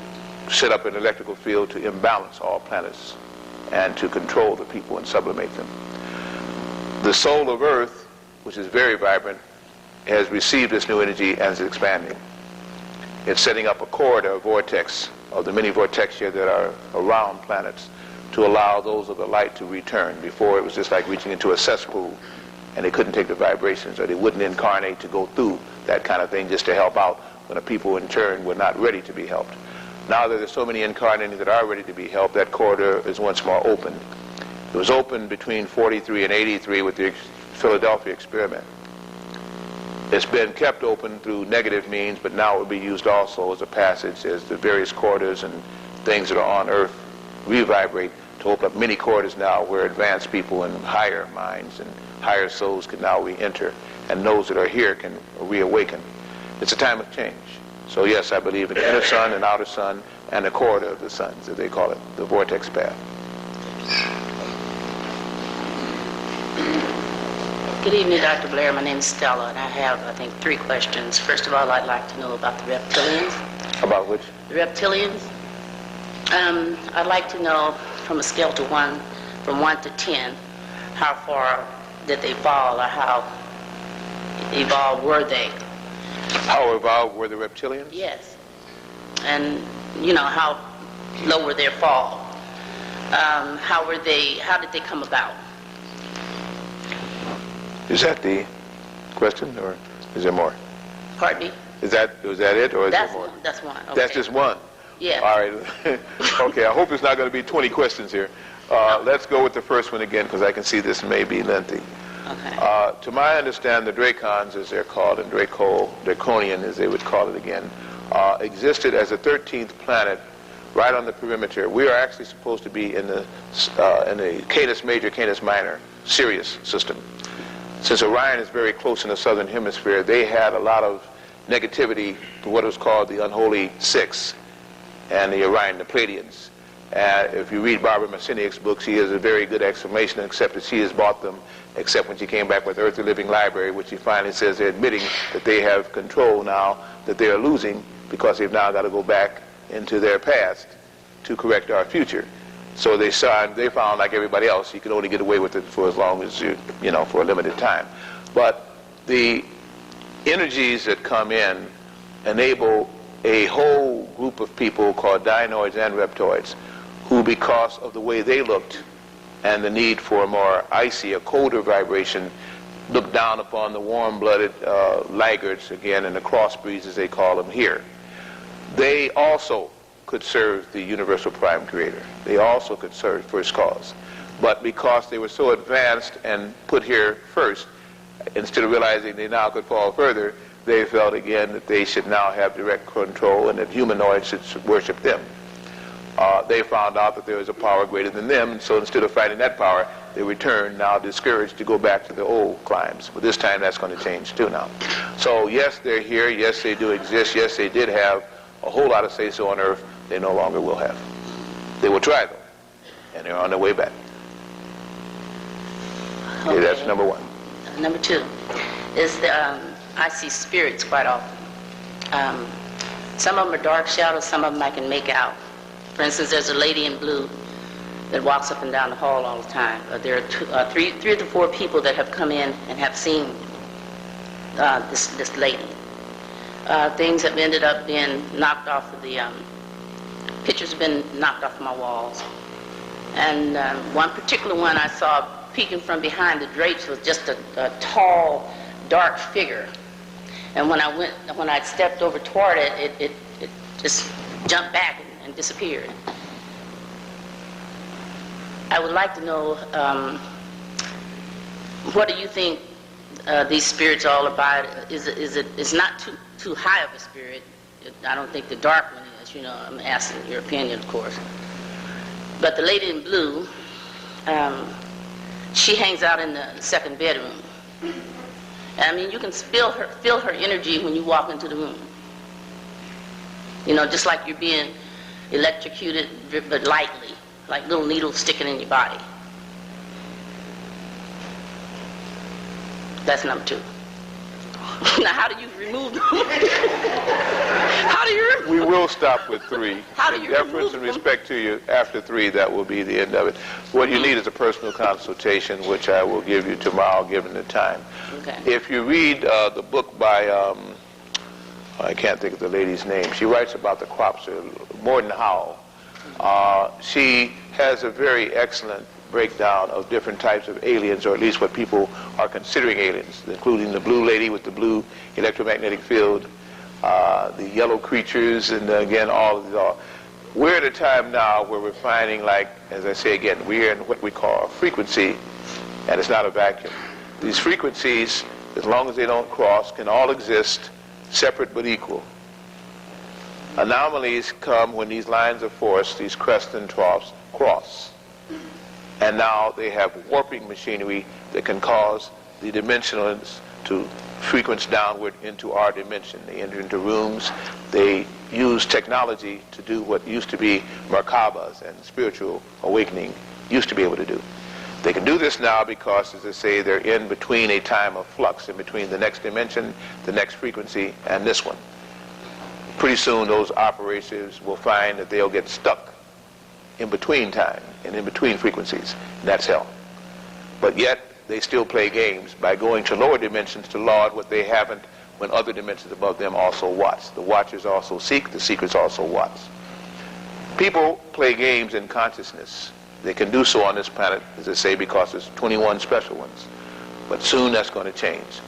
set up an electrical field to imbalance all planets and to control the people and sublimate them. The soul of Earth, which is very vibrant, has received this new energy and is expanding. It's setting up a corridor, a vortex of the many vortexia that are around planets to allow those of the light to return. Before, it was just like reaching into a cesspool, and they couldn't take the vibrations, or they wouldn't incarnate to go through that kind of thing just to help out when the people in turn were not ready to be helped. Now that there's so many incarnating that are ready to be helped, that corridor is once more opened. It was opened between 43 and 83 with the Philadelphia experiment. It's been kept open through negative means, but now it will be used also as a passage as the various corridors and things that are on Earth revibrate to open up many corridors now where advanced people and higher minds and higher souls can now re-enter, and those that are here can reawaken. It's a time of change. So yes, I believe in the inner sun and outer sun and the corridor of the suns, as they call it, the vortex path. Good evening, Dr. Blair. My name is Stella, and I have, I think, 3 questions. First of all, I'd like to know about the reptilians. About which? The reptilians. I'd like to know, from a scale to 1, from 1 to 10, how far did they fall, or how evolved were they? How evolved were the reptilians? Yes. And, you know, how low were their fall? How did they come about? Is that the question, or is there more? Pardon me? Was that it, or is there more? That's one. Okay. That's just one? Yeah. All right. Okay, I hope it's not going to be 20 questions here. Let's go with the first one again, because I can see this may be lengthy. Okay. To my understanding, the Dracons, as they're called, and Draconian, as they would call it again, existed as a 13th planet right on the perimeter. We are actually supposed to be in the Canis Major, Canis Minor, Sirius system. Since Orion is very close in the southern hemisphere, they had a lot of negativity to what was called the Unholy Six and the Orion, the Pleiadians. If you read Barbara Marciniak's books, she has a very good explanation, except that she has bought them, except when she came back with Earth the Living Library, which she finally says they're admitting that they have control now, that they are losing, because they've now got to go back into their past to correct our future. So they found, like everybody else, you can only get away with it for as long as for a limited time. But the energies that come in enable a whole group of people called dinoids and reptoids, who, because of the way they looked and the need for a more icy, a colder vibration, looked down upon the warm-blooded laggards, again, and the crossbreeds, as they call them here. They also could serve the universal prime creator. They also could serve first cause. But because they were so advanced and put here first, instead of realizing they now could fall further, they felt again that they should now have direct control and that humanoids should worship them. They found out that there was a power greater than them, and so instead of fighting that power, they returned, now discouraged, to go back to the old climes. But this time that's going to change too now. So yes, they're here. Yes, they do exist. Yes, they did have a whole lot of say-so on Earth. They no longer will have. They will try, though, and they're on their way back. Okay, that's number 1. Number 2 is I see spirits quite often. Some of them are dark shadows, some of them I can make out. For instance, there's a lady in blue that walks up and down the hall all the time. There are three to four people that have come in and have seen this lady. Things have ended up being knocked off of the pictures have been knocked off my walls. And one particular one I saw peeking from behind the drapes was just a tall, dark figure. And when I stepped over toward it, it just jumped back and disappeared. I would like to know, what do you think these spirits are all about? It's not too high of a spirit. I don't think the dark one is. I'm asking your opinion, of course. But the lady in blue, she hangs out in the second bedroom. And I mean, you can feel her energy when you walk into the room. Just like you're being electrocuted, but lightly, like little needles sticking in your body. That's number 2. Now, how do you remove them? How do you remove We will stop with 3. How do you In deference remove and them? respect to you, after 3, that will be the end of it. What you need is a personal consultation, which I will give you tomorrow, given the time. Okay. If you read the book by, I can't think of the lady's name. She writes about the crops, Morden Howell. She has a very excellent breakdown of different types of aliens, or at least what people are considering aliens, including the blue lady with the blue electromagnetic field, the yellow creatures, and again, all of these. We're at a time now where we're finding, like, as I say again, we're in what we call a frequency, and it's not a vacuum. These frequencies, as long as they don't cross, can all exist separate but equal. Anomalies come when these lines of force, these crests and troughs, cross. And now they have warping machinery that can cause the dimensionals to frequency downward into our dimension. They enter into rooms. They use technology to do what used to be Merkabas and spiritual awakening used to be able to do. They can do this now because, as I say, they're in between a time of flux, in between the next dimension, the next frequency, and this one. Pretty soon those operators will find that they'll get stuck in between time and in between frequencies. That's hell. But yet they still play games by going to lower dimensions to laud what they haven't when other dimensions above them also watch. The watchers also seek, the seekers also watch. People play games in consciousness. They can do so on this planet, as I say, because there's 21 special ones. But soon that's going to change.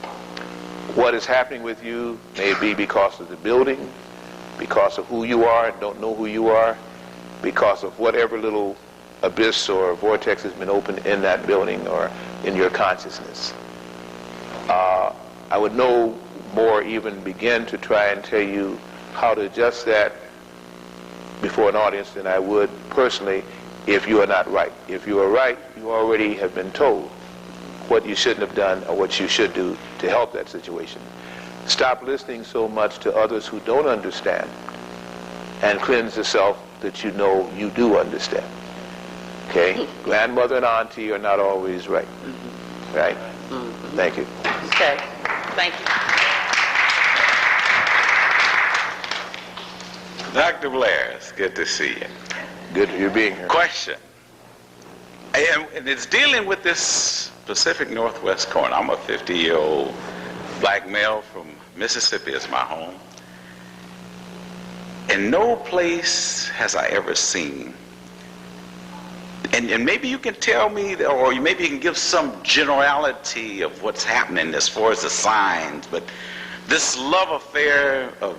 What is happening with you may be because of the building, because of who you are and don't know who you are, because of whatever little abyss or vortex has been opened in that building or in your consciousness. I would no more even begin to try and tell you how to adjust that before an audience than I would personally if you are not right. If you are right, you already have been told what you shouldn't have done or what you should do to help that situation. Stop listening so much to others who don't understand and cleanse the self that you know you do understand. Okay? Grandmother and auntie are not always right. Right? Thank you. Okay. Thank you. Dr. Blair, it's good to see you. Good for you being here. Question. And it's dealing with this Pacific Northwest corner. I'm a 50-year-old black male from Mississippi as my home. And no place has I ever seen. And maybe you can tell me, or maybe you can give some generality of what's happening as far as the signs, but this love affair of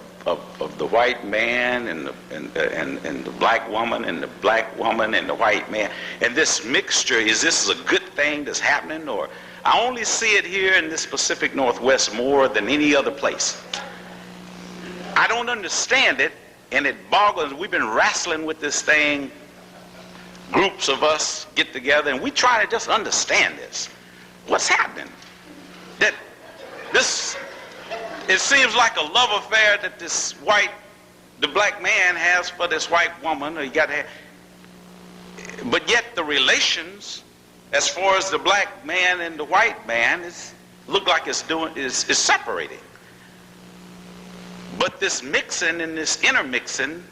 the white man and the black woman and the black woman and the white man, and this mixture, is this a good thing that's happening? Or I only see it here in this Pacific Northwest more than any other place. I don't understand it, and it boggles. We've been wrestling with this thing. Groups of us get together and we try to just understand this. What's happening? That this, it seems like a love affair that the black man has for this white woman, or but yet the relations as far as the black man and the white man look like it's separating. But this mixing and this intermixing,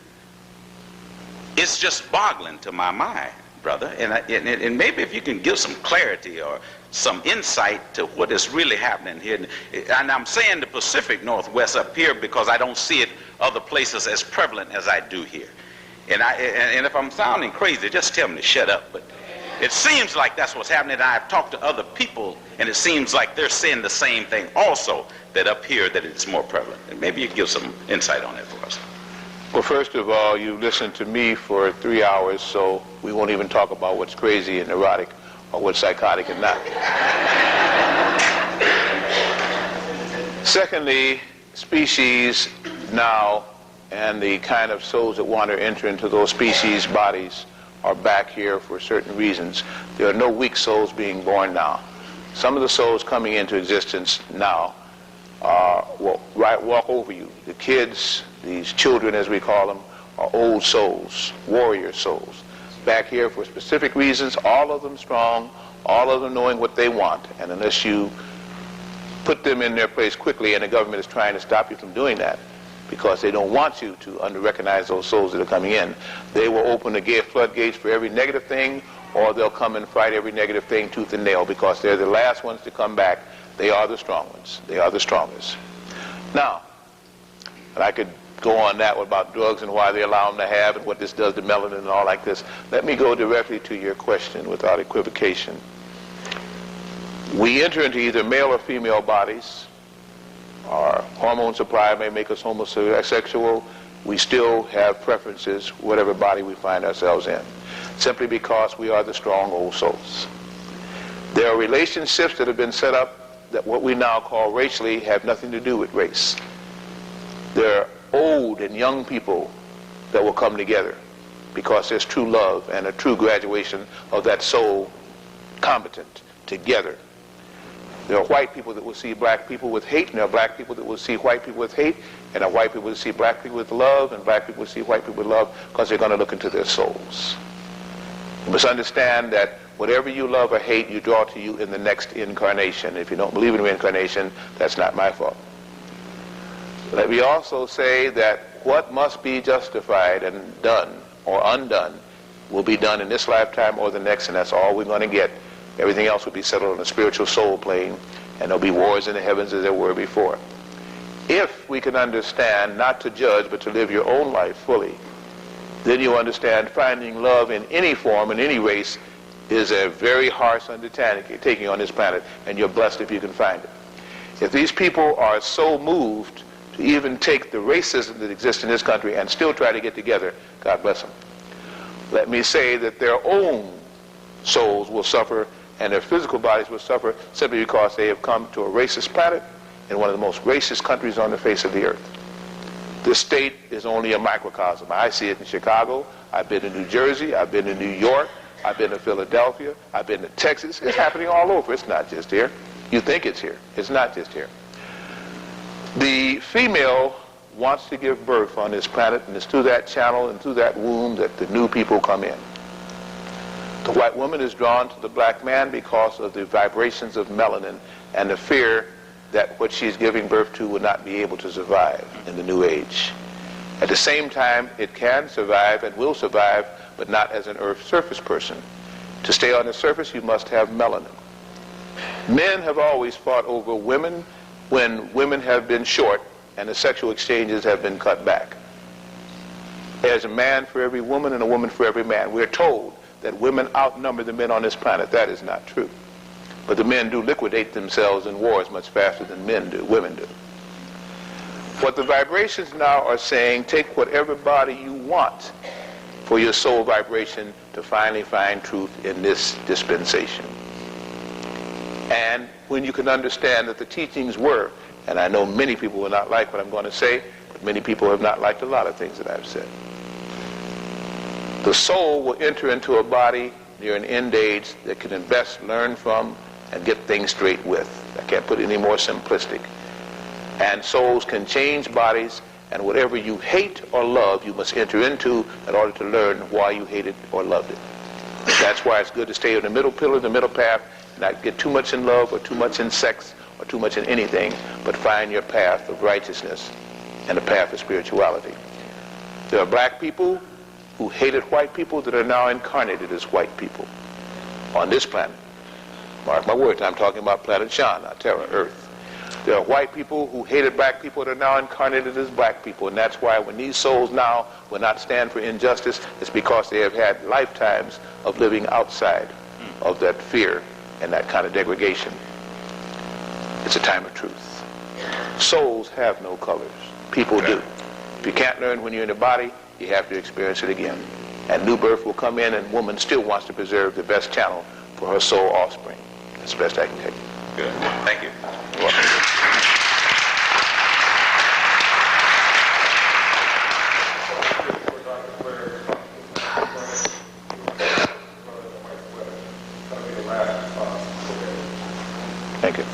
it's just boggling to my mind, brother. And maybe if you can give some clarity or some insight to what is really happening here. And I'm saying the Pacific Northwest up here because I don't see it other places as prevalent as I do here. And if I'm sounding crazy, just tell me to shut up. But it seems like that's what's happening. And I've talked to other people, and it seems like they're saying the same thing also, that up here that it's more prevalent. And maybe you can give some insight on that for us. Well, first of all, you listened to me for 3 hours, so we won't even talk about what's crazy and neurotic or what's psychotic and not. Secondly, species now and the kind of souls that want to enter into those species bodies are back here for certain reasons. There are no weak souls being born now. Some of the souls coming into existence now will walk over you. The kids, these children as we call them, are old souls, warrior souls, back here for specific reasons, all of them strong, all of them knowing what they want. And unless you put them in their place quickly, and the government is trying to stop you from doing that because they don't want you to recognize those souls that are coming in. They will open the floodgates for every negative thing, or they'll come and fight every negative thing tooth and nail because they're the last ones to come back. They are the strong ones. They are the strongest. Now, and I could go on that about drugs and why they allow them to have and what this does to melanin and all like this. Let me go directly to your question without equivocation. We enter into either male or female bodies. Our hormone supply may make us homosexual. We still have preferences, whatever body we find ourselves in, simply because we are the strong old souls. There are relationships that have been set up that what we now call racially have nothing to do with race. There are old and young people that will come together because there's true love and a true graduation of that soul competent together. There are white people that will see black people with hate, and there are black people that will see white people with hate, and there are white people that see black people with love, and black people will see white people with love because they're going to look into their souls. You must understand that whatever you love or hate, you draw to you in the next incarnation. If you don't believe in reincarnation, that's not my fault. Let me also say that what must be justified and done or undone will be done in this lifetime or the next, and that's all we're going to get. Everything else will be settled on the spiritual soul plane, and there'll be wars in the heavens as there were before. If we can understand not to judge but to live your own life fully, then you understand finding love in any form, in any race, is a very harsh undertaking on this planet, and you're blessed if you can find it. If these people are so moved to even take the racism that exists in this country and still try to get together, God bless them. Let me say that their own souls will suffer and their physical bodies will suffer simply because they have come to a racist planet in one of the most racist countries on the face of the earth. This state is only a microcosm. I see it in Chicago. I've been to New Jersey. I've been to New York. I've been to Philadelphia. I've been to Texas. It's happening all over. It's not just here. You think it's here. It's not just here. The female wants to give birth on this planet, and it's through that channel and through that womb that the new people come in. The white woman is drawn to the black man because of the vibrations of melanin and the fear that what she's giving birth to will not be able to survive in the new age. At the same time, it can survive and will survive, but not as an Earth surface person. To stay on the surface, you must have melanin. Men have always fought over women when women have been short and the sexual exchanges have been cut back. There's a man for every woman and a woman for every man. We're told that women outnumber the men on this planet. That is not true. But the men do liquidate themselves in wars much faster than women do. What the vibrations now are saying, take whatever body you want for your soul vibration to finally find truth in this dispensation. And when you can understand that the teachings were, and I know many people will not like what I'm going to say, but many people have not liked a lot of things that I've said. The soul will enter into a body near an end age that can invest, learn from, and get things straight with. I can't put it any more simplistic. And souls can change bodies, and whatever you hate or love, you must enter into in order to learn why you hated or loved it. That's why it's good to stay in the middle pillar, the middle path, not get too much in love or too much in sex or too much in anything, but find your path of righteousness and the path of spirituality. There are black people who hated white people that are now incarnated as white people on this planet. Mark my words, I'm talking about planet Shan, not Terra, Earth. There are white people who hated black people that are now incarnated as black people, and that's why when these souls now will not stand for injustice, it's because they have had lifetimes of living outside of that fear and that kind of degradation. It's a time of truth. Souls have no colors. People do. If you can't learn when you're in the body, you have to experience it again. And new birth will come in, and woman still wants to preserve the best channel for her soul offspring. That's the best I can tell you. Good. Thank you. You're welcome. Thank you.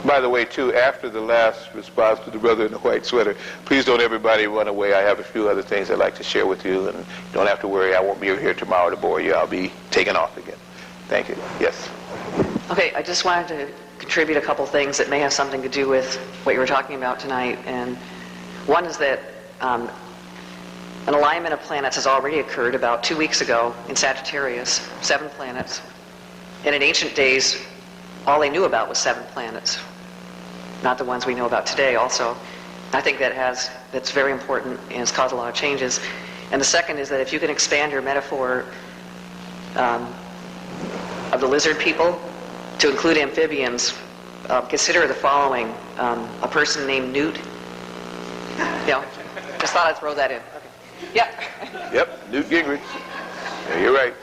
By the way, too, after the last response to the brother in the white sweater, please don't everybody run away. I have a few other things I'd like to share with you, and you don't have to worry. I won't be here tomorrow to bore you. I'll be taking off again. Thank you. Yes. Okay, I just wanted to contribute a couple things that may have something to do with what you were talking about tonight. And one is that an alignment of planets has already occurred about 2 weeks ago in Sagittarius, 7 planets. And in ancient days, all they knew about was 7 planets, not the ones we know about today also. I think that's very important and has caused a lot of changes. And the second is that if you can expand your metaphor of the lizard people to include amphibians, consider the following. A person named Newt. Just thought I'd throw that in. Okay. Yeah. Yep, Newt Gingrich. Yeah, you're right.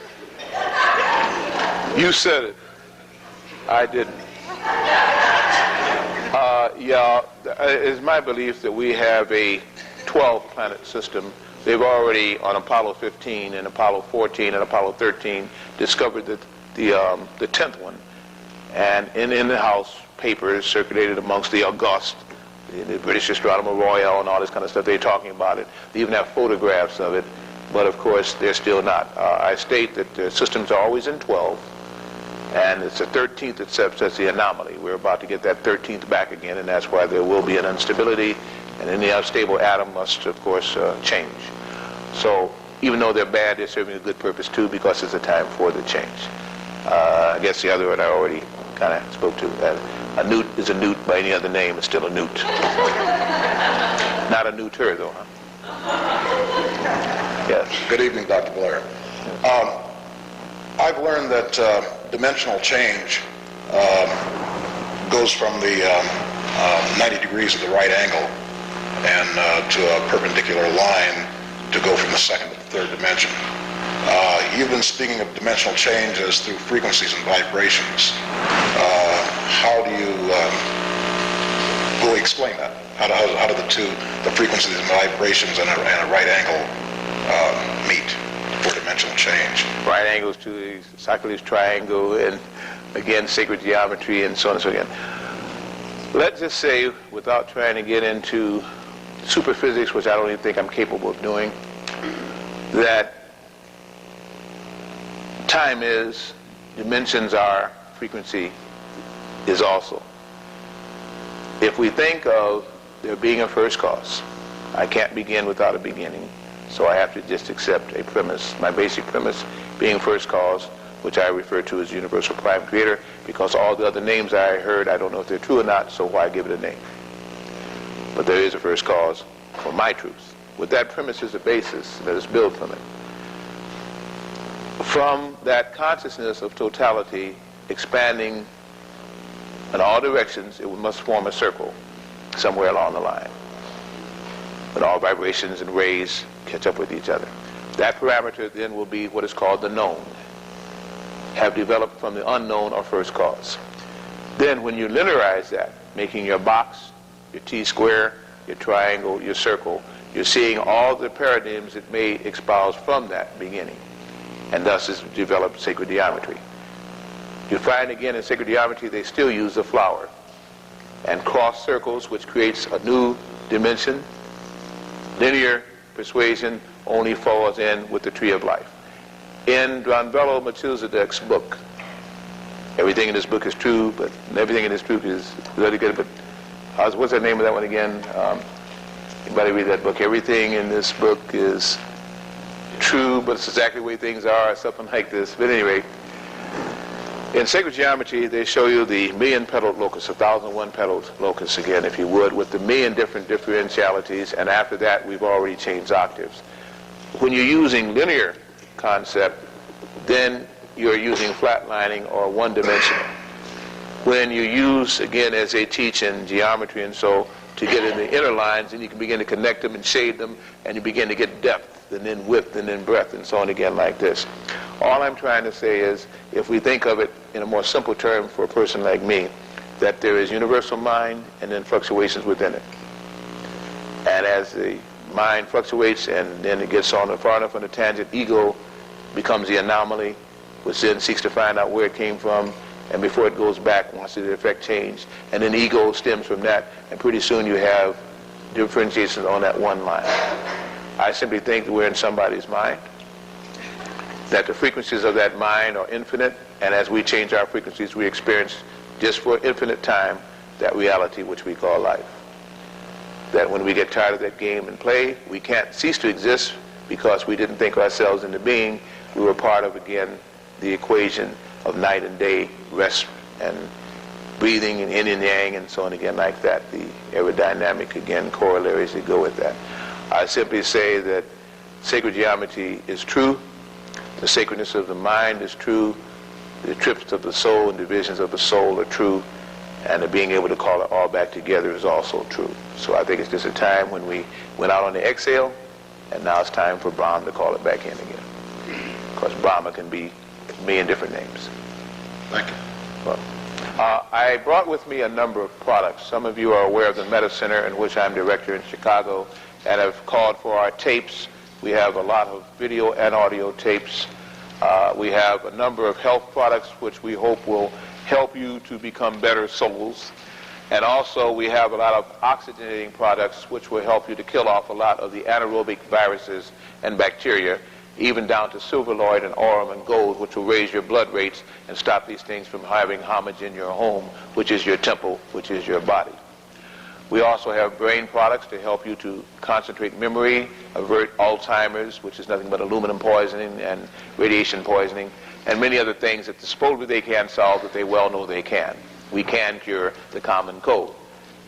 You said it. I didn't. It's my belief that we have a 12-planet system. They've already, on Apollo 15 and Apollo 14 and Apollo 13, discovered the 10th one. And in the House papers circulated amongst the august, the British Astronomer Royal and all this kind of stuff, they're talking about it. They even have photographs of it, but of course they're still not. I state that the systems are always in 12, and it's the 13th that sets the anomaly. We're about to get that 13th back again, and that's why there will be an instability, and any unstable atom must, of course, change. So even though they're bad, they're serving a good purpose too, because it's a time for the change. I guess the other one I already kind of spoke to. A newt is a newt by any other name. It's still a newt. Not a neuter, though, huh? Yes. Good evening, Dr. Blair. I've learned that dimensional change goes from the 90 degrees at the right angle and to a perpendicular line to go from the second to the third dimension. You've been speaking of dimensional changes through frequencies and vibrations. How do you will you explain that? How do the frequencies and vibrations and a right angle meet for dimensional change? Right angles to the Socrates triangle, and again sacred geometry, and so on and so again. Let's just say, without trying to get into superphysics, which I don't even think I'm capable of doing, that time is, dimensions are, frequency is also. If we think of there being a first cause, I can't begin without a beginning, so I have to just accept a premise. My basic premise being first cause, which I refer to as universal prime creator, because all the other names I heard, I don't know if they're true or not, so why give it a name? But there is a first cause for my truth. With that premise as a basis, let us build from it. From that consciousness of totality expanding in all directions, it must form a circle somewhere along the line. When all vibrations and rays catch up with each other. That parameter then will be what is called the known, have developed from the unknown or first cause. Then when you linearize that, making your box, your T-square, your triangle, your circle, you're seeing all the paradigms that may espouse from that beginning. And thus is developed sacred geometry. You find again in sacred geometry they still use the flower and cross circles, which creates a new dimension. Linear persuasion only falls in with the tree of life. In Dronvello Melchizedek's book, everything in this book is true, but everything in this book is really good. But what's the name of that one again? Anybody read that book? Everything in this book is true, but it's exactly the way things are, something like this. But anyway, in sacred geometry, they show you the million-petaled locus, 1,001-petaled locus again, if you would, with the million different differentialities, and after that, we've already changed octaves. When you're using linear concept, then you're using flatlining or one-dimensional. When you use, again, as they teach in geometry and so, to get in the inner lines, and you can begin to connect them and shade them, and you begin to get depth, and then width, and then breadth, and so on again like this. All I'm trying to say is, if we think of it in a more simple term for a person like me, that there is universal mind and then fluctuations within it. And as the mind fluctuates and then it gets on far enough on the tangent, ego becomes the anomaly, which then seeks to find out where it came from, and before it goes back, wants to affect change. And then ego stems from that, and pretty soon you have differentiations on that one line. I simply think that we're in somebody's mind, that the frequencies of that mind are infinite, and as we change our frequencies, we experience just for infinite time, that reality which we call life. That when we get tired of that game and play, we can't cease to exist because we didn't think ourselves into being. We were part of, again, the equation of night and day, rest and breathing and yin and yang and so on again like that. The aerodynamic, again, corollaries that go with that. I simply say that sacred geometry is true. The sacredness of the mind is true. The trips of the soul and divisions of the soul are true. And the being able to call it all back together is also true. So I think it's just a time when we went out on the exhale, and now it's time for Brahma to call it back in again. Because Brahma can be a million different names. Thank you. Well, I brought with me a number of products. Some of you are aware of the Meta Center, in which I'm director in Chicago, and have called for our tapes. We have a lot of video and audio tapes. We have a number of health products which we hope will help you to become better souls. And also we have a lot of oxygenating products which will help you to kill off a lot of the anaerobic viruses and bacteria, even down to silverloid and aurum and gold, which will raise your blood rates and stop these things from having homage in your home, which is your temple, which is your body. We also have brain products to help you to concentrate memory, avert Alzheimer's, which is nothing but aluminum poisoning and radiation poisoning, and many other things that supposedly they can't solve that they well know they can. We can cure the common cold.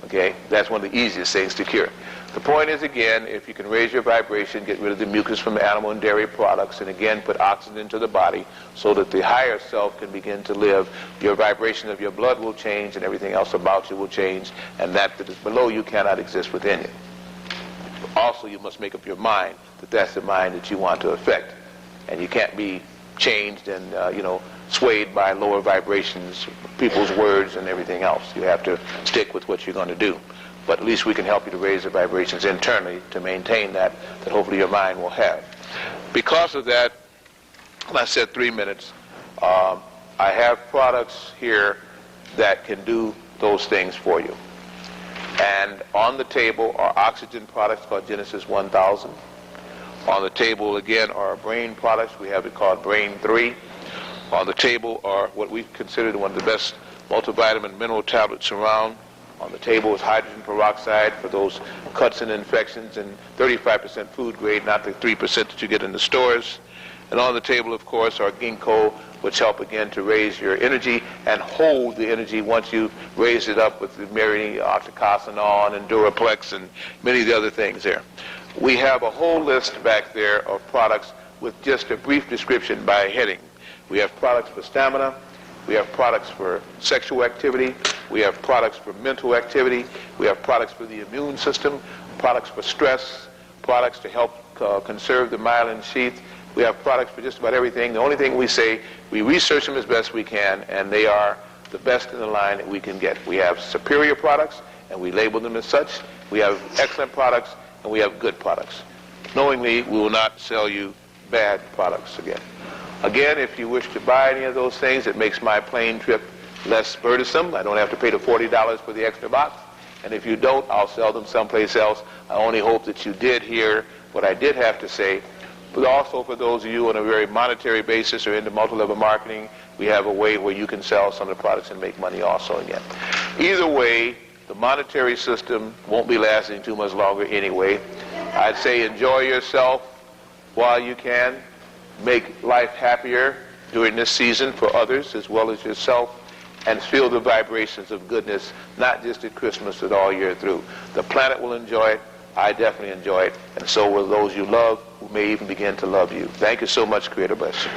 Okay? That's one of the easiest things to cure. The point is, again, if you can raise your vibration, get rid of the mucus from animal and dairy products, and again put oxygen into the body so that the higher self can begin to live, your vibration of your blood will change and everything else about you will change, and that is below you cannot exist within you. Also, you must make up your mind that that's the mind that you want to affect, and you can't be changed and swayed by lower vibrations, people's words and everything else. You have to stick with what you're going to do. But at least we can help you to raise the vibrations internally to maintain that hopefully your mind will have. Because of that, when I said 3 minutes, I have products here that can do those things for you. And on the table are oxygen products called Genesis 1000. On the table, again, are brain products. We have it called Brain 3. On the table are what we consider one of the best multivitamin mineral tablets around. On the table is hydrogen peroxide for those cuts and infections, and 35% food grade, not the 3% that you get in the stores. And on the table, of course, are ginkgo, which help again to raise your energy and hold the energy once you've raised it up with the Mary Oxycosanol and Duraplex and many of the other things there. We have a whole list back there of products with just a brief description by heading. We have products for stamina. We have products for sexual activity. We have products for mental activity. We have products for the immune system, products for stress, products to help conserve the myelin sheath. We have products for just about everything. The only thing we say, we research them as best we can, and they are the best in the line that we can get. We have superior products, and we label them as such. We have excellent products, and we have good products. Knowingly, we will not sell you bad products again. Again, if you wish to buy any of those things, it makes my plane trip less burdensome. I don't have to pay the $40 for the extra box. And if you don't, I'll sell them someplace else. I only hope that you did hear what I did have to say. But also for those of you on a very monetary basis or into multi-level marketing, we have a way where you can sell some of the products and make money also again. Either way, the monetary system won't be lasting too much longer anyway. I'd say enjoy yourself while you can. Make life happier during this season for others as well as yourself, and feel the vibrations of goodness, not just at Christmas, but all year through. The planet will enjoy it. I definitely enjoy it, and so will those you love, who may even begin to love you. Thank you so much. Creator bless you.